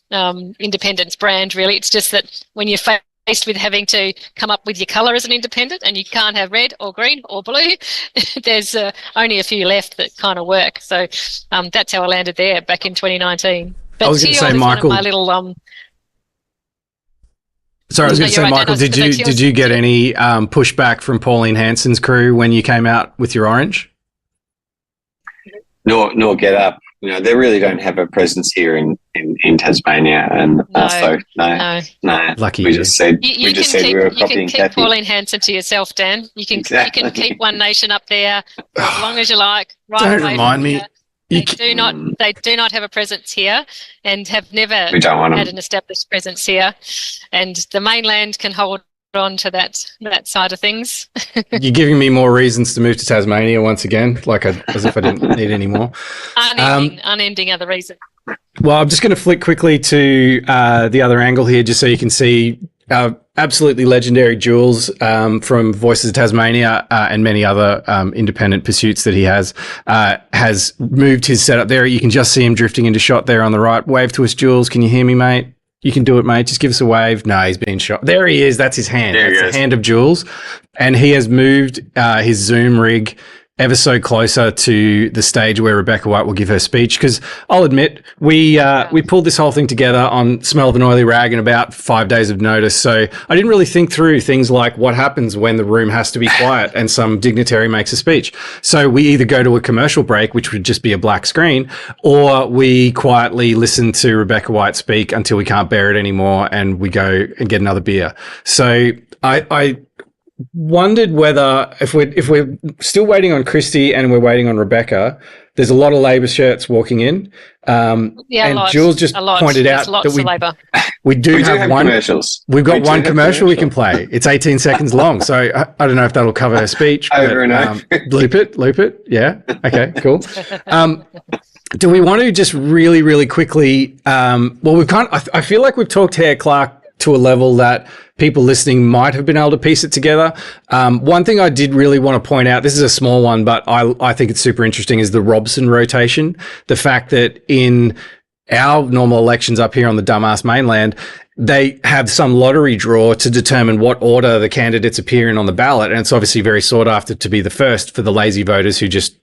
independence brand, really. It's just that when you're faced with having to come up with your colour as an independent and you can't have red or green or blue, there's only a few left that kind of work. So that's how I landed there back in 2019. But I was going to say, Michael, my little sorry, I was going to say, Michael, did you get any pushback from Pauline Hanson's crew when you came out with your orange? Nor Get Up. You know, they really don't have a presence here in Tasmania, and no. Lucky we just said we were copying Kathy. You can keep Pauline Hanson to yourself, Dan. You can keep One Nation up there as long as you like. Right. Don't remind me. They do not have a presence here, and have never had an established presence here. And the mainland can hold on to that side of things. You're giving me more reasons to move to Tasmania once again, as if I didn't need any more. Unending other reasons. Well, I'm just going to flick quickly to the other angle here, just so you can see absolutely legendary Jules from Voices of Tasmania and many other independent pursuits that he has moved his setup there. You can just see him drifting into shot there on the right. Wave to us, Jules. Can you hear me, mate? You can do it, mate. Just give us a wave. No, he's being shot. There he is. That's his hand. That's the hand of Jules. And he has moved his Zoom rig ever so closer to the stage where Rebecca White will give her speech. Because I'll admit, we pulled this whole thing together on Smell of an Oily Rag in about 5 days of notice. So I didn't really think through things like what happens when the room has to be quiet and some dignitary makes a speech. So we either go to a commercial break, which would just be a black screen, or we quietly listen to Rebecca White speak until we can't bear it anymore and we go and get another beer. So I wondered whether if we're still waiting on Christy and we're waiting on Rebecca, there's a lot of Labor shirts walking in. And Jules just pointed out that we do have one commercials. We've got one commercial we can play. It's 18 seconds long, so I don't know if that'll cover her speech. Over and over. Loop it. Yeah. Okay. Cool. Do we want to just really, really quickly? I feel like we've talked Hare-Clark to a level that people listening might have been able to piece it together. One thing I did really want to point out, this is a small one, but I think it's super interesting, is the Robson rotation. The fact that in our normal elections up here on the dumbass mainland, they have some lottery draw to determine what order the candidates appear in on the ballot. And it's obviously very sought after to be the first for the lazy voters who just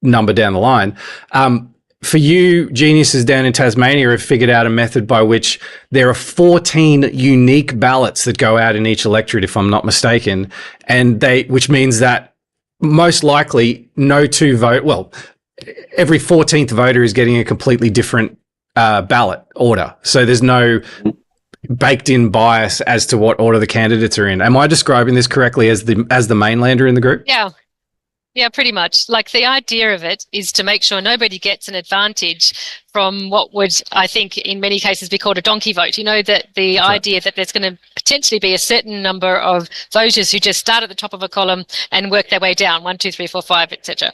number down the line. For you, geniuses down in Tasmania have figured out a method by which there are 14 unique ballots that go out in each electorate, if I'm not mistaken, which means that most likely every 14th voter is getting a completely different ballot order. So there's no baked in bias as to what order the candidates are in. Am I describing this correctly as the mainlander in the group? Yeah, pretty much. Like, the idea of it is to make sure nobody gets an advantage from what would, I think, in many cases be called a donkey vote. You know, that the idea that there's going to potentially be a certain number of voters who just start at the top of a column and work their way down, 1, 2, 3, 4, 5, etc.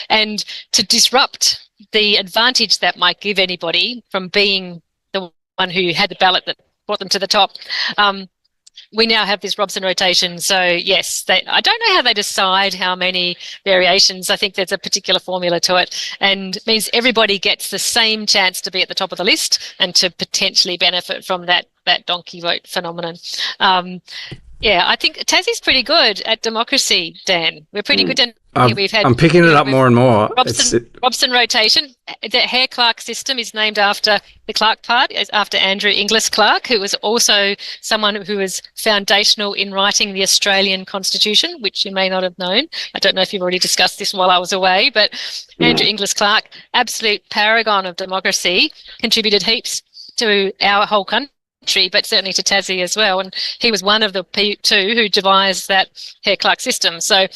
And to disrupt the advantage that might give anybody from being the one who had the ballot that brought them to the top, we now have this Robson rotation. So yes, I don't know how they decide how many variations. I think there's a particular formula to it, and it means everybody gets the same chance to be at the top of the list and to potentially benefit from that donkey vote phenomenon. I think Tassie's pretty good at democracy, Dan. We're pretty good at I'm picking it up more and more. Robson rotation. The Hare-Clark system is named after the Clark part, after Andrew Inglis Clark, who was also someone who was foundational in writing the Australian Constitution, which you may not have known. I don't know if you've already discussed this while I was away, but Andrew Inglis Clark, absolute paragon of democracy, contributed heaps to our whole country country, but certainly to Tassie as well. And he was one of the two who devised that Hare-Clark system. So,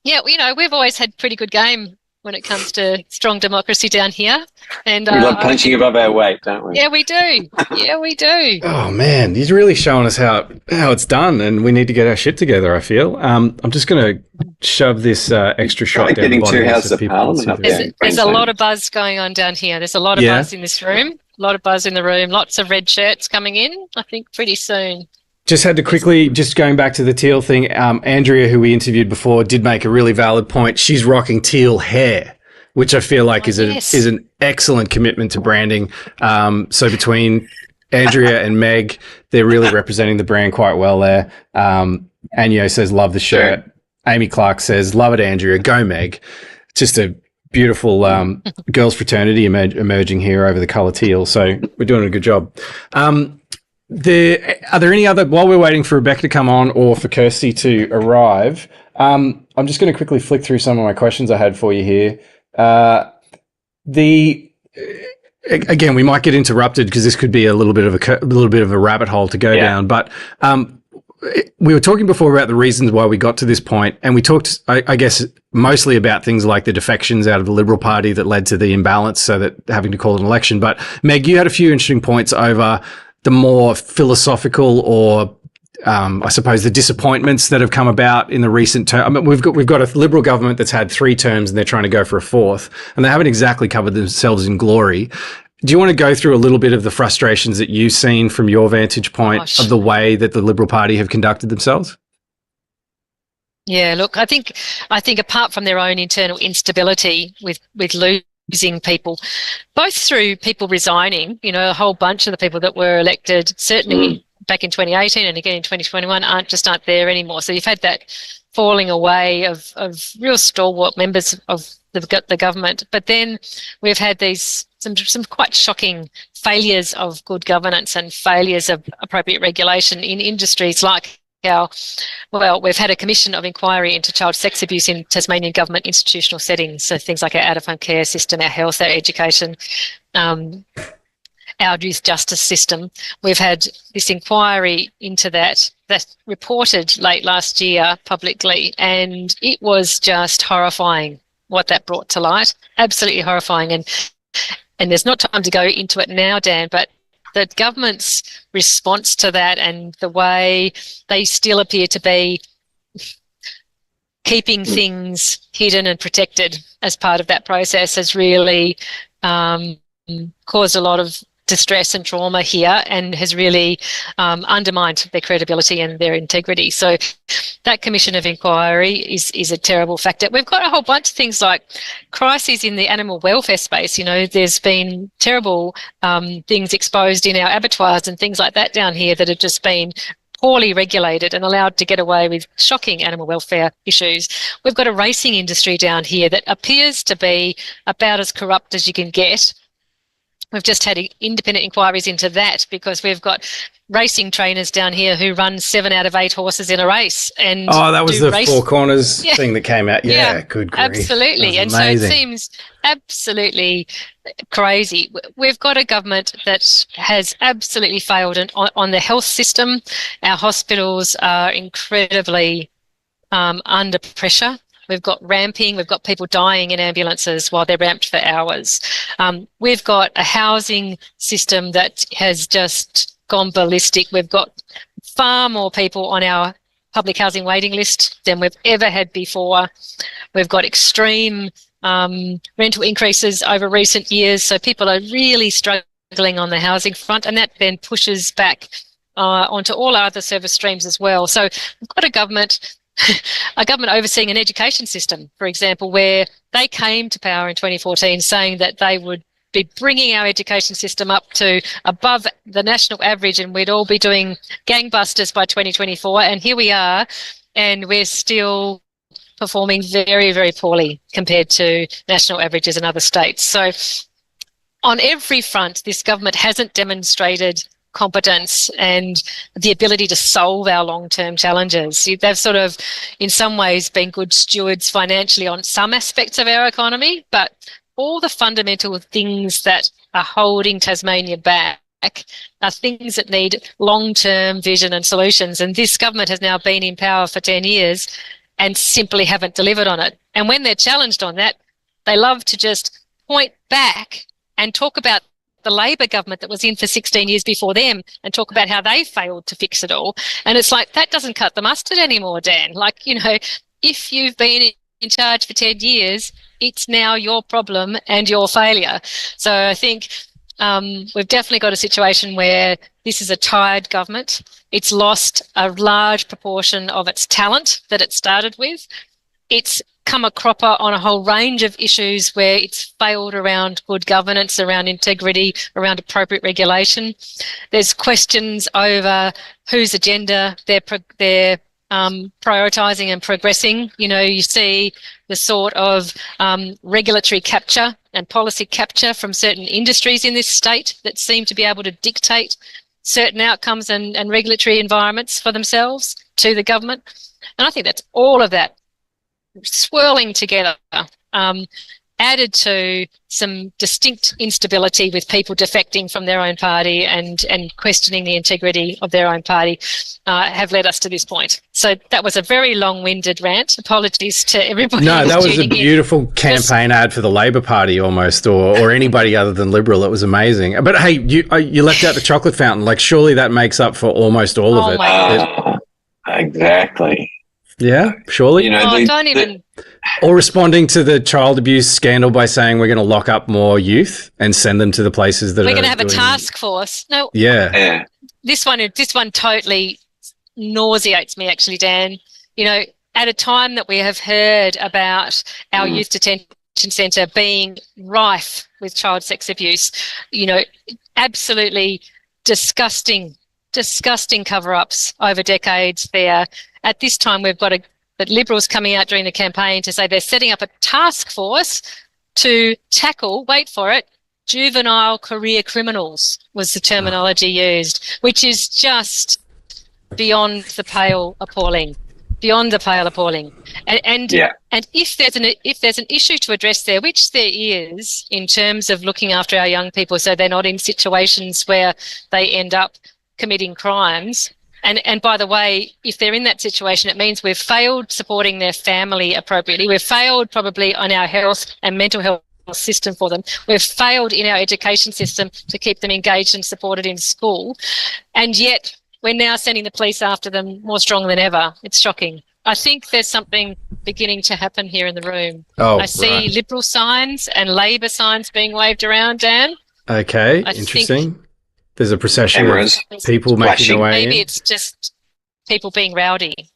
yeah, we've always had pretty good game when it comes to strong democracy down here. And we love punching above our weight, don't we? Yeah, we do. Yeah, we do. Oh, man, he's really showing us how it's done, and we need to get our shit together, I feel. I'm just going to shove this extra shot down the bottom. Getting 2 houses of Parliament up there. There's a lot of buzz going on down here. There's a lot of buzz in this room, a lot of buzz in the room, lots of red shirts coming in, I think, pretty soon. Just had to quickly, just going back to the Teal thing, Andrea, who we interviewed before, did make a really valid point. She's rocking teal hair, which I feel like is an excellent commitment to branding. So between Andrea and Meg, they're really representing the brand quite well there. Anyo says, love the shirt. Sure. Amy Clark says, love it, Andrea. Go, Meg. Just a beautiful girls' fraternity emerging here over the colour teal. So we're doing a good job. Are there any other, while we're waiting for Rebecca to come on or for Kirsty to arrive, I'm just going to quickly flick through some of my questions I had for you here. Again, we might get interrupted because this could be a little bit of a rabbit hole to go down, but we were talking before about the reasons why we got to this point, and we talked, I guess, mostly about things like the defections out of the Liberal Party that led to the imbalance, so that having to call an election. But Meg, you had a few interesting points over the more philosophical or I suppose the disappointments that have come about in the recent term. I mean, we've got a Liberal government that's had 3 terms and they're trying to go for a 4th, and they haven't exactly covered themselves in glory. Do you want to go through a little bit of the frustrations that you've seen from your vantage point of the way that the Liberal Party have conducted themselves? Yeah, look, I think apart from their own internal instability with losing people, both through people resigning, a whole bunch of the people that were elected, certainly back in 2018 and again in 2021, aren't there anymore. So you've had that falling away of real stalwart members of the government. But then we've had some quite shocking failures of good governance and failures of appropriate regulation in industries like we've had a commission of inquiry into child sex abuse in Tasmanian government institutional settings. So things like our out-of-home care system, our health, our education, our youth justice system. We've had this inquiry into that reported late last year publicly, and it was just horrifying what that brought to light. Absolutely horrifying. And there's not time to go into it now, Dan, but the government's response to that and the way they still appear to be keeping things hidden and protected as part of that process has really caused a lot of distress and trauma here, and has really undermined their credibility and their integrity. So that commission of inquiry is a terrible factor. We've got a whole bunch of things like crises in the animal welfare space. There's been terrible things exposed in our abattoirs and things like that down here that have just been poorly regulated and allowed to get away with shocking animal welfare issues. We've got a racing industry down here that appears to be about as corrupt as you can get. We've just had independent inquiries into that because we've got racing trainers down here who run 7 out of 8 horses in a race. And that was the Four Corners thing that came out. Yeah, good grief. Absolutely. And so it seems absolutely crazy. We've got a government that has absolutely failed on the health system. Our hospitals are incredibly under pressure. We've got ramping. We've got people dying in ambulances while they're ramped for hours. We've got a housing system that has just gone ballistic. We've got far more people on our public housing waiting list than we've ever had before. We've got extreme rental increases over recent years. So people are really struggling on the housing front, and that then pushes back onto all our other service streams as well. So we've got a government overseeing an education system, for example, where they came to power in 2014 saying that they would be bringing our education system up to above the national average and we'd all be doing gangbusters by 2024. And here we are, and we're still performing very, very poorly compared to national averages in other states. So on every front, this government hasn't demonstrated competence and the ability to solve our long-term challenges. They've sort of, in some ways, been good stewards financially on some aspects of our economy, but all the fundamental things that are holding Tasmania back are things that need long-term vision and solutions. And this government has now been in power for 10 years and simply haven't delivered on it. And when they're challenged on that, they love to just point back and talk about the Labor government that was in for 16 years before them and talk about how they failed to fix it all. And it's like, that doesn't cut the mustard anymore, Dan. Like, you know, if you've been in charge for 10 years, it's now your problem and your failure. So I think we've definitely got a situation where this is a tired government. It's lost a large proportion of its talent that it started with. It's come a cropper on a whole range of issues where it's failed around good governance, around integrity, around appropriate regulation. There's questions over whose agenda they're prioritising and progressing. You know, you see the sort of regulatory capture and policy capture from certain industries in this state that seem to be able to dictate certain outcomes and regulatory environments for themselves to the government. And I think that's all of that swirling together, added to some distinct instability with people defecting from their own party and questioning the integrity of their own party, have led us to this point. So that was a very long-winded rant. Apologies to everybody. No, that was a in. beautiful campaign ad for the Labor Party almost, or anybody other than Liberal. It was amazing. But hey, you left out the chocolate fountain. Like, surely that makes up for almost all of it. My God. Exactly. Yeah, surely. You know, or responding to the child abuse scandal by saying we're going to lock up more youth and send them to the places that we're going to have a task force. No, yeah. This one totally nauseates me, actually, Dan. You know, at a time that we have heard about our youth detention centre being rife with child sex abuse, you know, absolutely disgusting cover-ups over decades there. At this time, we've got the Liberals coming out during the campaign to say they're setting up a task force to tackle, wait for it, juvenile career criminals was the terminology used, which is just beyond the pale appalling. Beyond the pale appalling. And if there's an issue to address there, which there is, in terms of looking after our young people so they're not in situations where they end up committing crimes. And by the way, if they're in that situation, it means we've failed supporting their family appropriately. We've failed probably on our health and mental health system for them. We've failed in our education system to keep them engaged and supported in school. And yet we're now sending the police after them more strongly than ever. It's shocking. I think there's something beginning to happen here in the room. I see Liberal signs and Labor signs being waved around, Dan. Okay, interesting. There's a procession of people making their way in. Maybe it's just people being rowdy.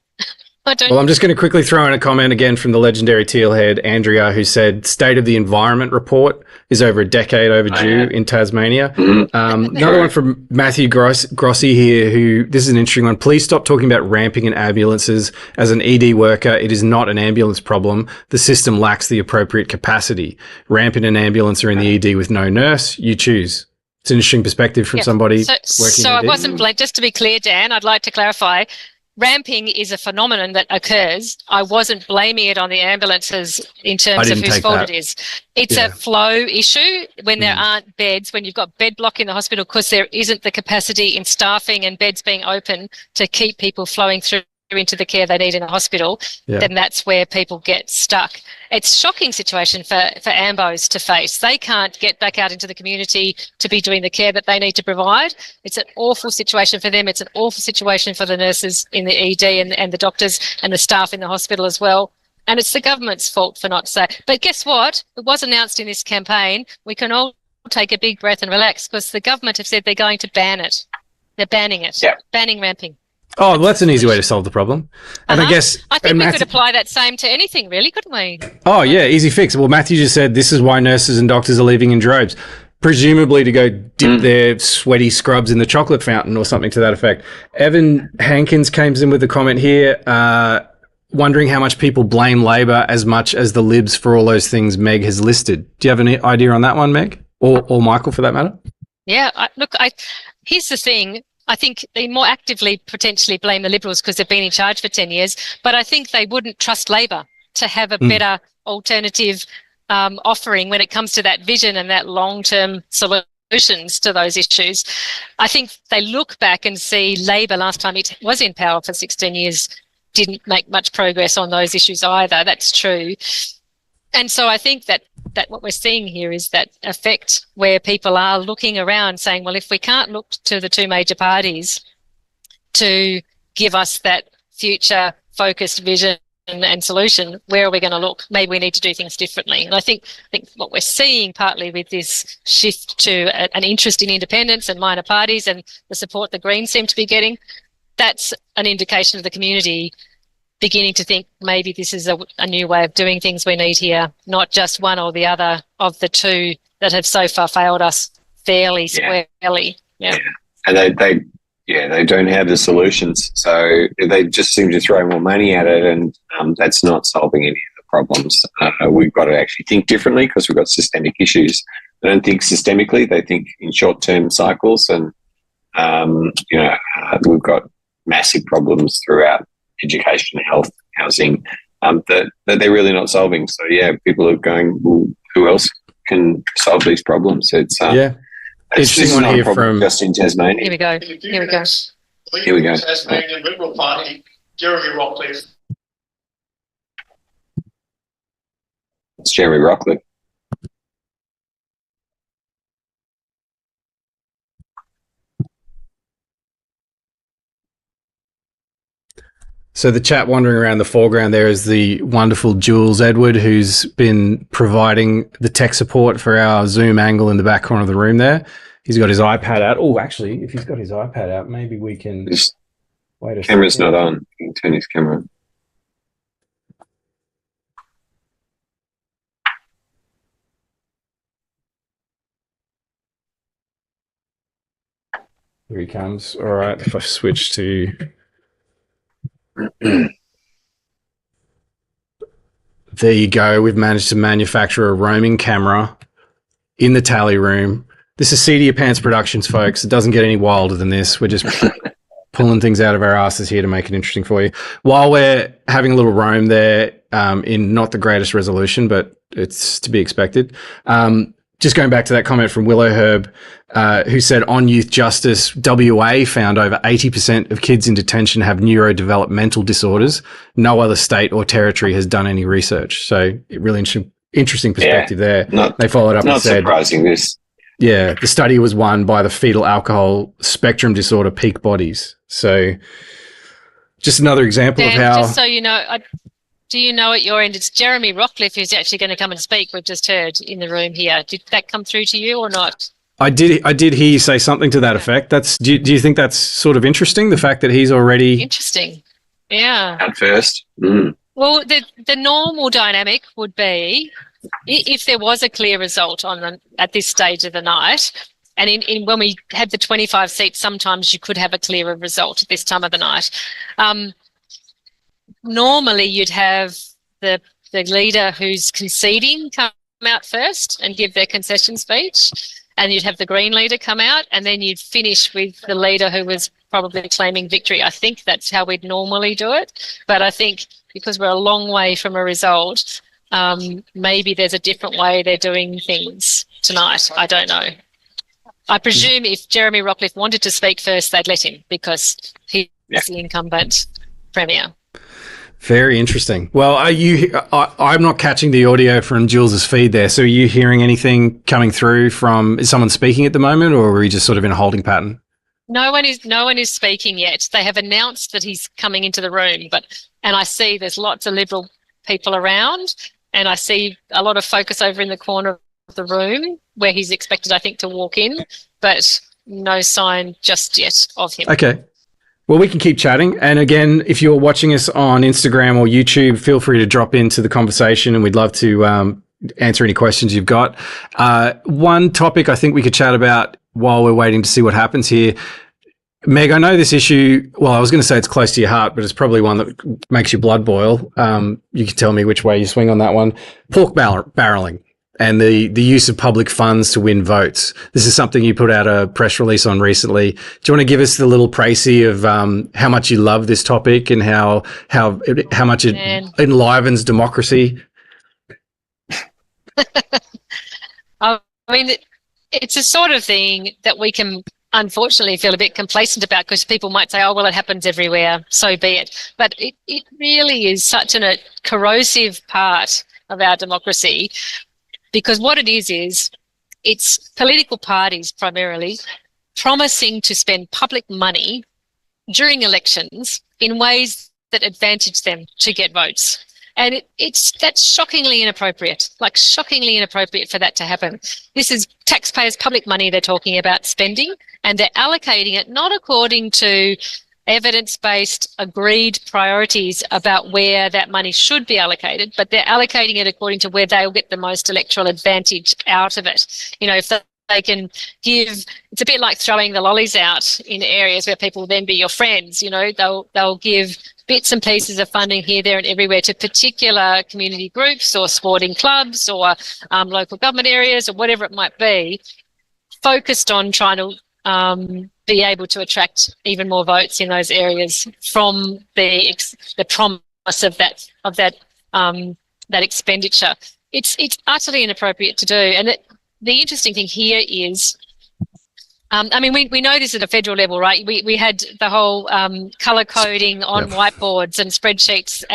Well, I'm just going to quickly throw in a comment again from the legendary Teal head, Andrea, who said State of the Environment report is over a decade overdue in Tasmania. Another one from Matthew Grossi here, who, this is an interesting one. Please stop talking about ramping in ambulances. As an ED worker, it is not an ambulance problem. The system lacks the appropriate capacity. Ramp in an ambulance or in the ED with no nurse, you choose. It's an interesting perspective from somebody working So I wasn't, just to be clear, Dan, I'd like to clarify, ramping is a phenomenon that occurs. I wasn't blaming it on the ambulances in terms of whose fault it is. It's a flow issue when there aren't beds, when you've got bed block in the hospital because there isn't the capacity in staffing and beds being open to keep people flowing through into the care they need in the hospital, then that's where people get stuck. It's a shocking situation for AMBOs to face. They can't get back out into the community to be doing the care that they need to provide. It's an awful situation for them. It's an awful situation for the nurses in the ED and the doctors and the staff in the hospital as well. And it's the government's fault for not saying. But guess what? It was announced in this campaign. We can all take a big breath and relax because the government have said they're going to ban it. They're banning it. Banning ramping. Oh, well, that's an easy way to solve the problem. And I guess... I think we could apply that same to anything, really, couldn't we? Oh, yeah, easy fix. Well, Matthew just said this is why nurses and doctors are leaving in droves, presumably to go dip their sweaty scrubs in the chocolate fountain or something to that effect. Evan Hankins comes in with a comment here, wondering how much people blame Labor as much as the Libs for all those things Meg has listed. Do you have any idea on that one, Meg? Or Michael, for that matter? Yeah, here's the thing. I think they more actively potentially blame the Liberals because they've been in charge for 10 years, but I think they wouldn't trust Labor to have a better alternative offering when it comes to that vision and that long-term solution solutions to those issues. I think they look back and see Labor, last time it was in power for 16 years, didn't make much progress on those issues either. That's true. And so I think that what we're seeing here is that effect where people are looking around saying, well, if we can't look to the two major parties to give us that future focused vision and solution, where are we going to look? Maybe we need to do things differently. And I think what we're seeing partly with this shift to an interest in independence and minor parties and the support the Greens seem to be getting, that's an indication of the community beginning to think maybe this is a new way of doing things we need here, not just one or the other of the two that have so far failed us fairly squarely. Yeah. And they don't have the solutions, so they just seem to throw more money at it, and that's not solving any of the problems. We've got to actually think differently because we've got systemic issues. They don't think systemically; they think in short-term cycles, and we've got massive problems throughout education, health, housing that they're really not solving. So people are going, well, who else can solve these problems? It's interesting one here from just in Tasmania. Here we go. Here we go. Tasmanian Liberal Party, Jeremy Rockliff. It's Jeremy Rockliff. So the chap wandering around the foreground there is the wonderful Jules Edward, who's been providing the tech support for our Zoom angle in the back corner of the room there. He's got his iPad out. Oh, actually, if he's got his iPad out, maybe we can... His wait a camera's second. not on. You can turn his camera on. Here he comes. All right, if I switch to... There you go. We've managed to manufacture a roaming camera in the tally room. This is Seat of Your Pants Productions, folks. It doesn't get any wilder than this. We're just pulling things out of our asses here to make it interesting for you. While we're having a little roam there in not the greatest resolution, but it's to be expected. Just going back to that comment from Willow Herb, who said on youth justice, WA found over 80% of kids in detention have neurodevelopmental disorders. No other state or territory has done any research. So really interesting perspective there. They followed up and said, not surprising this. Yeah, the study was won by the fetal alcohol spectrum disorder peak bodies. So just another example of how... Just so you know, do you know at your end, it's Jeremy Rockliff who's actually going to come and speak, we've just heard in the room here. Did that come through to you or not? I did hear you say something to that effect. Do you think that's sort of interesting, the fact that he's already... Interesting, yeah. At first. Mm. Well, the normal dynamic would be if there was a clear result at this stage of the night, and in when we had the 25 seats, sometimes you could have a clearer result at this time of the night. Normally, you'd have the leader who's conceding come out first and give their concession speech, and you'd have the Green leader come out, and then you'd finish with the leader who was probably claiming victory. I think that's how we'd normally do it, but I think because we're a long way from a result, maybe there's a different way they're doing things tonight. I don't know. I presume if Jeremy Rockliff wanted to speak first, they'd let him because he's the incumbent premier. Very interesting. Well, I'm not catching the audio from Jules's feed there. So are you hearing anything coming through is someone speaking at the moment, or are we just sort of in a holding pattern? No one is speaking yet. They have announced that he's coming into the room, and I see there's lots of Liberal people around, and I see a lot of focus over in the corner of the room where he's expected, I think, to walk in, but no sign just yet of him. Okay. Well, we can keep chatting. And again, if you're watching us on Instagram or YouTube, feel free to drop into the conversation, and we'd love to answer any questions you've got. One topic I think we could chat about while we're waiting to see what happens here. Meg, I know this issue, well, I was going to say it's close to your heart, but it's probably one that makes your blood boil. You can tell me which way you swing on that one. Pork barreling and the use of public funds to win votes. This is something you put out a press release on recently. Do you want to give us the little précis of how much you love this topic and how much it enlivens democracy? I mean, it's a sort of thing that we can unfortunately feel a bit complacent about, because people might say, oh, well, it happens everywhere, so be it. But it really is such a corrosive part of our democracy, because what it is it's political parties primarily promising to spend public money during elections in ways that advantage them to get votes. And that's shockingly inappropriate, like shockingly inappropriate for that to happen. This is taxpayers' public money they're talking about spending, and they're allocating it not according to evidence-based agreed priorities about where that money should be allocated, but they're allocating it according to where they'll get the most electoral advantage out of it. You know, if they can give, it's a bit like throwing the lollies out in areas where people will then be your friends. You know, they'll give bits and pieces of funding here, there and everywhere to particular community groups or sporting clubs or local government areas or whatever it might be, focused on trying to be able to attract even more votes in those areas from the promise of that expenditure. It's utterly inappropriate to do. And the interesting thing here is, I mean, we know this at a federal level, right? We had the whole colour coding on whiteboards and spreadsheets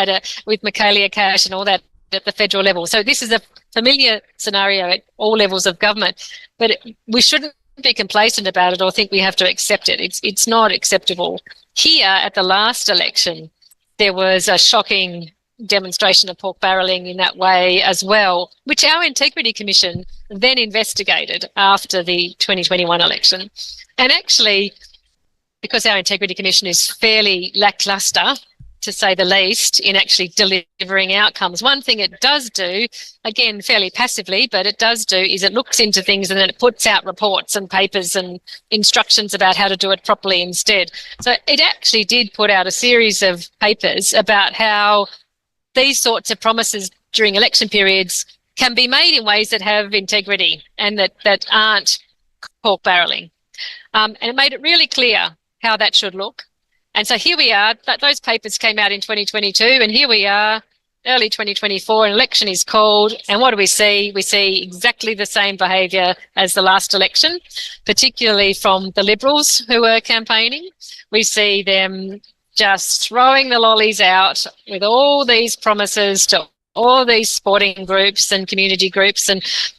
with Michaelia Cash and all that at the federal level. So this is a familiar scenario at all levels of government, but we shouldn't be complacent about it or think we have to accept it. It's not acceptable. Here at the last election, there was a shocking demonstration of pork barrelling in that way as well, which our Integrity Commission then investigated after the 2021 election. And actually, because our Integrity Commission is fairly lacklustre, to say the least, in actually delivering outcomes, one thing it does do, again, fairly passively, but it does do, is it looks into things and then it puts out reports and papers and instructions about how to do it properly instead. So it actually did put out a series of papers about how these sorts of promises during election periods can be made in ways that have integrity and that aren't pork barrelling. And it made it really clear how that should look. And so here we are, those papers came out in 2022, and here we are, early 2024, an election is called, and what do we see? We see exactly the same behaviour as the last election, particularly from the Liberals who were campaigning. We see them just throwing the lollies out with all these promises to all these sporting groups and community groups,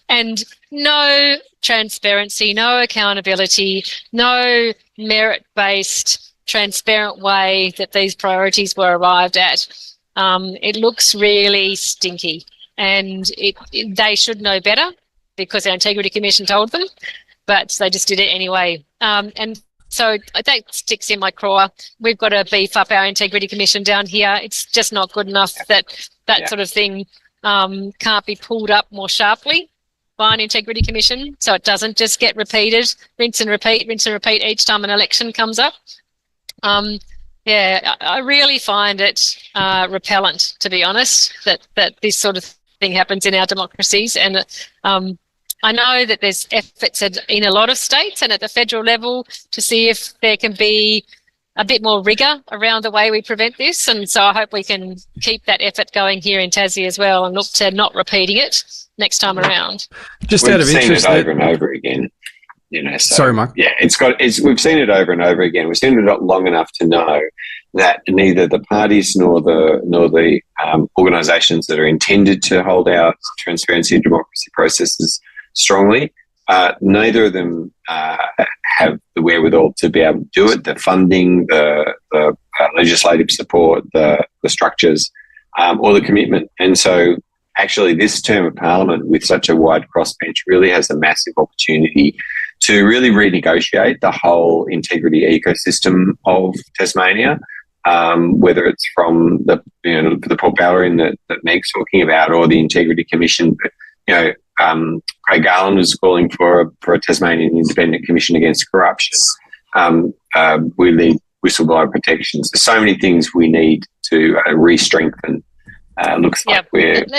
and no transparency, no accountability, no merit-based transparent way that these priorities were arrived at. It looks really stinky, and they should know better because our Integrity Commission told them, but they just did it anyway. And so that sticks in my craw. We've got to beef up our Integrity Commission down here. It's just not good enough that sort of thing can't be pulled up more sharply by an Integrity Commission, so it doesn't just get repeated, rinse and repeat each time an election comes up. I really find it repellent, to be honest, that this sort of thing happens in our democracies. And I know that there's efforts in a lot of states and at the federal level to see if there can be a bit more rigour around the way we prevent this. And so I hope we can keep that effort going here in Tassie as well and look to not repeating it next time around. Just We've out of seen interest, it over and over again. You know, so, sorry, Mike. Yeah, we've seen it over and over again. We've seen it long enough to know that neither the parties nor the organisations that are intended to hold out transparency and democracy processes strongly, neither of them have the wherewithal to be able to do it. The funding, the legislative support, the structures, or the commitment. And so, actually, this term of Parliament, with such a wide crossbench, really has a massive opportunity to really renegotiate the whole integrity ecosystem of Tasmania, whether it's from the pork barrelling that Meg's talking about, or the Integrity Commission. But, Craig Garland was calling for a Tasmanian Independent Commission against corruption. We need whistleblower protections. There's so many things we need to re-strengthen. Looks like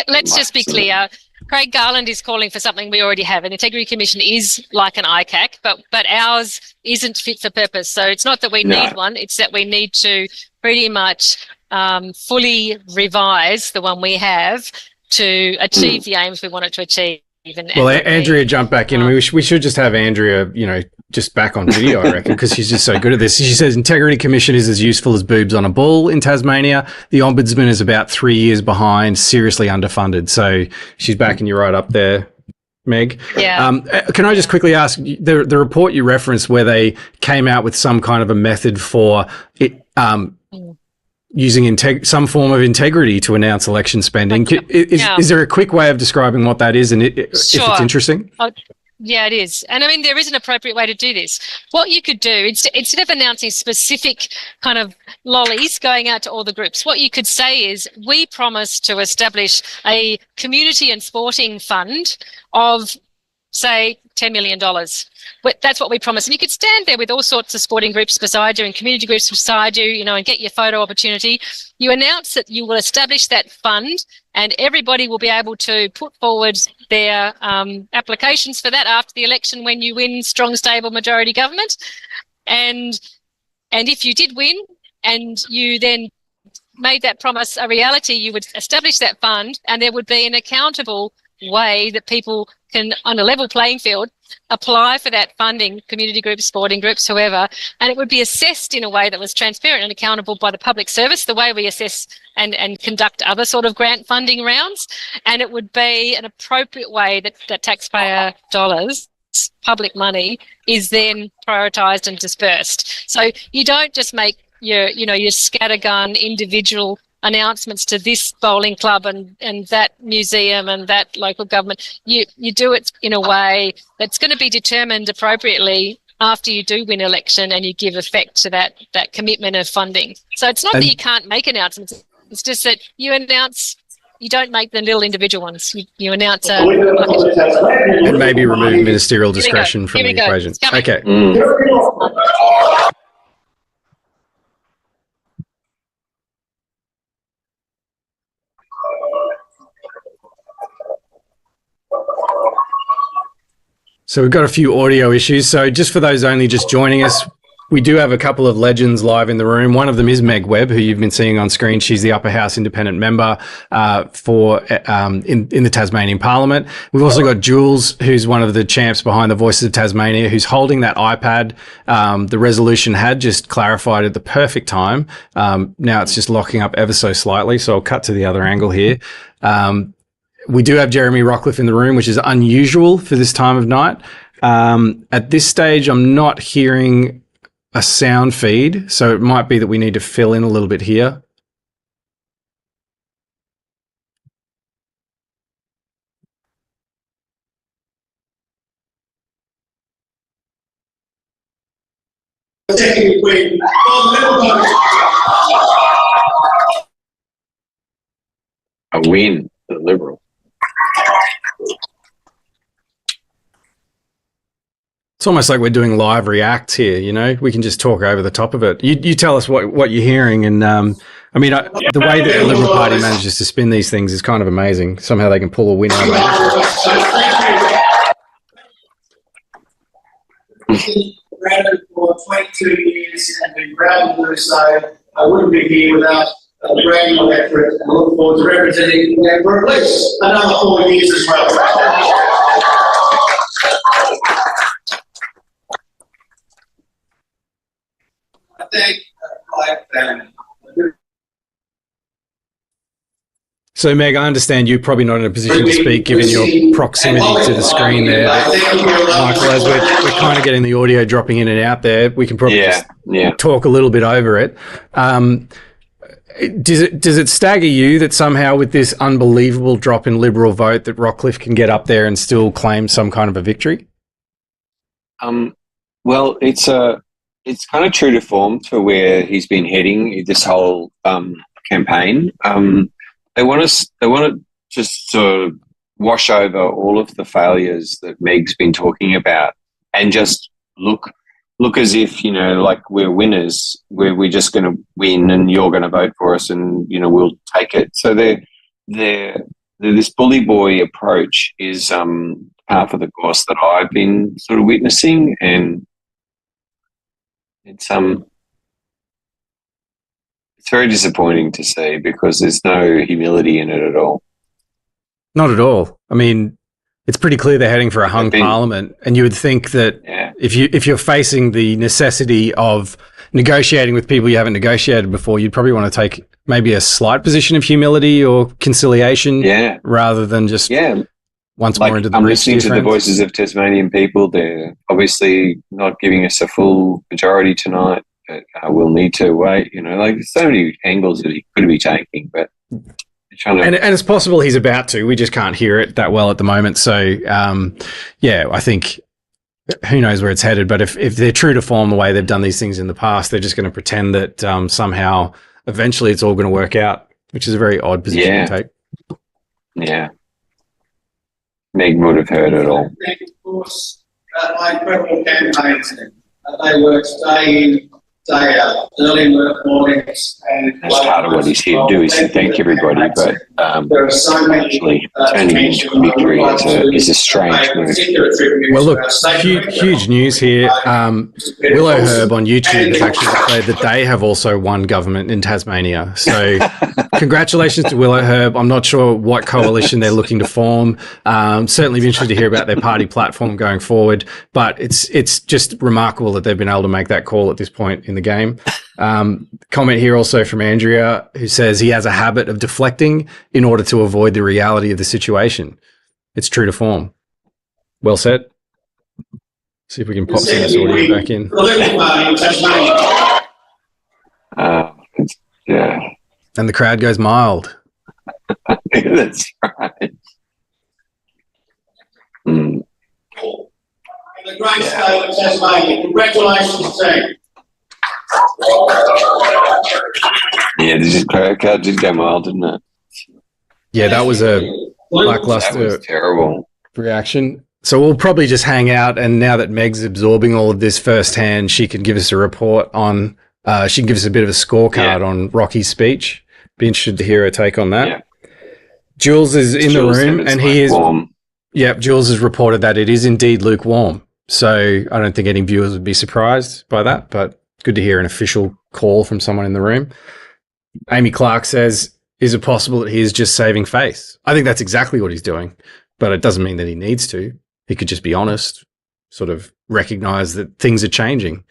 let's just be clear. Craig Garland is calling for something we already have. An Integrity Commission is like an ICAC, but ours isn't fit for purpose. So it's not that we need one, it's that we need to pretty much fully revise the one we have to achieve the aims we want it to achieve. Well, Andrea jumped back in. I mean, we should just have Andrea, just back on video, I reckon, because she's just so good at this. She says, Integrity Commission is as useful as boobs on a bull in Tasmania. The Ombudsman is about 3 years behind, seriously underfunded. So she's backing you right up there, Meg. Yeah. Can I just quickly ask, the report you referenced where they came out with some kind of a method for it, using some form of integrity to announce election spending. Is there a quick way of describing what that is and if it's interesting? Yeah, it is. And I mean, there is an appropriate way to do this. What you could do, instead of announcing specific kind of lollies going out to all the groups, what you could say is, we promise to establish a community and sporting fund of, say, $10 million. That's what we promise. And you could stand there with all sorts of sporting groups beside you and community groups beside you, and get your photo opportunity. You announce that you will establish that fund, and everybody will be able to put forward their applications for that after the election when you win strong, stable majority government. And if you did win and you then made that promise a reality, you would establish that fund, and there would be an accountable way that people can, on a level playing field, apply for that funding, community groups, sporting groups, whoever, and it would be assessed in a way that was transparent and accountable by the public service, the way we assess and conduct other sort of grant funding rounds. And it would be an appropriate way that taxpayer dollars, public money, is then prioritised and dispersed. So you don't just make your scattergun individual announcements to this bowling club and that museum and that local government. You do it in a way that's going to be determined appropriately after you do win election, and you give effect to that commitment of funding. So it's not that you can't make announcements. It's just that you announce. You don't make the little individual ones. You announce and maybe remove ministerial discretion from the equation. Okay. So we've got a few audio issues. So just for those only just joining us, we do have a couple of legends live in the room. One of them is Meg Webb, who you've been seeing on screen. She's the Upper House independent member in the Tasmanian Parliament. We've also got Jules, who's one of the champs behind the Voices of Tasmania, who's holding that iPad. The resolution had just clarified at the perfect time. Now it's just locking up ever so slightly. So I'll cut to the other angle here. We do have Jeremy Rockliff in the room, which is unusual for this time of night. At this stage, I'm not hearing a sound feed, so it might be that we need to fill in a little bit here. A win for the Liberal. It's almost like we're doing live react here, we can just talk over the top of it. You tell us what you're hearing. And the way that the Liberal Party manages to spin these things is kind of amazing. Somehow they can pull a win out of it. For 22 years and been proud to do so. I wouldn't be here without the brand new electorate, and I look forward to representing them for at least another 4 years as well. I thank my family. So, Meg, I understand you're probably not in a position to speak given your proximity to the screen there. Michael, as we're kind of getting the audio dropping in and out there, we can probably talk a little bit over it. Does it stagger you that somehow with this unbelievable drop in Liberal vote that Rockliff can get up there and still claim some kind of a victory? Well, it's kind of true to form to where he's been heading this whole campaign. They want to just sort of wash over all of the failures that Meg's been talking about and just look as if, like we're winners, we're just going to win and you're going to vote for us and, we'll take it. So this bully boy approach is half of the course that I've been sort of witnessing, and it's very disappointing to see because there's no humility in it at all. Not at all. I mean, it's pretty clear they're heading for a hung parliament. And you would think that if you're facing the necessity of negotiating with people you haven't negotiated before, you'd probably want to take maybe a slight position of humility or conciliation rather than just once more into the I'm listening to the voices of Tasmanian people. They're obviously not giving us a full majority tonight, but we'll need to wait. There's so many angles that he could be taking, but and it's possible he's about to. We just can't hear it that well at the moment. So, I think who knows where it's headed. But if they're true to form the way they've done these things in the past, they're just going to pretend that somehow eventually it's all going to work out, which is a very odd position to take. Yeah. Meg would have heard it all. Of course, my incredible campaigns, they work day in, day out, early mornings. That's part of what he's here to do, is to thank everybody, but there are so many actually turning it into victory is a strange move. Well, look, huge news here. Willow Herb on YouTube has actually declared that they have also won government in Tasmania. So congratulations to Willow Herb. I'm not sure what coalition they're looking to form. Certainly be interested to hear about their party platform going forward, but it's just remarkable that they've been able to make that call at this point in the game. Comment here also from Andrea, who says he has a habit of deflecting in order to avoid the reality of the situation. It's true to form. Well said. See if we can pop some of this audio back in. And the crowd goes mild. That's right. In the great state of Tasmania. Congratulations, team. Yeah, this crowd did go mild, didn't it? Yeah, that was a lackluster, that was terrible reaction. So we'll probably just hang out, and now that Meg's absorbing all of this firsthand, she can give us a report on. She can give us a bit of a scorecard on Rocky's speech. Be interested to hear her take on that. Yeah. Jules is in the room, and he is. Yeah, Jules has reported that it is indeed lukewarm. So I don't think any viewers would be surprised by that, but good to hear an official call from someone in the room. Amy Clark says, is it possible that he is just saving face? I think that's exactly what he's doing, but it doesn't mean that he needs to. He could just be honest, sort of recognize that things are changing.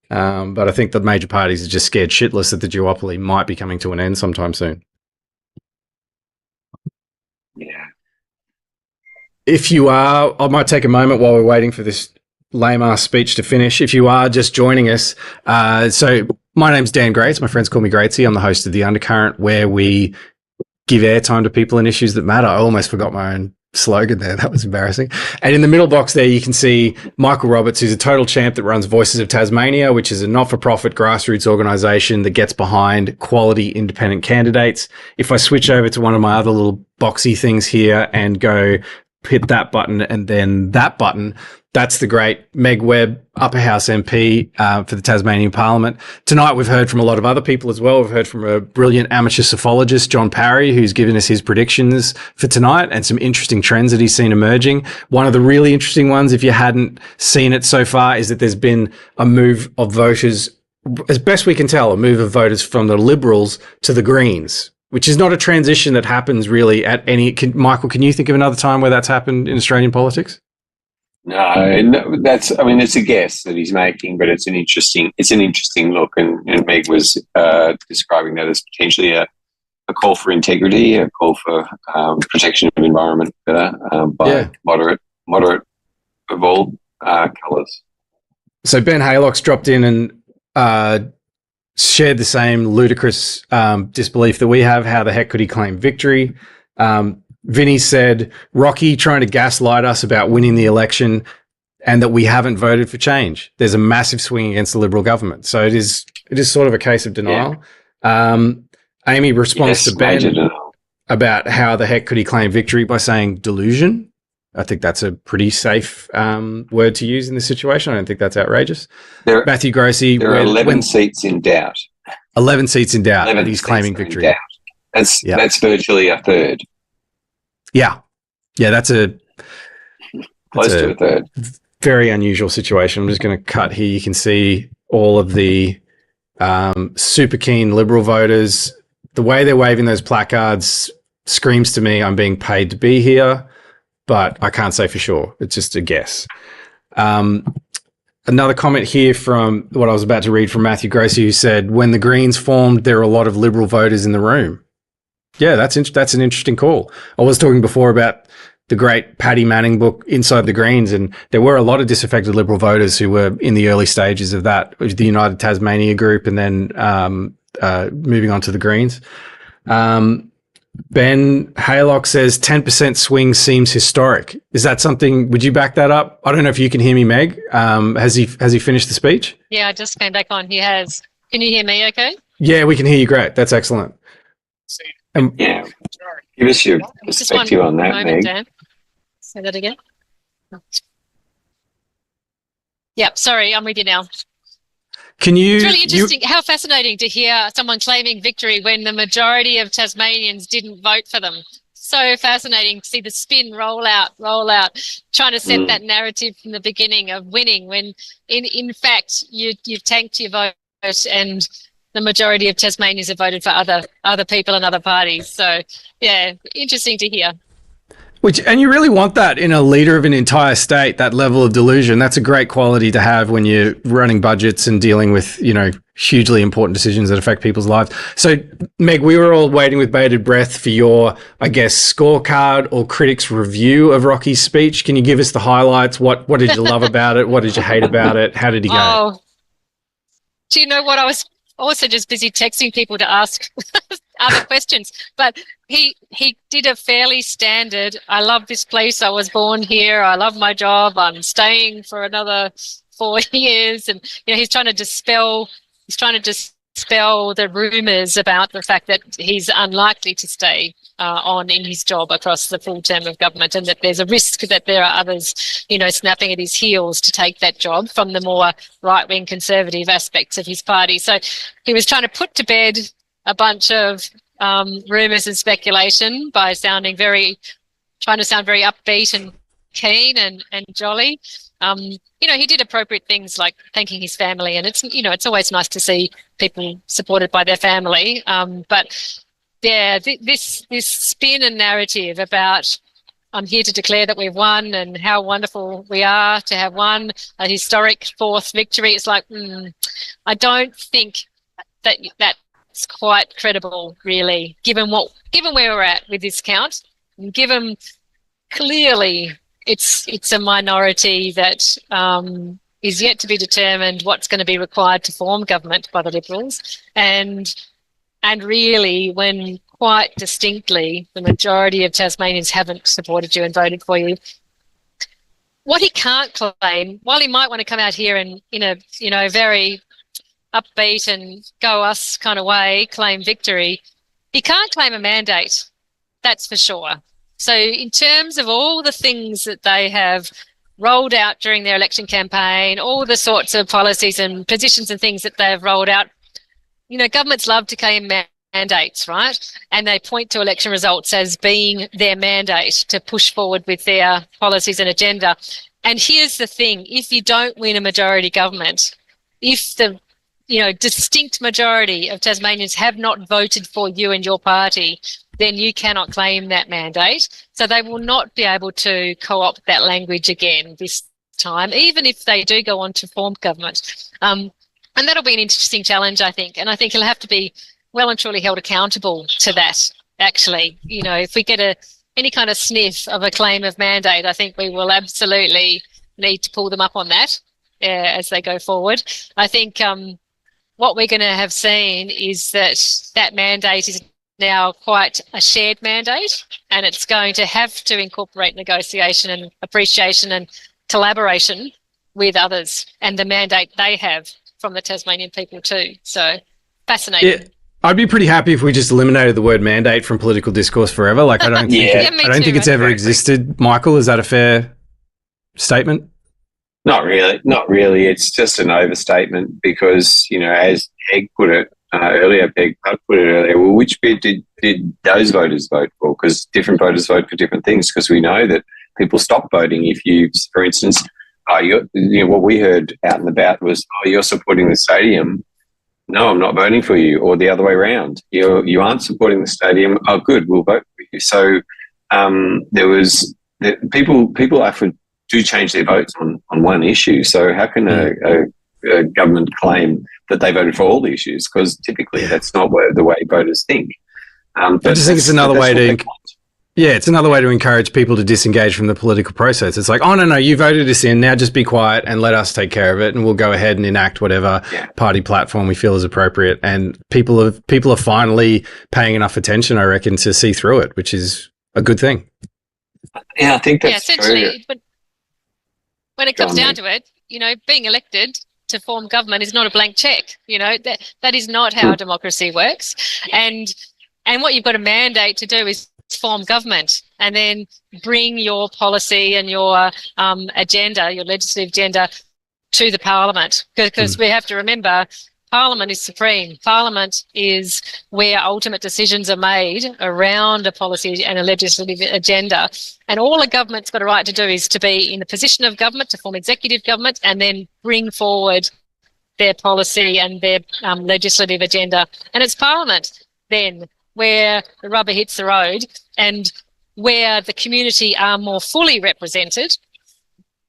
But I think the major parties are just scared shitless that the duopoly might be coming to an end sometime soon. Yeah. If you are, I might take a moment while we're waiting for this lame-ass speech to finish. If you are just joining us, so my name's Dan Graetzy. My friends call me Graetzy. I'm the host of The Undercurrent, where we give airtime to people and issues that matter. I almost forgot my own slogan there. That was embarrassing. And in the middle box there, you can see Michael Roberts, who's a total champ that runs Voices of Tasmania, which is a not-for-profit grassroots organisation that gets behind quality independent candidates. If I switch over to one of my other little boxy things here and go hit that button and then that button, that's the great Meg Webb, Upper House MP for the Tasmanian Parliament. Tonight, we've heard from a lot of other people as well. We've heard from a brilliant amateur psephologist, John Parry, who's given us his predictions for tonight and some interesting trends that he's seen emerging. One of the really interesting ones, if you hadn't seen it so far, is that there's been a move of voters, as best we can tell, a move of voters from the Liberals to the Greens, which is not a transition that happens really at any... Michael, can you think of another time where that's happened in Australian politics? No, that's. I mean, it's a guess that he's making, but it's an interesting look. And Meg was describing that as potentially a call for integrity, a call for protection of environment by moderate of all colours. So Ben Haylock's dropped in and shared the same ludicrous disbelief that we have. How the heck could he claim victory? Vinny said, Rocky trying to gaslight us about winning the election and that we haven't voted for change. There's a massive swing against the Liberal government. So it is sort of a case of denial. Yeah. Amy responds to Ben about how the heck could he claim victory by saying delusion. I think that's a pretty safe word to use in this situation. I don't think that's outrageous. Matthew Graetzy. There are 11 seats in doubt. 11 seats in doubt that he's claiming victory. That's virtually a third. Yeah, that's close to a third. Very unusual situation. I'm just going to cut here. You can see all of the super keen Liberal voters. The way they're waving those placards screams to me, I'm being paid to be here. but I can't say for sure. It's just a guess. Another comment here from what I was about to read from Matthew Graetzy, who said, when the Greens formed, there were a lot of Liberal voters in the room. Yeah, that's an interesting call. I was talking before about the great Paddy Manning book, Inside the Greens, and there were a lot of disaffected Liberal voters who were in the early stages of that, which was the United Tasmania group, and then moving on to the Greens. Ben Haylock says 10% swing seems historic. Is that something, would you back that up? I don't know if you can hear me, Meg. Has he finished the speech? Yeah, I just came back on. He has. Can you hear me okay? Yeah, we can hear you great. That's excellent. Yeah. Give us your perspective on that, Meg. Dan. Say that again. Yep, sorry, I'm with you now. It's really interesting. How fascinating to hear someone claiming victory when the majority of Tasmanians didn't vote for them. So fascinating to see the spin roll out, trying to set that narrative from the beginning of winning when in fact you've tanked your vote and the majority of Tasmanians have voted for other people and other parties. So yeah, interesting to hear. And you really want that in a leader of an entire state, that level of delusion. That's a great quality to have when you're running budgets and dealing with, hugely important decisions that affect people's lives. So, Meg, we were all waiting with bated breath for your, I guess, scorecard or critics' review of Rocky's speech. Can you give us the highlights? What did you love about it? What did you hate about it? How did he go? Oh, do you know what? I was also just busy texting people to ask other questions, but he did a fairly standard, I love this place, I was born here, I love my job, I'm staying for another 4 years, and he's trying to dispel the rumours about the fact that he's unlikely to stay on in his job across the full term of government, and that there's a risk that there are others, snapping at his heels to take that job from the more right-wing conservative aspects of his party. So he was trying to put to bed a bunch of rumours and speculation by trying to sound very upbeat and keen and jolly. He did appropriate things like thanking his family, and it's always nice to see people supported by their family. But yeah, this spin and narrative about I'm here to declare that we've won and how wonderful we are to have won a historic fourth victory. It's like, I don't think that's quite credible, really, given where we're at with this count, and given clearly it's a minority that is yet to be determined what's going to be required to form government by the Liberals, and really when quite distinctly the majority of Tasmanians haven't supported you and voted for you. What he can't claim, while he might want to come out here and in a very upbeat and go us kind of way claim victory, he can't claim a mandate, that's for sure. So in terms of all the things that they have rolled out during their election campaign, all the sorts of policies and positions and things that they've rolled out, governments love to claim mandates, right? And they point to election results as being their mandate to push forward with their policies and agenda. And here's the thing, if you don't win a majority government, if the distinct majority of Tasmanians have not voted for you and your party, then you cannot claim that mandate. So they will not be able to co-opt that language again this time, even if they do go on to form government. And that'll be an interesting challenge, I think. And I think he'll have to be well and truly held accountable to that, actually. If we get any kind of sniff of a claim of mandate, I think we will absolutely need to pull them up on that as they go forward. I think what we're going to have seen is that mandate is now quite a shared mandate, and it's going to have to incorporate negotiation and appreciation and collaboration with others and the mandate they have from the Tasmanian people too. So fascinating. Yeah. I'd be pretty happy if we just eliminated the word mandate from political discourse forever. Like I don't think it's ever existed. Michael, is that a fair statement? Not really. It's just an overstatement because, as Peg put it earlier, Putt put it earlier, well, which bit did those voters vote for? Because different voters vote for different things, because we know that people stop voting if you, for instance, what we heard out and about was, you're supporting the stadium. No, I'm not voting for you, or the other way around. You aren't supporting the stadium. Oh, good, we'll vote for you. So there was people often do change their votes on one issue. So how can a government claim that they voted for all the issues? Because typically that's not the way voters think. I just think it's another way to. Yeah, it's another way to encourage people to disengage from the political process. It's like, oh, no, you voted us in. Now just be quiet and let us take care of it, and we'll go ahead and enact whatever party platform we feel is appropriate. And people are finally paying enough attention, I reckon, to see through it, which is a good thing. Yeah, I think that's essentially, true. but when it comes down to it, being elected to form government is not a blank check. That is not how democracy works. And what you've got a mandate to do is form government and then bring your policy and your agenda, your legislative agenda, to the parliament. Because we have to remember, Parliament is supreme. Parliament is where ultimate decisions are made around a policy and a legislative agenda. And all a government's got a right to do is to be in the position of government, to form executive government, and then bring forward their policy and their legislative agenda. And it's Parliament then where the rubber hits the road and where the community are more fully represented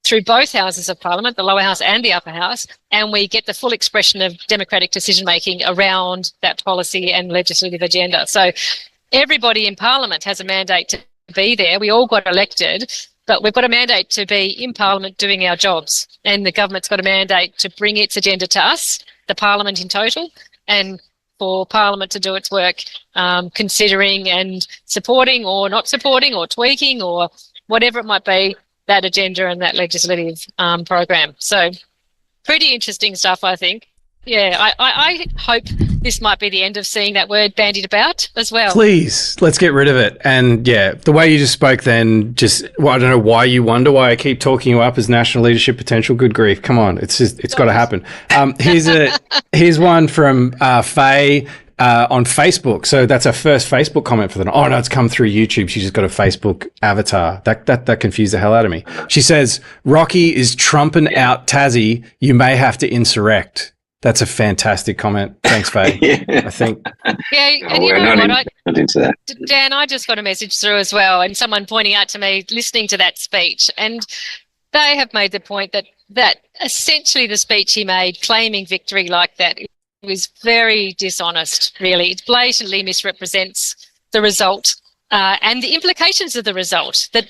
through both houses of Parliament, the lower house and the upper house, and we get the full expression of democratic decision-making around that policy and legislative agenda. So everybody in Parliament has a mandate to be there. We all got elected, but we've got a mandate to be in Parliament doing our jobs, and the government's got a mandate to bring its agenda to us, the Parliament in total, and for Parliament to do its work, considering and supporting or not supporting or tweaking or whatever it might be, that agenda and that legislative program. So pretty interesting stuff, I think. Yeah, I hope this might be the end of seeing that word bandied about as well. Please, let's get rid of it. And yeah, the way you just spoke then, I don't know why you wonder why I keep talking you up as national leadership potential. Good grief. Come on. It's got to happen. Here's one from Faye on Facebook. So that's her first Facebook comment for the night. Oh no, it's come through YouTube. She's just got a Facebook avatar. That confused the hell out of me. She says, Rocky is trumping out Tassie. You may have to insurrect. That's a fantastic comment. Thanks, Faye. I think. Yeah, and you know what? Dan, I just got a message through as well, and someone pointing out to me, listening to that speech, and they have made the point that essentially the speech he made, claiming victory like that, was very dishonest, really. It blatantly misrepresents the result and the implications of the result, that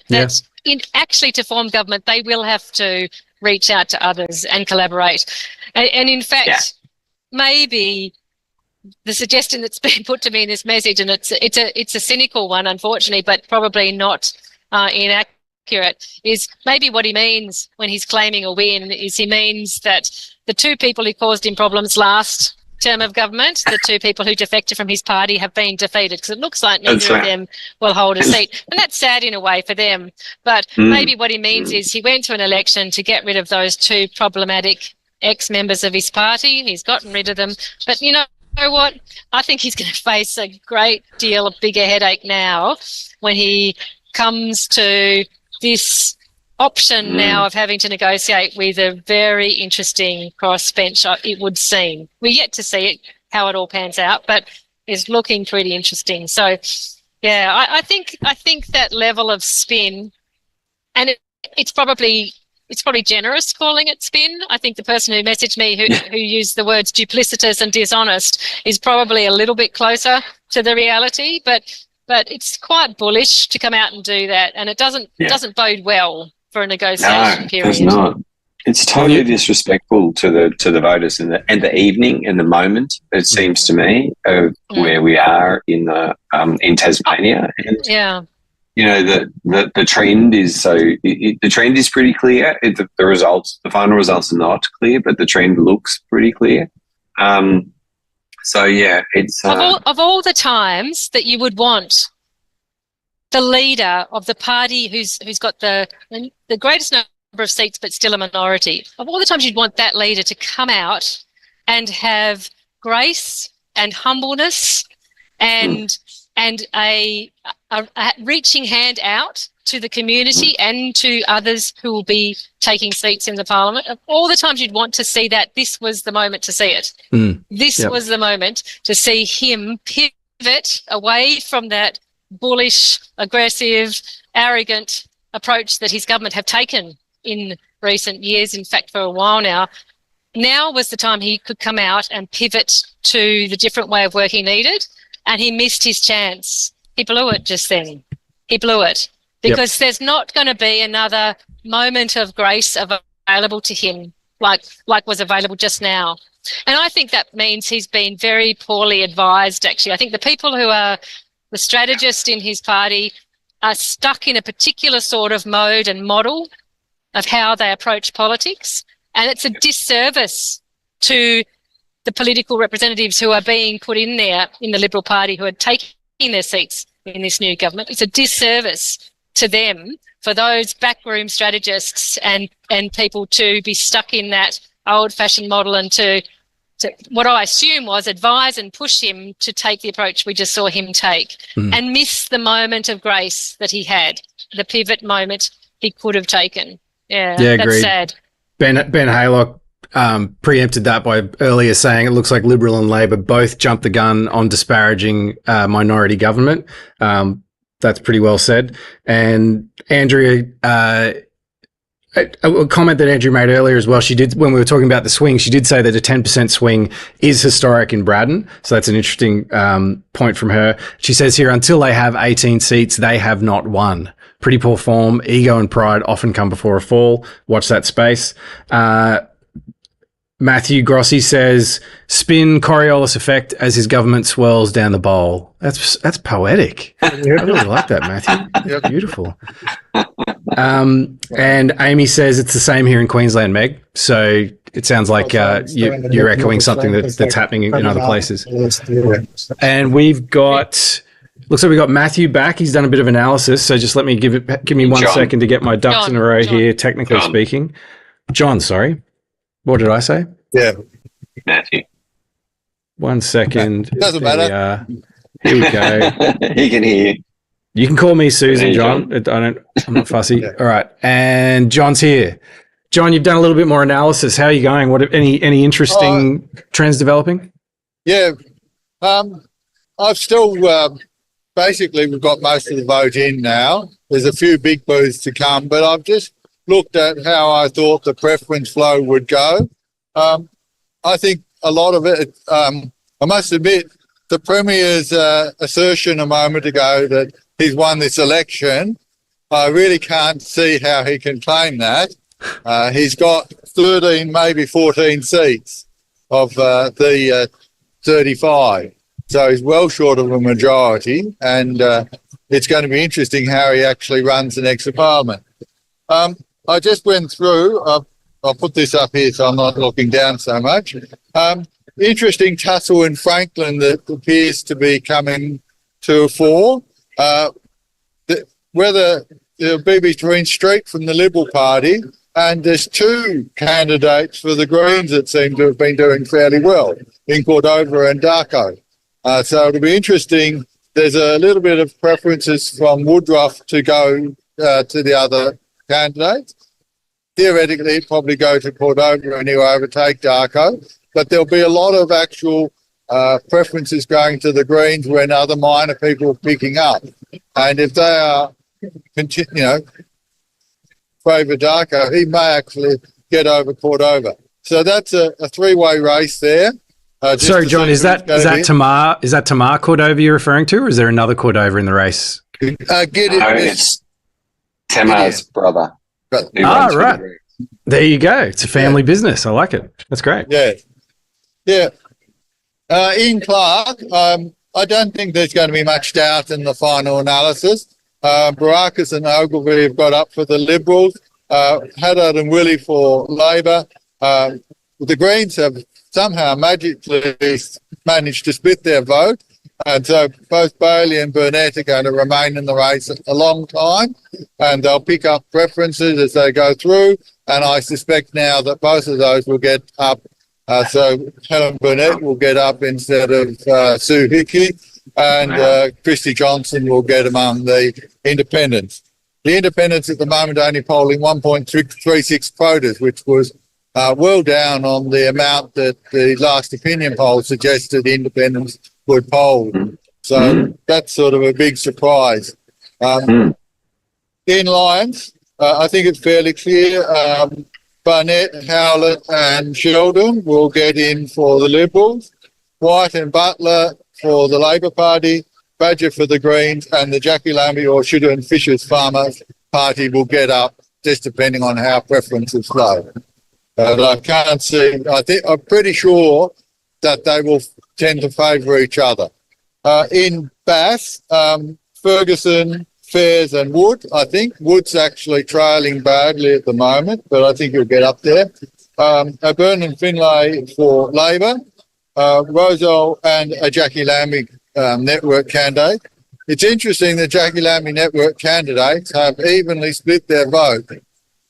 actually to form government, they will have to reach out to others and collaborate. And in fact, maybe the suggestion that's been put to me in this message, and it's a cynical one, unfortunately, but probably not inaccurate, is maybe what he means when he's claiming a win is he means that the two people who caused him problems last term of government, the two people who defected from his party, have been defeated, because it looks like neither of them will hold a seat. And that's sad in a way for them. But maybe what he means is he went to an election to get rid of those two problematic ex-members of his party. He's gotten rid of them. But you know what? I think he's going to face a great deal of bigger headache now when he comes to this option now of having to negotiate with a very interesting crossbench, it would seem. We're yet to see it, how it all pans out, but it's looking pretty interesting. So, yeah, I think that level of spin, and it's probably generous calling it spin. I think the person who messaged me who used the words duplicitous and dishonest is probably a little bit closer to the reality, but it's quite bullish to come out and do that, and it doesn't bode well for a negotiation period. No, it does not. It's totally disrespectful to the voters and the evening and the moment. It seems to me of where we are in Tasmania, and you know the trend is the trend is pretty clear. The final results are not clear, but the trend looks pretty clear. So yeah, it's of all the times that you would want the leader of the party who's got the greatest number of seats but still a minority, of all the times you'd want that leader to come out and have grace and humbleness and a reaching hand out to the community and to others who will be taking seats in the parliament. Of all the times you'd want to see that, this was the moment to see it. This was the moment to see him pivot away from that bullish, aggressive, arrogant approach that his government have taken in recent years, in fact, for a while now was the time he could come out and pivot to the different way of work he needed, and he missed his chance. He blew it just then. He blew it because there's not going to be another moment of grace available to him like was available just now. And I think that means he's been very poorly advised, actually. I think the people who are the strategists in his party are stuck in a particular sort of mode and model of how they approach politics. And it's a disservice to the political representatives who are being put in there in the Liberal Party, who are taking their seats in this new government. It's a disservice to them for those backroom strategists and people to be stuck in that old-fashioned model and to what I assume was advise and push him to take the approach we just saw him take and miss the moment of grace that he had, the pivot moment he could have taken. Yeah, that's agreed. sad. Ben Haylock preempted that by earlier saying it looks like Liberal and Labor both jumped the gun on disparaging minority government. That's pretty well said. And Andrea, a comment that Andrew made earlier as well, she did, when we were talking about the swing, she did say that a 10% swing is historic in Braddon. So that's an interesting point from her. She says here, until they have 18 seats, they have not won. Pretty poor form, ego and pride often come before a fall. Watch that space. Matthew Grossi says, spin Coriolis effect as his government swirls down the bowl. That's poetic. I really like that, Matthew. Beautiful. And Amy says it's the same here in Queensland, Meg. So it sounds like you're echoing something that's happening in other places. And we've got... Looks like we got Matthew back. He's done a bit of analysis, so just let me give me 1 second to get my ducks in a row here, technically speaking. John, sorry. What did I say? Yeah. Matthew. 1 second. Doesn't matter. Here we go. He can hear you. You can call me Susan, John. I'm not fussy. All right. And John's here. John, you've done a little bit more analysis. How are you going? What any interesting trends developing? Yeah. I've still basically we've got most of the vote in now. There's a few big booths to come, but I've just looked at how I thought the preference flow would go. I think a lot of it, I must admit, the Premier's assertion a moment ago that he's won this election, I really can't see how he can claim that. He's got 13, maybe 14 seats of the 35. So he's well short of a majority, and it's going to be interesting how he actually runs the next parliament. I just went through, I'll put this up here so I'm not looking down so much. Interesting tussle in Franklin that appears to be coming to a fore. Whether it'll be between Street from the Liberal Party, and there's two candidates for the Greens that seem to have been doing fairly well in Cordova and Darko. So it'll be interesting. There's a little bit of preferences from Woodruff to go to the other candidates. Theoretically, it'd probably go to Cordova and he'll overtake Darko. But there'll be a lot of actual preferences going to the Greens when other minor people are picking up. And if they are, favour Darko, he may actually get over Cordova. So that's a three-way race there. Sorry, John, is that Tamar Cordova you're referring to, or is there another Cordova in the race? It's Tamar's brother. Right. There you go. It's a family business. I like it. That's great. Yeah. In Clark, I don't think there's going to be much doubt in the final analysis. Barakis and Ogilvie have got up for the Liberals. Haddad and Willie for Labor. The Greens have somehow magically managed to split their vote. And so both Bailey and Burnett are going to remain in the race a long time, and they'll pick up preferences as they go through. And I suspect now that both of those will get up. So Helen Burnett will get up instead of Sue Hickey, and Christy Johnson will get among the independents. The independents at the moment only polling 1.36 quotas, which was well down on the amount that the last opinion poll suggested independents would poll. So that's sort of a big surprise. in Lyons, I think it's fairly clear. Barnett, Howlett and Sheldon will get in for the Liberals. White and Butler for the Labor Party. Badger for the Greens, and the Jackie Lambie or Shooter and Fisher's Farmers Party will get up, just depending on how preferences flow. But I can't see. I'm pretty sure that they will tend to favour each other. In Bass, Ferguson, Fairs and Wood. I think Wood's actually trailing badly at the moment, but I think he'll get up there. O'Byrne and Finlay for Labor. Roselle and a Jackie Lambie network candidate. It's interesting that Jackie Lambie network candidates have evenly split their vote.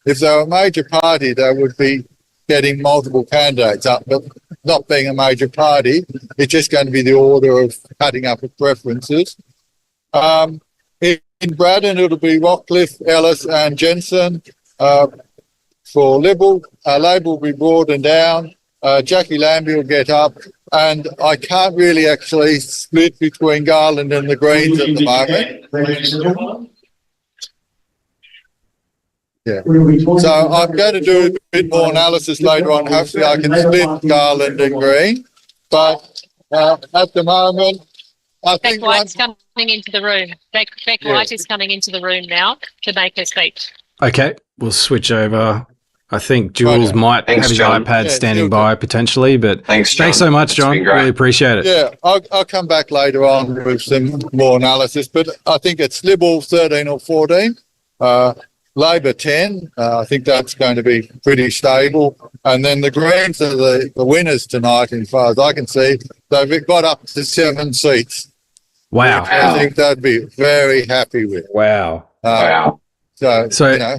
If they were a major party, they would be getting multiple candidates up, but not being a major party, it's just going to be the order of cutting up of preferences. In Braddon, it'll be Rockliff, Ellis and Jensen. For Liberal, Labor will be broadened down. Jackie Lambie will get up. And I can't really actually split between Garland and the Greens at the moment. Yeah. So I'm going to do a bit more analysis later on. Hopefully I can split Garland and Green. But at the moment, I think... Beck White's coming into the room. Beck White is coming into the room now to make her speech. Okay, we'll switch over. I think Jules might have his John. iPad standing by potentially, but thanks so much, John. Really appreciate it. Yeah, I'll come back later on with some more analysis, but I think it's Liberal 13 or 14, Labor 10. I think that's going to be pretty stable. And then the Greens are the winners tonight, as far as I can see. They've got up to 7 seats. Wow. I think they'd be very happy with. Wow. Wow. So you know,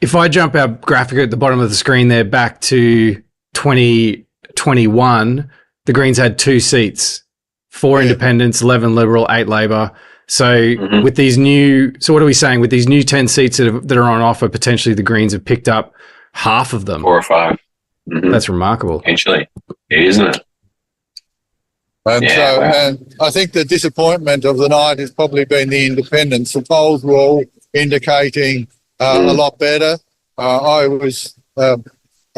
if I jump our graphic at the bottom of the screen there back to 2021, the Greens had 2 seats, 4 independents, 11 Liberal, 8 Labor. So with these what are we saying? With these new 10 seats that are on offer, potentially the Greens have picked up half of them. 4 or 5. That's remarkable. Potentially. Isn't it? And and I think the disappointment of the night has probably been the independents. The polls were all indicating a lot better. I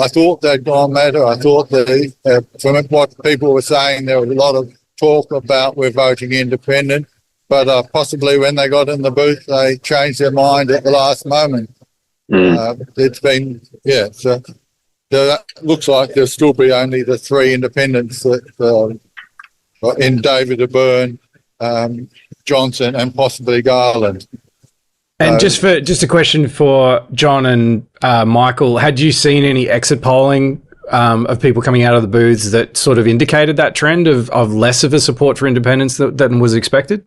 thought they'd gone better. I thought that from what people were saying, there was a lot of talk about we're voting independent, but possibly when they got in the booth, they changed their mind at the last moment. It's been, so that looks like there'll still be only the 3 independents that in David O'Byrne, Johnson and possibly Garland. And just a question for John and Michael, had you seen any exit polling of people coming out of the booths that sort of indicated that trend of less of a support for independence than was expected?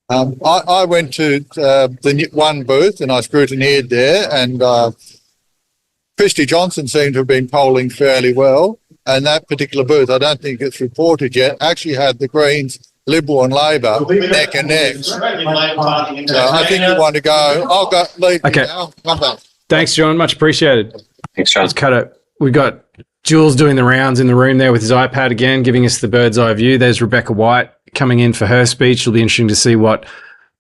I went to the one booth and I scrutineered there, and Christy Johnson seemed to have been polling fairly well. And that particular booth, I don't think it's reported yet, actually had the Greens, Liberal and Labor neck and neck. So I think you want to go. I'll go leave now. Come back. Thanks, John. Much appreciated. Thanks, John. Let's cut it. We've got Jules doing the rounds in the room there with his iPad again, giving us the bird's eye view. There's Rebecca White coming in for her speech. It'll be interesting to see what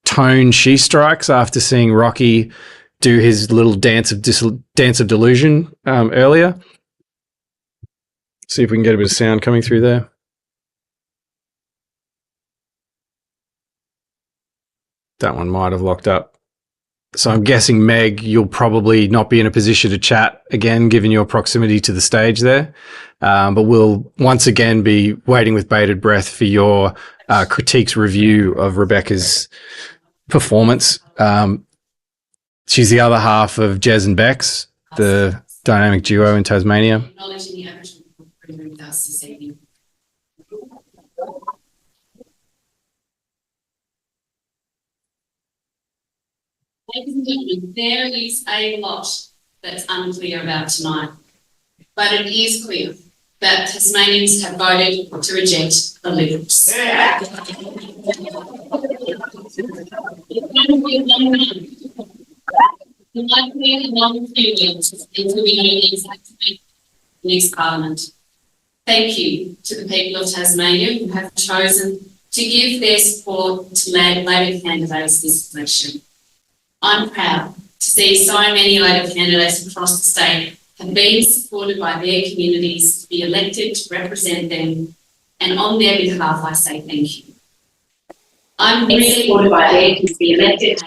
tone she strikes after seeing Rocky do his little dance of delusion earlier. See if we can get a bit of sound coming through there. That one might have locked up. So I'm guessing, Meg, you'll probably not be in a position to chat again, given your proximity to the stage there. But we'll once again be waiting with bated breath for your critiques review of Rebecca's performance. She's the other half of Jez and Bex, the dynamic duo in Tasmania. With us this evening. Ladies and gentlemen, there is a lot that's unclear about tonight, but it is clear that Tasmanians have voted to reject the Liberals. The likely and non-Kiwis until we know the exact next Parliament. Thank you to the people of Tasmania who have chosen to give their support to Labor candidates this election. I'm proud to see so many Labor candidates across the state have been supported by their communities to be elected to represent them, and on their behalf I say thank you. I'm really supported by their to be elected.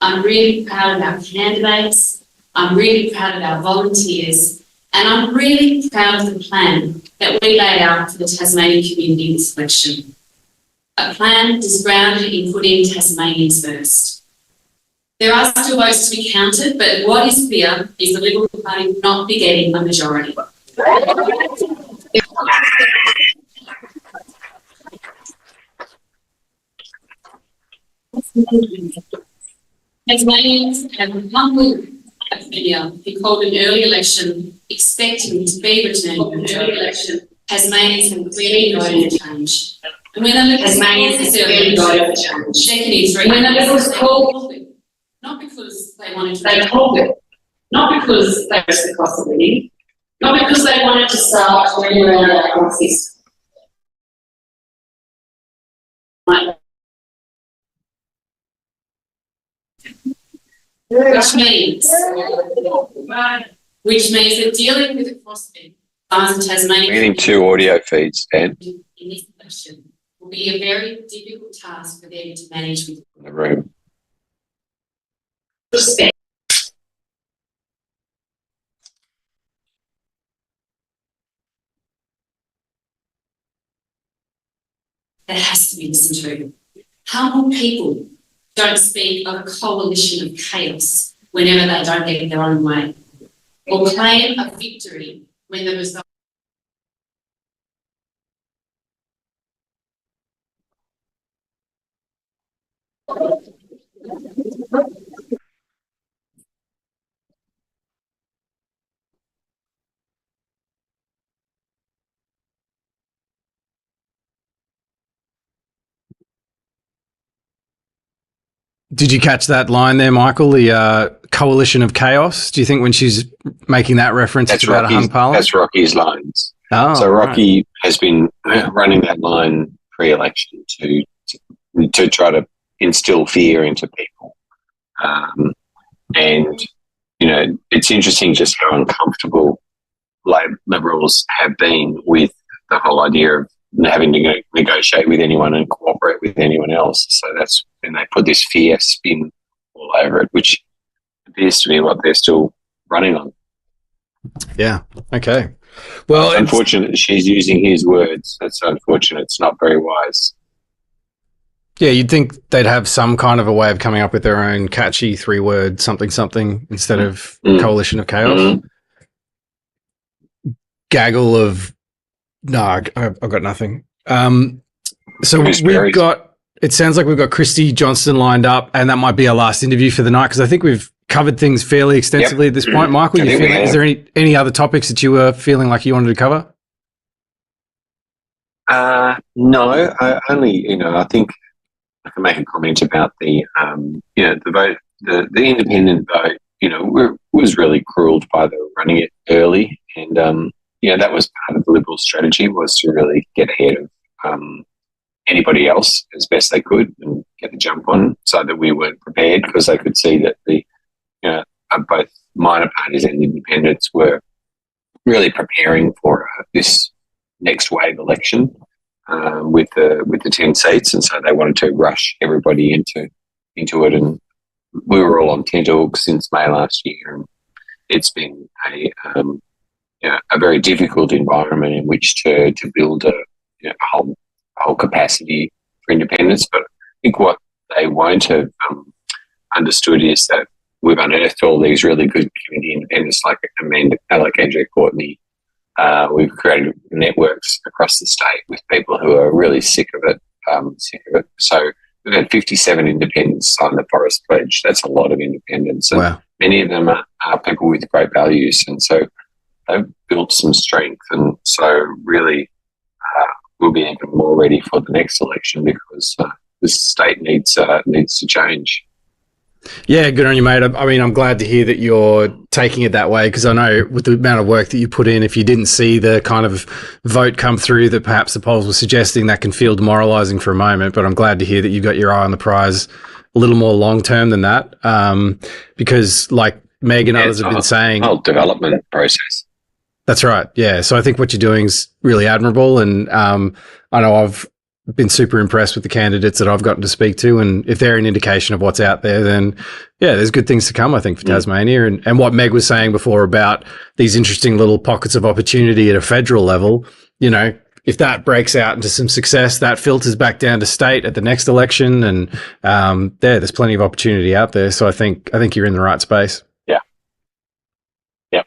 I'm really proud of our candidates. I'm really proud of our volunteers, and I'm really proud of the plan that we laid out for the Tasmanian community this election. A plan that is grounded in putting Tasmanians first. There are still votes to be counted, but what is clear is the Liberal Party will not be getting a majority. Tasmanians have humbly Tasmania who called an early election expecting to be returned to an early election. Tasmanians have clearly voted for change. And when the Tasmanians have clearly voted for change, when the Liberals called it, not because they wanted to, they called it, not because they was the cost of living, not because they wanted to start turning around our system. Which means that dealing with the prospect of Tasmania. Getting 2 audio feeds, Dan. In this election will be a very difficult task for them to manage with In the room. respect. That has to be listened to. Humble people don't speak of a coalition of chaos whenever they don't get their own way, or claim a victory when the result. Did you catch that line there, Michael? The coalition of chaos. Do you think when she's making that reference, it's about a hung parliament? That's Rocky's lines. Oh, so Rocky has been running that line pre-election to try to instill fear into people. And, you know, it's interesting just how uncomfortable Liberals have been with the whole idea of having to negotiate with anyone and cooperate with anyone else. So that's when they put this fear spin all over it, which appears to be what they're still running on. Yeah. Okay. Well, it's unfortunate she's using his words. That's unfortunate. It's not very wise. Yeah, you'd think they'd have some kind of a way of coming up with their own catchy 3-word something instead of coalition of chaos. Gaggle of no, I've got nothing. So we've got. It sounds like we've got Christy Johnson lined up, and that might be our last interview for the night because I think we've covered things fairly extensively at this point. Michael, is there any other topics that you were feeling like you wanted to cover? No, I think I can make a comment about the the vote, the independent vote. Was really cruelled by the running it early, and that was part of the Liberal strategy, was to really get ahead of anybody else as best they could and get the jump on, so that we weren't prepared, because they could see that both minor parties and independents were really preparing for this next wave election with the 10 seats, and so they wanted to rush everybody into it, and we were all on tenterhooks since May last year, and it's been a very difficult environment in which to build a whole capacity for independence. But I think what they won't have understood is that we've unearthed all these really good community independents like Andrew Courtney. We've created networks across the state with people who are really sick of it. So we've had 57 independents sign the Forest Pledge. That's a lot of independents. And wow. Many of them are people with great values. And so they've built some strength. And so really we'll be even more ready for the next election, because this state needs to change. Yeah, good on you, mate. I mean, I'm glad to hear that you're taking it that way, because I know with the amount of work that you put in, if you didn't see the kind of vote come through that perhaps the polls were suggesting, that can feel demoralising for a moment. But I'm glad to hear that you've got your eye on the prize a little more long term than that, because like Meg and others have been saying, whole development process. That's right. Yeah. So I think what you're doing is really admirable, and I know I've been super impressed with the candidates that I've gotten to speak to, and if they're an indication of what's out there, then yeah, there's good things to come, I think, for Tasmania. And what Meg was saying before about these interesting little pockets of opportunity at a federal level, you know, if that breaks out into some success, that filters back down to state at the next election, and there's plenty of opportunity out there. So I think you're in the right space. Yeah. Yep.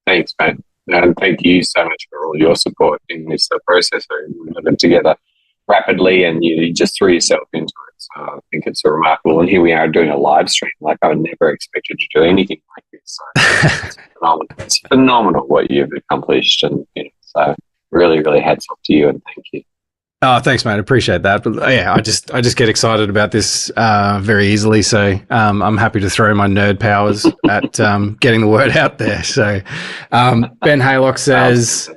Thanks, mate. And thank you so much for all your support in this process. We got it together rapidly, and you just threw yourself into it. So I think it's remarkable. And here we are doing a live stream. Like, I would never expected to do anything like this. So it's phenomenal. It's phenomenal what you've accomplished, and so really, really hats off to you, and thank you. Oh, thanks, mate. I appreciate that. But yeah, I just get excited about this very easily. So I'm happy to throw my nerd powers at getting the word out there. So Ben Haylock says,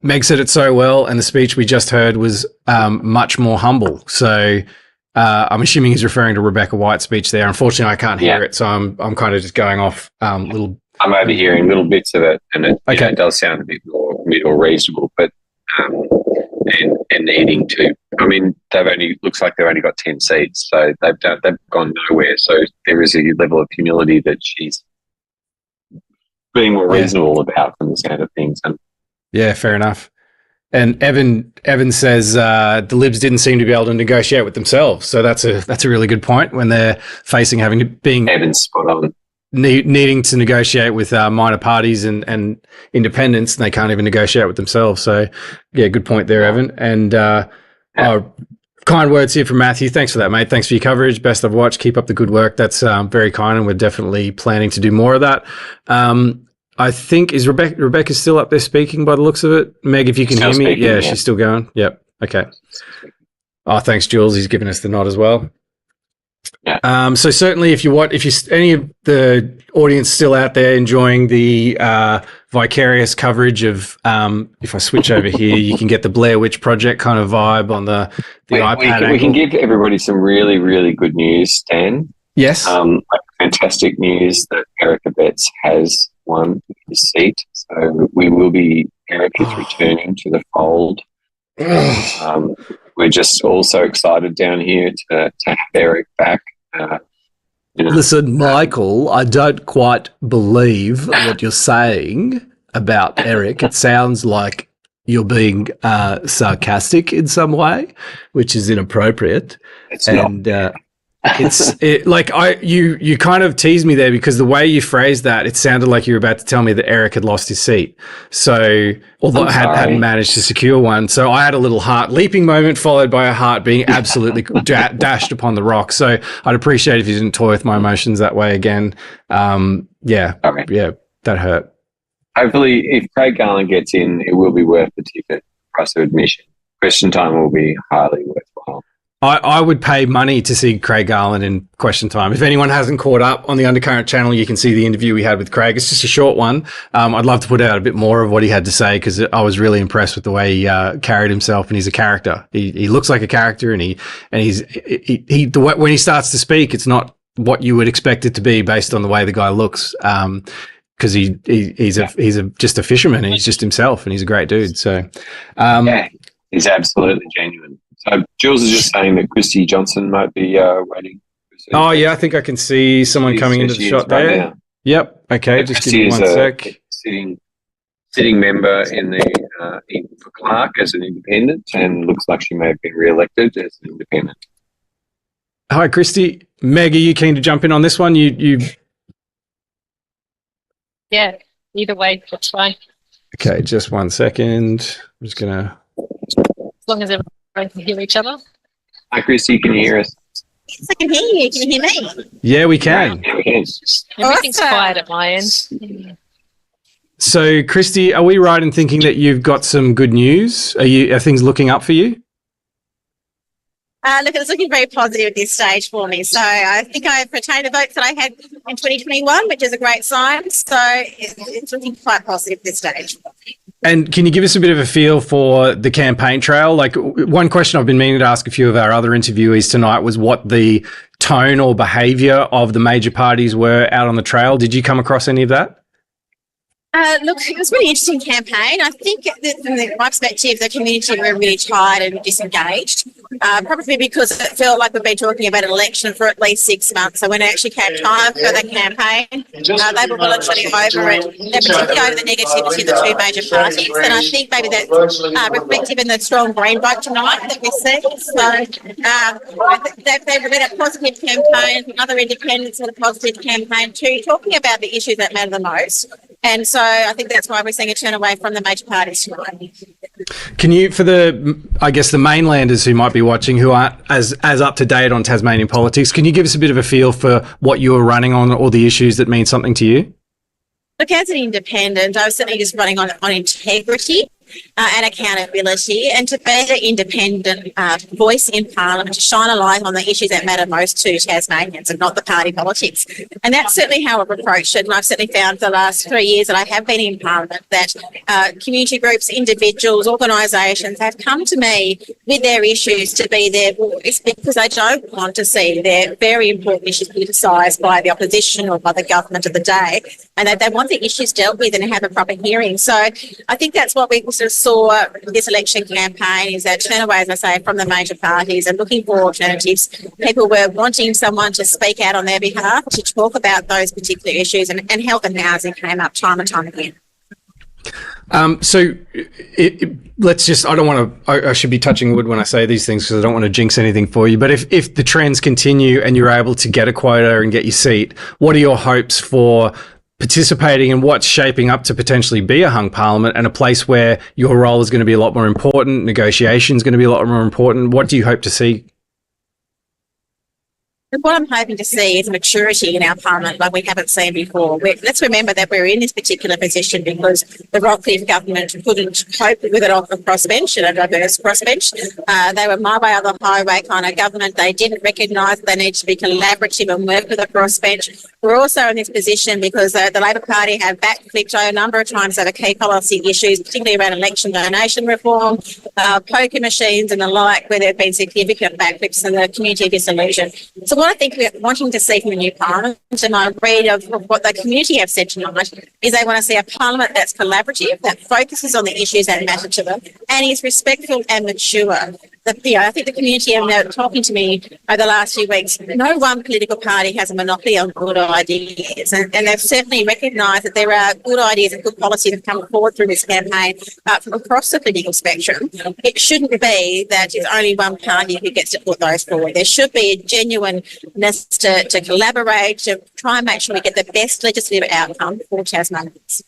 Meg said it so well, and the speech we just heard was much more humble. So I'm assuming he's referring to Rebecca White's speech there. Unfortunately, I can't hear it, so I'm kind of just going off little. I'm overhearing little bits of it, and it does sound a bit more reasonable, but. And needing to, I mean, looks like they've only got 10 seats, so they've gone nowhere. So there is a level of humility that she's being more reasonable about from the sound of things. And yeah, fair enough. And Evan says the Libs didn't seem to be able to negotiate with themselves, so that's a really good point when they're facing Evan's spot on. Needing to negotiate with minor parties and independents, and they can't even negotiate with themselves. So, yeah, good point there, Evan. And kind words here from Matthew. Thanks for that, mate. Thanks for your coverage. Best I've watched. Keep up the good work. That's very kind, and we're definitely planning to do more of that. I think, is Rebecca's still up there speaking by the looks of it? Meg, if you can hear me. Yeah, she's still going. Yep. Okay. Oh, thanks, Jules. He's given us the nod as well. Yeah. So certainly, if any of the audience still out there enjoying the vicarious coverage of, if I switch over here, you can get the Blair Witch Project kind of vibe on the iPad. We can give everybody some really, really good news, Dan. Yes. Fantastic news that Eric Abetz has won his seat. So Eric is returning to the fold. We're just also excited down here to have Eric back. Listen, Michael, I don't quite believe what you're saying about Eric. It sounds like you're being sarcastic in some way, which is inappropriate. You kind of teased me there, because the way you phrased that, it sounded like you were about to tell me that Eric had lost his seat. So, although I hadn't managed to secure one, so I had a little heart leaping moment followed by a heart being absolutely dashed upon the rock. So I'd appreciate if you didn't toy with my emotions that way again. Yeah, that hurt. Hopefully, if Craig Garland gets in, it will be worth the ticket price of admission. Question time will be highly worthwhile. I would pay money to see Craig Garland in Question Time. If anyone hasn't caught up on the Undercurrent channel, you can see the interview we had with Craig. It's just a short one. I'd love to put out a bit more of what he had to say, because I was really impressed with the way he carried himself, and he's a character. He looks like a character, and when he starts to speak, it's not what you would expect it to be based on the way the guy looks. Because he's just a fisherman, and he's just himself, and he's a great dude. So, he's absolutely genuine. So Jules is just saying that Christy Johnson might be waiting. Oh, yeah, I think I can see someone coming into the shot there. Now. Yep. Okay, just give me one sec. Sitting member for Clark as an independent, and looks like she may have been re-elected as an independent. Hi, Christy. Meg, are you keen to jump in on this one? You. Yeah, either way, that's fine. Okay, just 1 second. I'm just going to. As long as everyone can hear each other. Hi, Christy, can you hear us? Yes, I can hear you. Can you hear me? Yeah, we can. Yeah, we can. Everything's quiet at my end. So, Christy, are we right in thinking that you've got some good news? Are things looking up for you? Look, it's looking very positive at this stage for me. So I think I've retained the votes that I had in 2021, which is a great sign. So it's looking quite positive at this stage. And can you give us a bit of a feel for the campaign trail? Like, one question I've been meaning to ask a few of our other interviewees tonight was what the tone or behaviour of the major parties were out on the trail. Did you come across any of that? Look, it was a really interesting campaign. I think that from my perspective, the community were really tired and disengaged, probably because it felt like we've been talking about an election for at least 6 months. So when it actually came time for the campaign, they were voluntarily over it. They're particularly over the negativity of the two major parties. And I think maybe that's reflective in the strong Green vote tonight that we see. So they've been a positive campaign. Other independents had a positive campaign too, talking about the issues that matter the most. And so I think that's why we're seeing a turn away from the major parties tonight. Can you, for the mainlanders who might be watching, who aren't as up to date on Tasmanian politics, can you give us a bit of a feel for what you were running on or the issues that mean something to you? Look, as an independent, I was certainly just running on integrity and accountability, and to be an independent voice in Parliament, to shine a light on the issues that matter most to Tasmanians and not the party politics. And that's certainly how I've approached it. And I've certainly found for the last 3 years that I have been in Parliament that community groups, individuals, organisations have come to me with their issues to be their voice, because I don't want to see their very important issues politicised by the opposition or by the government of the day, and that they want the issues dealt with and have a proper hearing. So I think that's what we sort of saw this election campaign, is that turn away, as I say, from the major parties and looking for alternatives. People were wanting someone to speak out on their behalf, to talk about those particular issues, and health and housing came up time and time again. So let's just, I should be touching wood when I say these things because I don't want to jinx anything for you, but if the trends continue and you're able to get a quota and get your seat, what are your hopes for participating in what's shaping up to potentially be a hung parliament and a place where your role is going to be a lot more important, negotiation is going to be a lot more important? What do you hope to see? What I'm hoping to see is maturity in our parliament like we haven't seen before. Let's remember that we're in this particular position because the Rockliff government couldn't cope with it off a crossbench, and a diverse crossbench. They were my way or the highway kind of government. They didn't recognise they need to be collaborative and work with a crossbench. We're also in this position because the Labor Party have backflipped a number of times over key policy issues, particularly around election donation reform, poker machines and the like, where there have been significant backflips and the community disillusion. So what I think we're wanting to see from the new parliament, and I read of what the community have said tonight, is they want to see a parliament that's collaborative, that focuses on the issues that matter to them, and is respectful and mature. I think the community have now talking to me over the last few weeks. No one political party has a monopoly on good ideas, and they've certainly recognised that there are good ideas and good policies that have come forward through this campaign from across the political spectrum. It shouldn't be that it's only one party who gets to put those forward. There should be a genuineness to collaborate, to try and make sure we get the best legislative outcome for Tasmanians.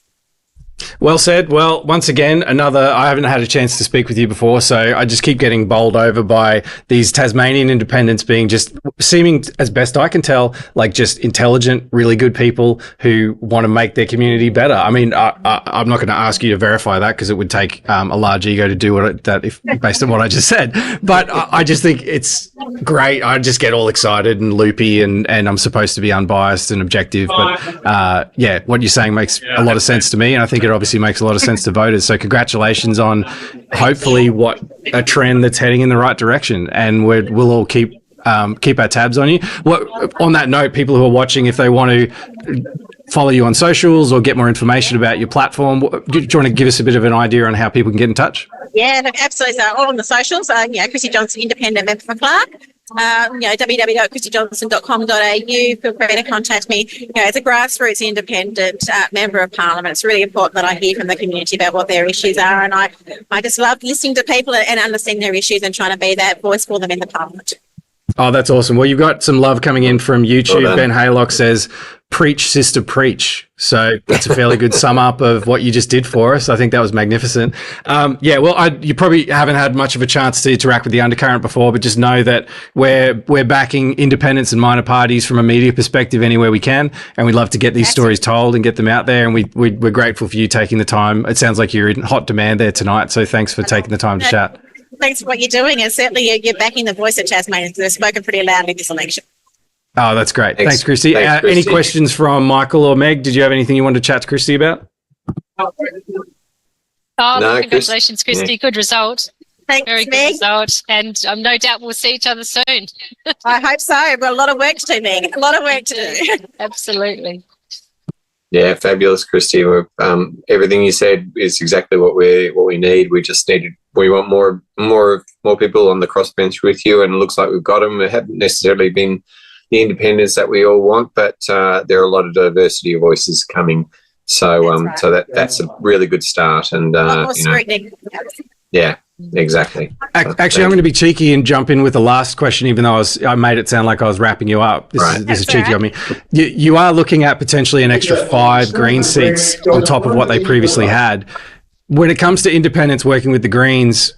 Well said. Well, once again, I haven't had a chance to speak with you before, so I just keep getting bowled over by these Tasmanian independents being just seeming, as best I can tell, like just intelligent, really good people who want to make their community better. I mean, I'm not going to ask you to verify that because it would take a large ego to do based on what I just said. But I just think it's great. I just get all excited and loopy, and I'm supposed to be unbiased and objective. But yeah, what you're saying makes a lot of sense to me, and I think it obviously makes a lot of sense to voters. So congratulations on hopefully a trend that's heading in the right direction, and we'll all keep our tabs on you. On that note, people who are watching, if they want to follow you on socials or get more information about your platform, do you want to give us a bit of an idea on how people can get in touch? Yeah, look, absolutely. So all on the socials, Christy Johnson, independent member for Clark. www.christyjohnson.com.au. Feel free to contact me. As a grassroots independent member of Parliament, it's really important that I hear from the community about what their issues are, and I just love listening to people and understanding their issues and trying to be that voice for them in the Parliament. Oh, that's awesome. Well, you've got some love coming in from YouTube. Well, Ben Haylock says, "Preach, sister, preach." So that's a fairly good sum up of what you just did for us. I think that was magnificent. You probably haven't had much of a chance to interact with the undercurrent before, but just know that we're backing independents and minor parties from a media perspective anywhere we can, and we'd love to get these stories told and get them out there. And we're grateful for you taking the time. It sounds like you're in hot demand there tonight, so thanks for taking the time to chat. Thanks for what you're doing, and certainly you're backing the voice of Tasmania because they've spoken pretty loudly this election. Oh, that's great. Thanks Christy. Any questions from Michael or Meg? Did you have anything you wanted to chat to Christy about? Oh, No, congratulations, Christy. Yeah. Good result. Thanks, Very good Meg. result. And no doubt we'll see each other soon. I hope so. We've got a lot of work to do, Meg. A lot of work to do. Absolutely. Yeah, fabulous, Christy. Everything you said is exactly what we need. We want more people on the crossbench with you, and it looks like we've got them. It haven't necessarily been the independence that we all want, but there are a lot of diversity of voices coming. So that's a really good start. And yeah, exactly. Actually, I'm going to be cheeky and jump in with the last question, even though I made it sound like I was wrapping you up. This is cheeky on me. You are looking at potentially an extra 5 Green seats on top of what they previously had. When it comes to independents working with the Greens,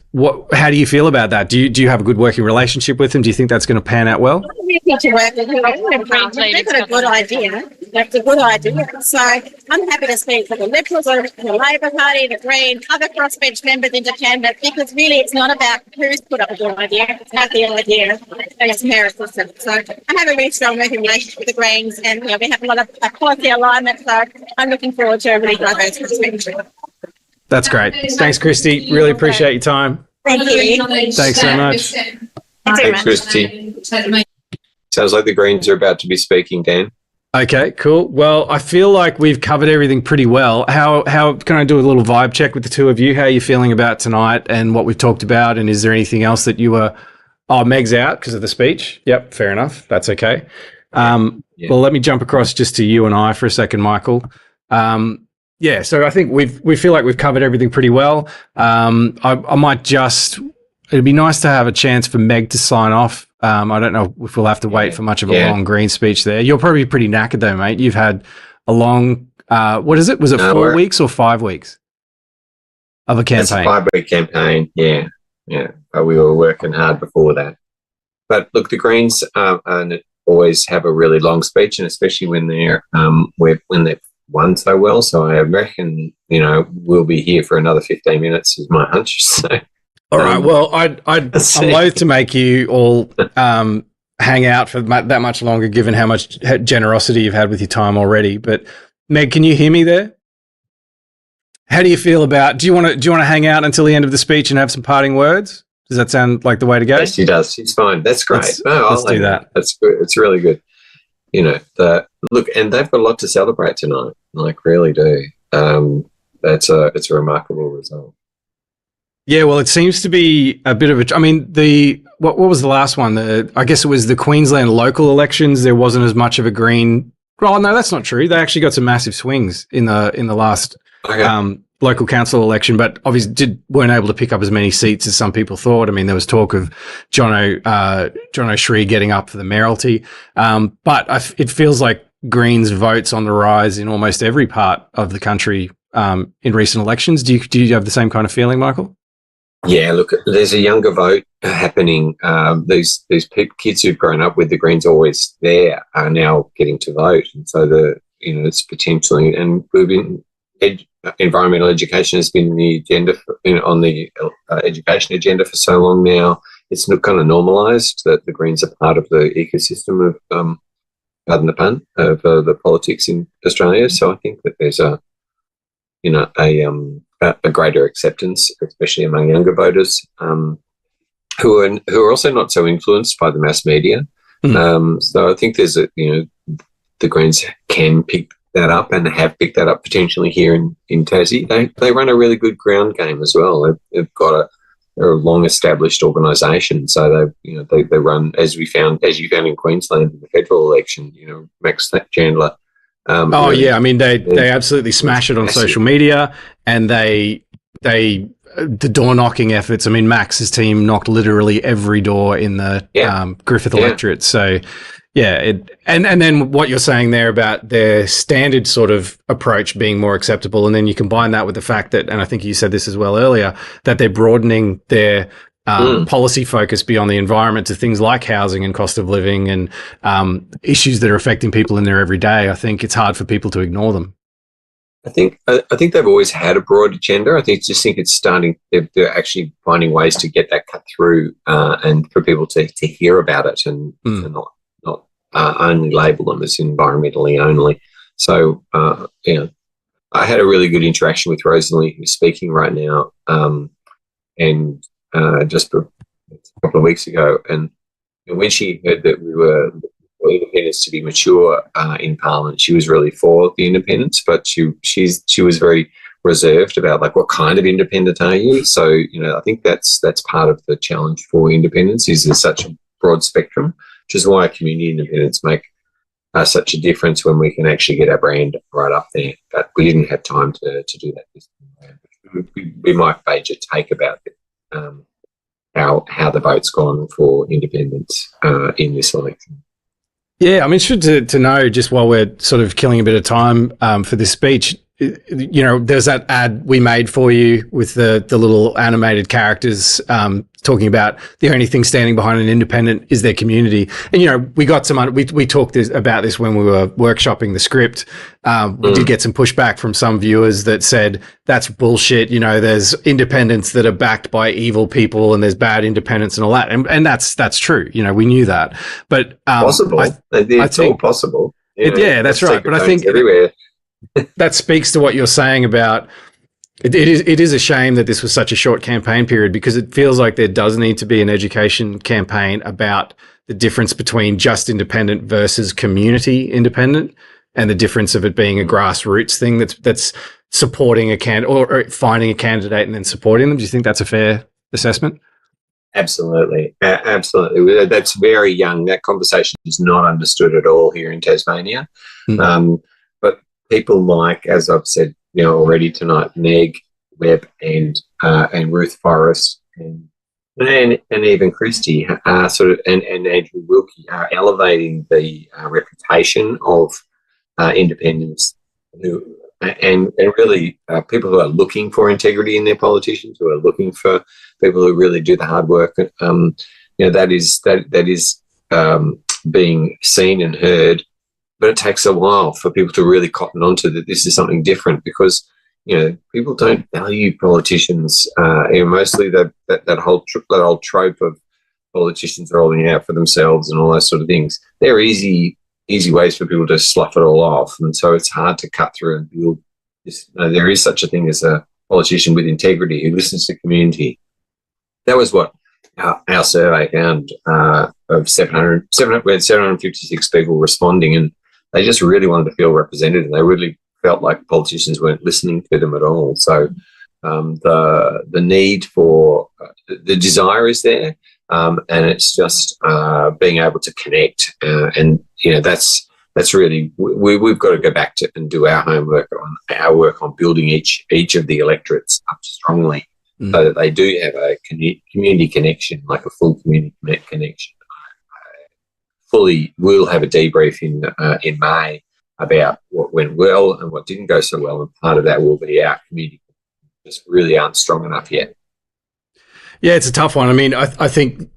how do you feel about that? Do you have a good working relationship with them? Do you think that's going to pan out well? We need to work with whoever. They've got a good idea. That's a good idea. So I'm happy to speak for the Liberals or the Labor Party, the Green, other crossbench members, independent, because really it's not about who's put up a good idea. It's about the idea and its merit system. So I have a really strong working relationship with the Greens, and we have a lot of policy alignment. So I'm looking forward to a really diverse crossbench. That's great. Thanks, Christy. Really appreciate your time. Thank you. Thanks so much. Thanks, Christy. Sounds like the Greens are about to be speaking, Dan. Okay, cool. Well, I feel like we've covered everything pretty well. How can I do a little vibe check with the two of you? How are you feeling about tonight and what we've talked about? And is there anything else that you were... Oh, Meg's out because of the speech. Yep, fair enough. That's okay. Well, let me jump across just to you and I for a second, Michael. Yeah, so I think we feel like we've covered everything pretty well. I might just... It'd be nice to have a chance for Meg to sign off. I don't know if we'll have to wait for much of a long Green speech there. You're probably pretty knackered though, mate. You've had a long... what is it? Was it 4 weeks or 5 weeks of a campaign? It's a 5-week campaign, yeah. But we were working hard before that. But look, the Greens always have a really long speech, and especially when they've won so well. So I reckon, we'll be here for another 15 minutes is my hunch. So, all right. Well, I'm loath to make you all hang out for that much longer, given how much generosity you've had with your time already. But Meg, can you hear me there? How do you feel about? Do you want to hang out until the end of the speech and have some parting words? Does that sound like the way to go? Yes, she does. She's fine. That's great. Let's do that. That's good. It's really good. Look, and they've got a lot to celebrate tonight. Like, really do. It's a remarkable result. Yeah, well, it seems to be a bit of a. I mean, what was the last one? I guess it was the Queensland local elections. There wasn't as much of a Green. Well, no, that's not true. They actually got some massive swings in the last local council election, but obviously weren't able to pick up as many seats as some people thought. I mean, there was talk of John O'Shree getting up for the mayoralty, but it feels like Greens votes on the rise in almost every part of the country in recent elections. Do you have the same kind of feeling, Michael? Yeah, look, there's a younger vote happening. These kids who've grown up with the Greens always there are now getting to vote, and so it's potentially, and we've been environmental education has been the agenda on the education agenda for so long now. It's kind of normalised that the Greens are part of the ecosystem of, pardon the pun, of the politics in Australia. So I think that there's a greater acceptance, especially among younger voters, who are also not so influenced by the mass media. So I think there's the Greens can pick that up and have picked that up potentially here in Tassie. They run a really good ground game as well. They've got they're a long established organisation, so they run as you found in Queensland in the federal election. Max Chandler. I mean they absolutely smash it on social media, and the door knocking efforts. I mean, Max's team knocked literally every door in the Griffith electorate. So. Yeah, and then what you're saying there about their standard sort of approach being more acceptable, and then you combine that with the fact that, and I think you said this as well earlier, that they're broadening their policy focus beyond the environment to things like housing and cost of living and issues that are affecting people in their everyday. I think it's hard for people to ignore them. I think they've always had a broad agenda. I think it's starting. They're actually finding ways to get that cut through, and for people to hear about it and not only label them as environmentally only. So, I I had a really good interaction with Rosalie, who's speaking right now, and just a couple of weeks ago. And when she heard that we were for independents to be mature in Parliament, she was really for the independents, but she was very reserved about like what kind of independent are you. So I think that's part of the challenge for independents is there's such a broad spectrum, which is why community independents make such a difference when we can actually get our brand right up there. But we didn't have time to do that this time. We might page a take about it, how the vote's gone for independents in this election. Yeah, I'm interested to know, just while we're sort of killing a bit of time for this speech, there's that ad we made for you with the little animated characters talking about the only thing standing behind an independent is their community. And, we got we talked about this when we were workshopping the script. We did get some pushback from some viewers that said, that's bullshit. There's independents that are backed by evil people and there's bad independents and all that. And that's true. We knew that. But possible. It's all possible. That's right. But I think everywhere. That speaks to what you're saying about it is a shame that this was such a short campaign period, because it feels like there does need to be an education campaign about the difference between just independent versus community independent, and the difference of it being a grassroots thing that's supporting a or finding a candidate and then supporting them. Do you think that's a fair assessment? Absolutely. Absolutely. That's very young. That conversation is not understood at all here in Tasmania. But people like, as I've said, already tonight, Meg Webb and Ruth Forrest and even Christy are and Andrew Wilkie are elevating the reputation of independents and really people who are looking for integrity in their politicians, who are looking for people who really do the hard work. That is being seen and heard. But it takes a while for people to really cotton onto that this is something different, because people don't value politicians. Mostly that whole trope of politicians rolling out for themselves and all those sort of things. They're easy ways for people to slough it all off, and so it's hard to cut through and build this. There is such a thing as a politician with integrity who listens to the community. That was what our survey found of 700. We had 756 people responding, and they just really wanted to feel represented, and they really felt like politicians weren't listening to them at all. So the need for the desire is there, and it's just being able to connect. And that's really we've got to go back to and do our homework on our work on building each of the electorates up strongly, so that they do have a community connection, like a full community connection. We'll have a debrief in May about what went well and what didn't go so well, and part of that will be our community just really aren't strong enough yet. Yeah, it's a tough one. I mean, I think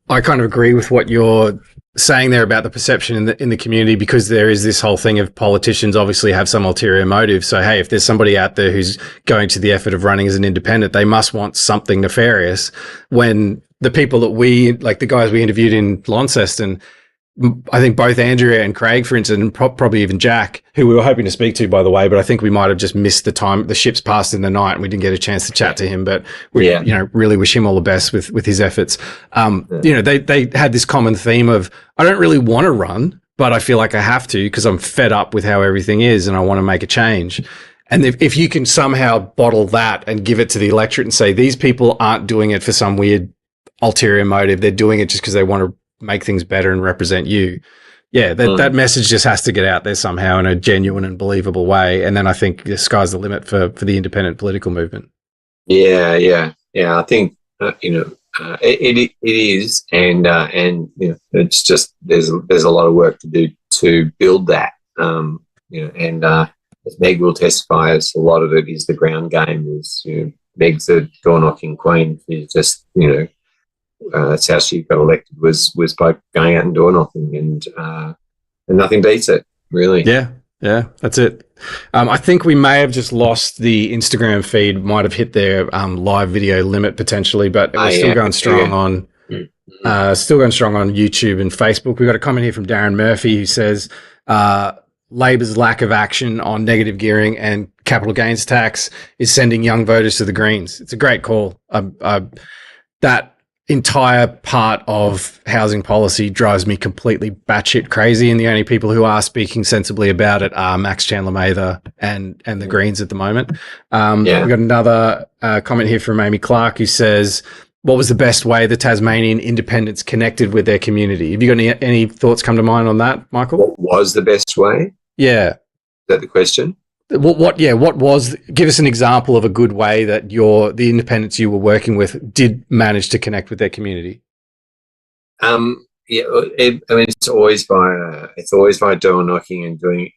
I kind of agree with what you're saying there about the perception in the community, because there is this whole thing of politicians obviously have some ulterior motive. So, hey, if there's somebody out there who's going to the effort of running as an independent, they must want something nefarious, when the people that like the guys we interviewed in Launceston, I think both Andrea and Craig, for instance, and probably even Jack, who we were hoping to speak to, by the way, but I think we might have just missed the time. The ship's passed in the night and we didn't get a chance to chat to him, but we, really wish him all the best with his efforts. They had this common theme of, I don't really want to run, but I feel like I have to because I'm fed up with how everything is and I want to make a change. And if you can somehow bottle that and give it to the electorate and say, these people aren't doing it for some weird ulterior motive, they're doing it just because they want to make things better and represent you. Yeah, that message just has to get out there somehow in a genuine and believable way. And then I think the sky's the limit for the independent political movement. Yeah. I think it is, and it's just there's a lot of work to do to build that. As Meg will testify, as a lot of it is the ground game. Is Meg's a door knocking queen. She's just that's how she got elected, was by going out and door knocking, and nothing beats it, really. Yeah, that's it. I think we may have just lost the Instagram feed, might have hit their live video limit potentially, but we're still going strong on YouTube and Facebook. We've got a comment here from Darren Murphy who says Labor's lack of action on negative gearing and capital gains tax is sending young voters to the Greens. It's a great call. That entire part of housing policy drives me completely batshit crazy, and the only people who are speaking sensibly about it are Max Chandler Mather and the Greens at the moment. We've got another comment here from Amy Clark, who says, what was the best way the Tasmanian independents connected with their community? Have you got any thoughts come to mind on that, Michael? What was the best way? Yeah. Is that the question? What was, give us an example of a good way that the independents you were working with did manage to connect with their community? It's always by door knocking and doing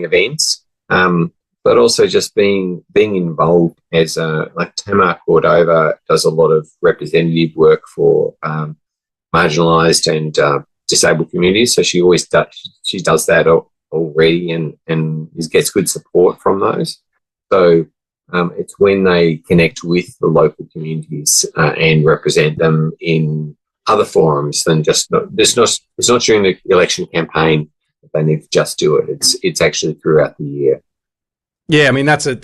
events, but also just being involved as like Tamar Cordova does a lot of representative work for marginalised and disabled communities. So she does that already and gets good support from those. So it's when they connect with the local communities and represent them in other forums than it's not during the election campaign that they need to just do it. It's actually throughout the year. Yeah, I mean, that's a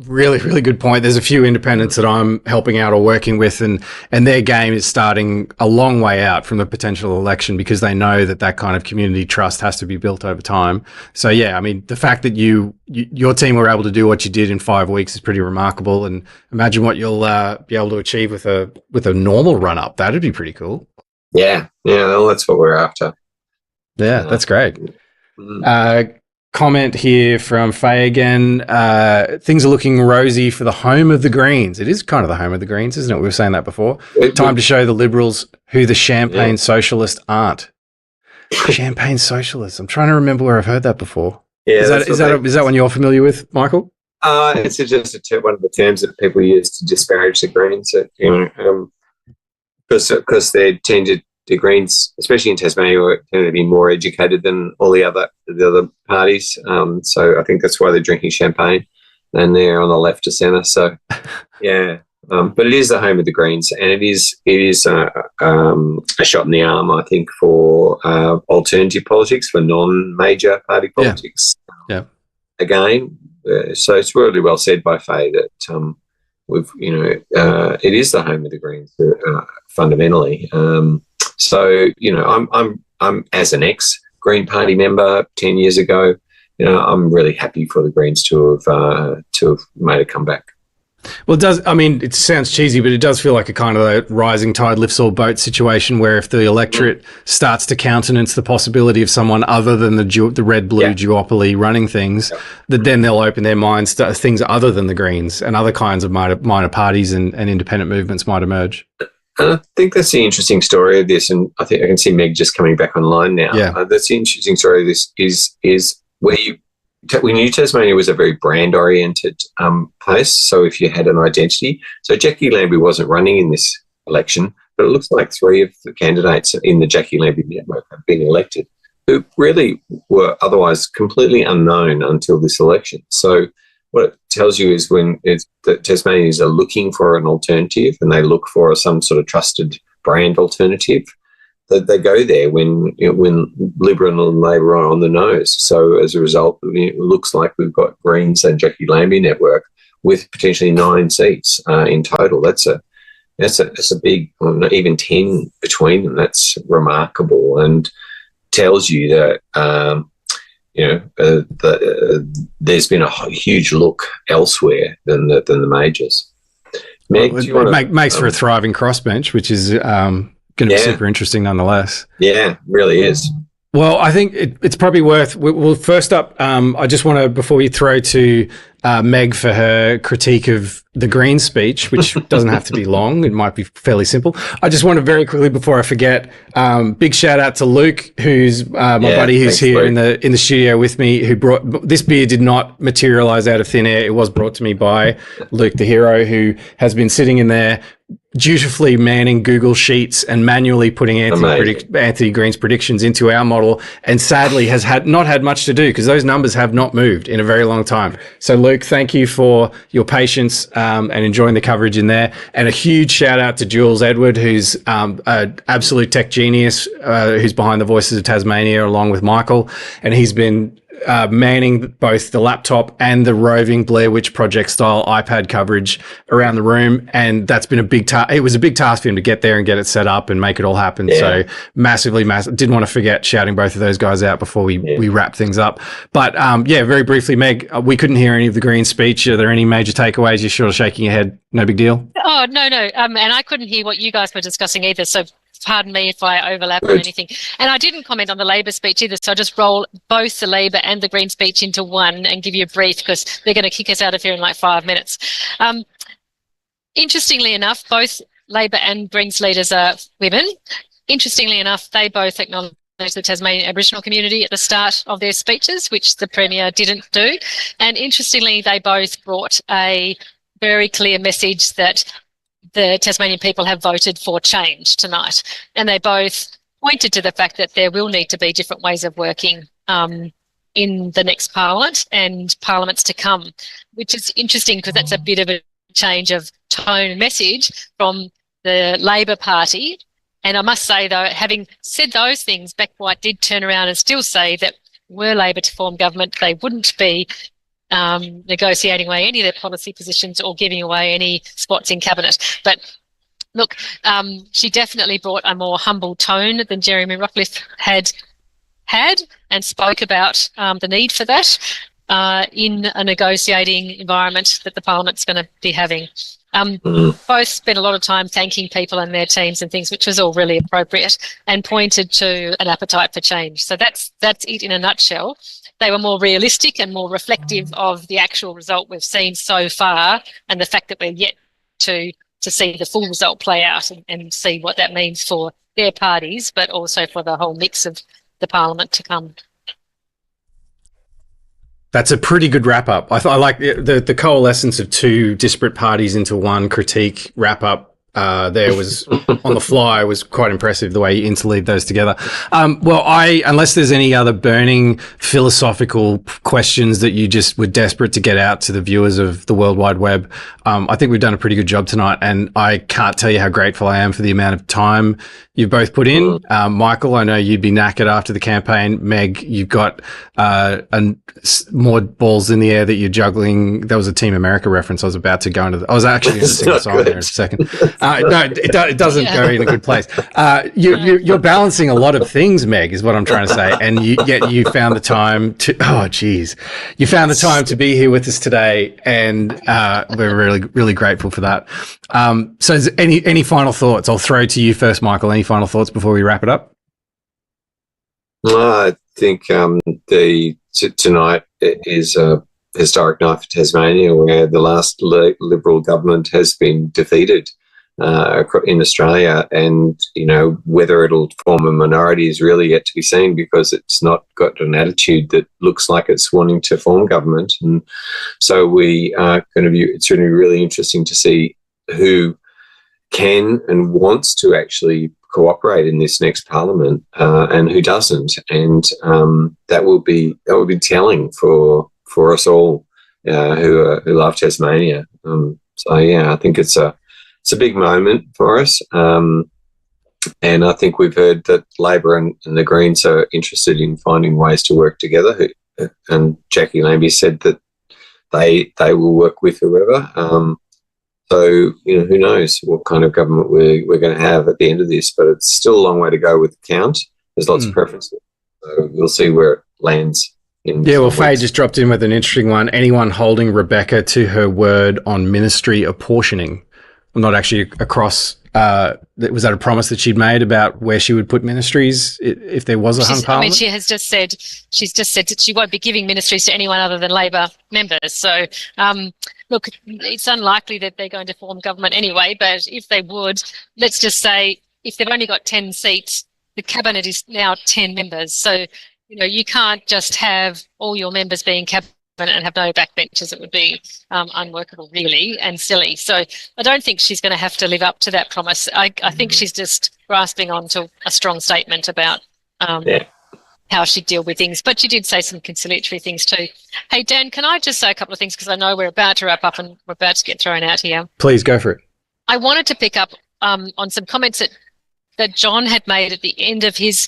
really, really good point. There's a few independents that I'm helping out or working with, and their game is starting a long way out from the potential election because they know that kind of community trust has to be built over time. So yeah, I mean, the fact that your team were able to do what you did in 5 weeks is pretty remarkable, and imagine what you'll be able to achieve with a normal run up. That'd be pretty cool. Yeah, well, that's what we're after. Yeah, that's great. Comment here from Faye again. Things are looking rosy for the home of the Greens. It is kind of the home of the Greens, isn't it? We were saying that before. Time to show the Liberals who the champagne socialists aren't. Champagne socialists. I'm trying to remember where I've heard that before. Yeah, is that one you're familiar with, Michael? It's just one of the terms that people use to disparage the Greens. Because they tend to. The Greens, especially in Tasmania, tend to be more educated than all the other parties. So I think that's why they're drinking champagne, and they're on the left to centre. So, yeah. But it is the home of the Greens, and it is a shot in the arm, I think, for alternative politics, for non-major party politics. Yeah. Again, so it's really well said by Faye that it is the home of the Greens fundamentally. So, I'm as an ex-Green Party member 10 years ago, I'm really happy for the Greens to have made a comeback. Well, it sounds cheesy, but it does feel like a kind of a rising tide lifts all boats situation where if the electorate starts to countenance the possibility of someone other than the red-blue duopoly running things, that then they'll open their minds to things other than the Greens, and other kinds of minor parties and independent movements might emerge. And I think that's the interesting story of this, and I think I can see Meg just coming back online now. Yeah. That's the interesting story of this is where we knew Tasmania was a very brand-oriented place, so if you had an identity. So Jackie Lambie wasn't running in this election, but it looks like 3 of the candidates in the Jackie Lambie network have been elected who really were otherwise completely unknown until this election. So what it tells you is that Tasmanians are looking for an alternative and they look for some sort of trusted brand alternative, that they go there when Liberal and Labor are on the nose. So as a result, it looks like we've got Greens and Jackie Lambie network with potentially 9 seats in total. That's a big, even 10 between them. That's remarkable and tells you that there's been a huge look elsewhere than the majors. Meg, makes for a thriving crossbench, which is going to be super interesting nonetheless. Yeah, really is. Well, I think it's probably worth. Well, first up, I just want to, before we throw to Meg for her critique of the Green speech, which doesn't have to be long, it might be fairly simple. I just want to very quickly, before I forget, big shout out to Luke, who's my buddy, who's here Luke. in the studio with me. Who brought this beer? Did not materialize out of thin air. It was brought to me by Luke, the hero, who has been sitting in there, dutifully manning Google Sheets and manually putting Anthony Green's predictions into our model, and sadly has not had much to do because those numbers have not moved in a very long time. So Luke, thank you for your patience and enjoying the coverage in there. And a huge shout out to Jules Edward, who's an absolute tech genius, who's behind the Voices of Tasmania along with Michael, and he's been manning both the laptop and the roving Blair Witch Project style iPad coverage around the room. And that's been a big task. It was a big task for him to get there and get it set up and make it all happen. Yeah. So massive. Didn't want to forget shouting both of those guys out before we wrap things up. But very briefly, Meg, we couldn't hear any of the Green speech. Are there any major takeaways? You're sort of shaking your head. No big deal. Oh, no. And I couldn't hear what you guys were discussing either. So pardon me if I overlap on anything. And I didn't comment on the Labor speech either, so I'll just roll both the Labor and the Green speech into one and give you a brief because they're going to kick us out of here in like 5 minutes. Interestingly enough, both Labor and Greens leaders are women. Interestingly enough, they both acknowledge the Tasmanian Aboriginal community at the start of their speeches, which the Premier didn't do. And interestingly, they both brought a very clear message that the Tasmanian people have voted for change tonight. And they both pointed to the fact that there will need to be different ways of working in the next parliament and parliaments to come, which is interesting because that's a bit of a change of tone and message from the Labor Party. And I must say, though, having said those things, Beck White did turn around and still say that were Labor to form government, they wouldn't be negotiating away any of their policy positions or giving away any spots in cabinet. But look, she definitely brought a more humble tone than Jeremy Rockliff had and spoke about the need for that in a negotiating environment that the Parliament's going to be having. Both spent a lot of time thanking people and their teams and things, which was all really appropriate, and pointed to an appetite for change. So that's it in a nutshell. They were more realistic and more reflective of the actual result we've seen so far and the fact that we're yet to see the full result play out and see what that means for their parties, but also for the whole mix of the Parliament to come. That's a pretty good wrap-up. I like the coalescence of two disparate parties into one critique wrap-up. There was on the fly was quite impressive the way you interleaved those together. Unless there's any other burning philosophical questions that you just were desperate to get out to the viewers of the World Wide Web, I think we've done a pretty good job tonight, and I can't tell you how grateful I am for the amount of time you've both put in. Michael, I know you'd be knackered after the campaign. Meg, you've got more balls in the air that you're juggling. That was a Team America reference. I was about to go into. I was actually going to sing a song there in a second. No, it doesn't go in a good place. You're balancing a lot of things, Meg, is what I'm trying to say. And yet you found the time to, you found the time to be here with us today. And we're really, really grateful for that. So is any final thoughts? I'll throw to you first, Michael. Any final thoughts before we wrap it up? I think tonight is a historic night for Tasmania, where the last Liberal government has been defeated in Australia, and whether it'll form a minority is really yet to be seen, because it's not got an attitude that looks like it's wanting to form government. And so we are going to be. It's going to be really interesting to see who can and wants to actually cooperate in this next parliament, and who doesn't, and that will be telling for us all who love Tasmania. I think it's a big moment for us, and I think we've heard that Labor and the Greens are interested in finding ways to work together. And Jackie Lambie said that they will work with whoever. So, who knows what kind of government we're going to have at the end of this, but it's still a long way to go with the count. There's lots of preferences. So we'll see where it lands. Faye just dropped in with an interesting one. Anyone holding Rebecca to her word on ministry apportioning? I'm not actually across. Was that a promise that she'd made about where she would put ministries if there was a hung parliament? She's just said that she won't be giving ministries to anyone other than Labor members. So, look, it's unlikely that they're going to form government anyway, but if they would, let's just say if they've only got 10 seats, the cabinet is now 10 members. So, you can't just have all your members being cabinet and have no backbenchers. It would be unworkable, really, and silly. So I don't think she's going to have to live up to that promise. I think she's just grasping onto a strong statement about how she'd deal with things. But she did say some conciliatory things too. Hey, Dan, can I just say a couple of things, because I know we're about to wrap up and we're about to get thrown out here. Please, go for it. I wanted to pick up on some comments that that John had made at the end of his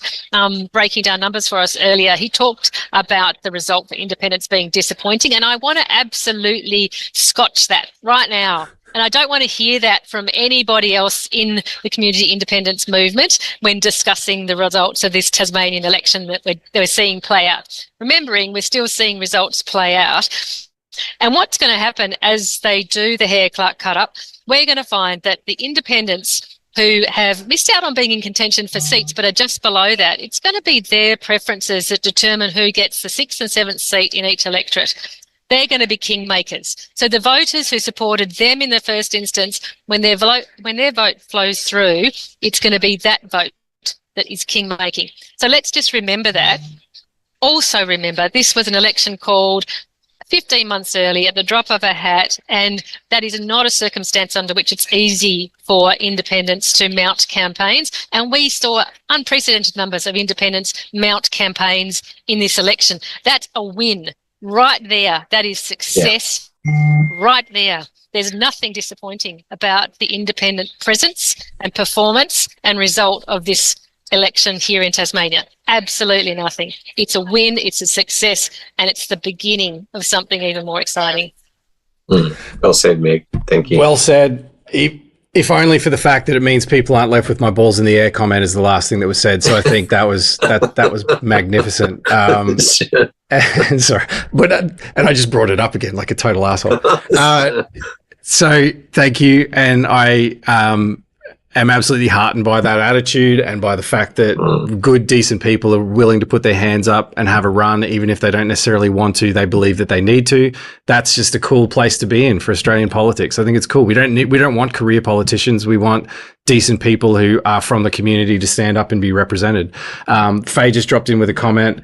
breaking down numbers for us earlier. He talked about the result for independents being disappointing, and I want to absolutely scotch that right now. And I don't want to hear that from anybody else in the community independence movement when discussing the results of this Tasmanian election that we're seeing play out. Remembering we're still seeing results play out. And what's going to happen as they do the Hare-Clark cut-up, we're going to find that the independents who have missed out on being in contention for seats but are just below that, it's going to be their preferences that determine who gets the 6th and 7th seat in each electorate. They're going to be kingmakers. So the voters who supported them in the first instance, when their vote flows through, it's going to be that vote that is kingmaking. So let's just remember that. Also remember, this was an election called 15 months early at the drop of a hat, and that is not a circumstance under which it's easy for independents to mount campaigns. And we saw unprecedented numbers of independents mount campaigns in this election. That's a win. Right there, that is success. Right there. There's nothing disappointing about the independent presence and performance and result of this election here in Tasmania. Absolutely nothing. It's a win, it's a success, and it's the beginning of something even more exciting. Well said, Meg. Thank you. Well said. If only for the fact that it means people aren't left with my balls in the air comment is the last thing that was said. So I think that was magnificent. And sorry, but and I just brought it up again like a total asshole. So thank you, and I am absolutely heartened by that attitude and by the fact that good, decent people are willing to put their hands up and have a run, even if they don't necessarily want to. They believe that they need to. That's just a cool place to be in for Australian politics. I think it's cool. We don't want career politicians. We want decent people who are from the community to stand up and be represented. Faye just dropped in with a comment.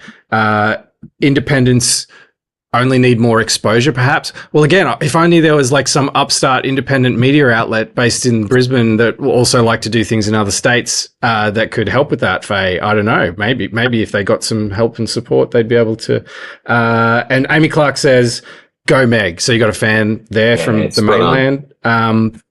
Independents only need more exposure, perhaps. Well, again, if only there was like some upstart independent media outlet based in Brisbane that will also like to do things in other states that could help with that, Faye. I don't know. Maybe if they got some help and support, they'd be able to. And Amy Clark says, go Meg. So you got a fan there from the mainland.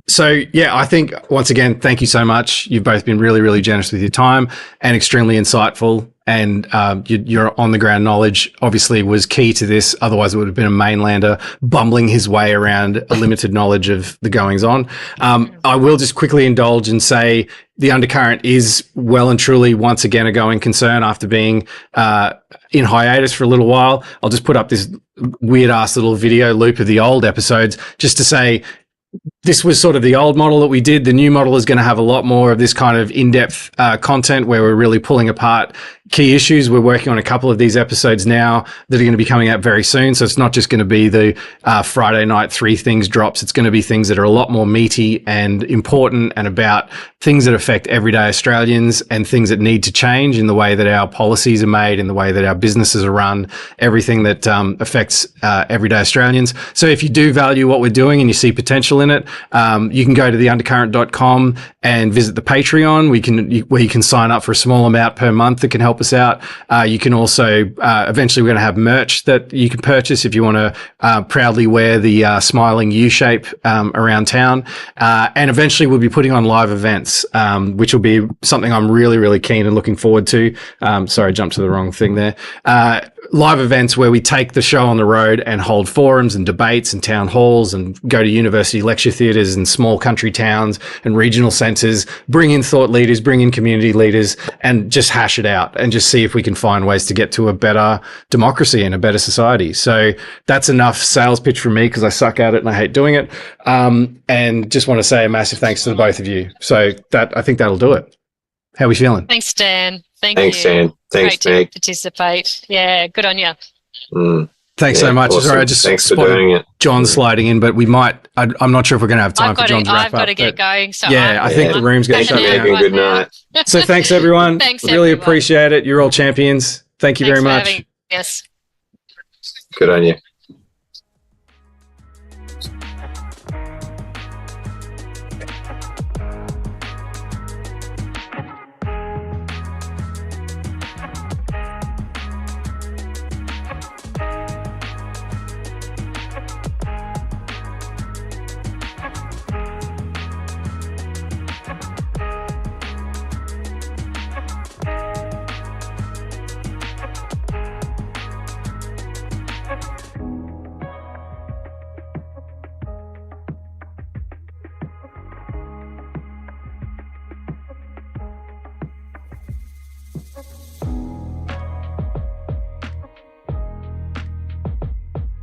So, yeah, I think, once again, thank you so much. You've both been really, really generous with your time and extremely insightful. And your on-the-ground knowledge obviously was key to this. Otherwise, it would have been a mainlander bumbling his way around a limited knowledge of the goings-on. I will just quickly indulge and say the undercurrent is well and truly once again a going concern after being in hiatus for a little while. I'll just put up this weird-ass little video loop of the old episodes just to say, this was sort of the old model that we did. The new model is going to have a lot more of this kind of in-depth content where we're really pulling apart key issues. We're working on a couple of these episodes now that are going to be coming out very soon. So it's not just going to be the Friday night 3 things drops. It's going to be things that are a lot more meaty and important and about things that affect everyday Australians and things that need to change in the way that our policies are made, in the way that our businesses are run, everything that affects everyday Australians. So if you do value what we're doing and you see potential in it, you can go to theundercurrent.com and visit the Patreon. Where you can sign up for a small amount per month that can help us out. You can also, eventually we're going to have merch that you can purchase if you want to proudly wear the smiling U shape around town. And eventually we'll be putting on live events, which will be something I'm really, really keen and looking forward to. Sorry, I jumped to the wrong thing there. Live events where we take the show on the road and hold forums and debates and town halls and go to university lecture theatres and small country towns and regional centres, bring in thought leaders, bring in community leaders and just hash it out and just see if we can find ways to get to a better democracy and a better society. So that's enough sales pitch from me because I suck at it and I hate doing it. And just want to say a massive thanks to the both of you. So I think that'll do it. How are we feeling? Thanks, Dan. Thanks, you. Dan. Thanks, Great Meg. to participate. Yeah, good on you. Thanks so much. Awesome. Sorry, I just Thanks for doing it. John sliding in, but we might. I'm not sure if we're going to have time for John's wrap up. I've got to get going. So yeah, I think the room's going to shut down. Good night. So thanks, everyone. Thanks, really everyone. appreciate it. You're all champions. Thank you very much. Yes. Good on you.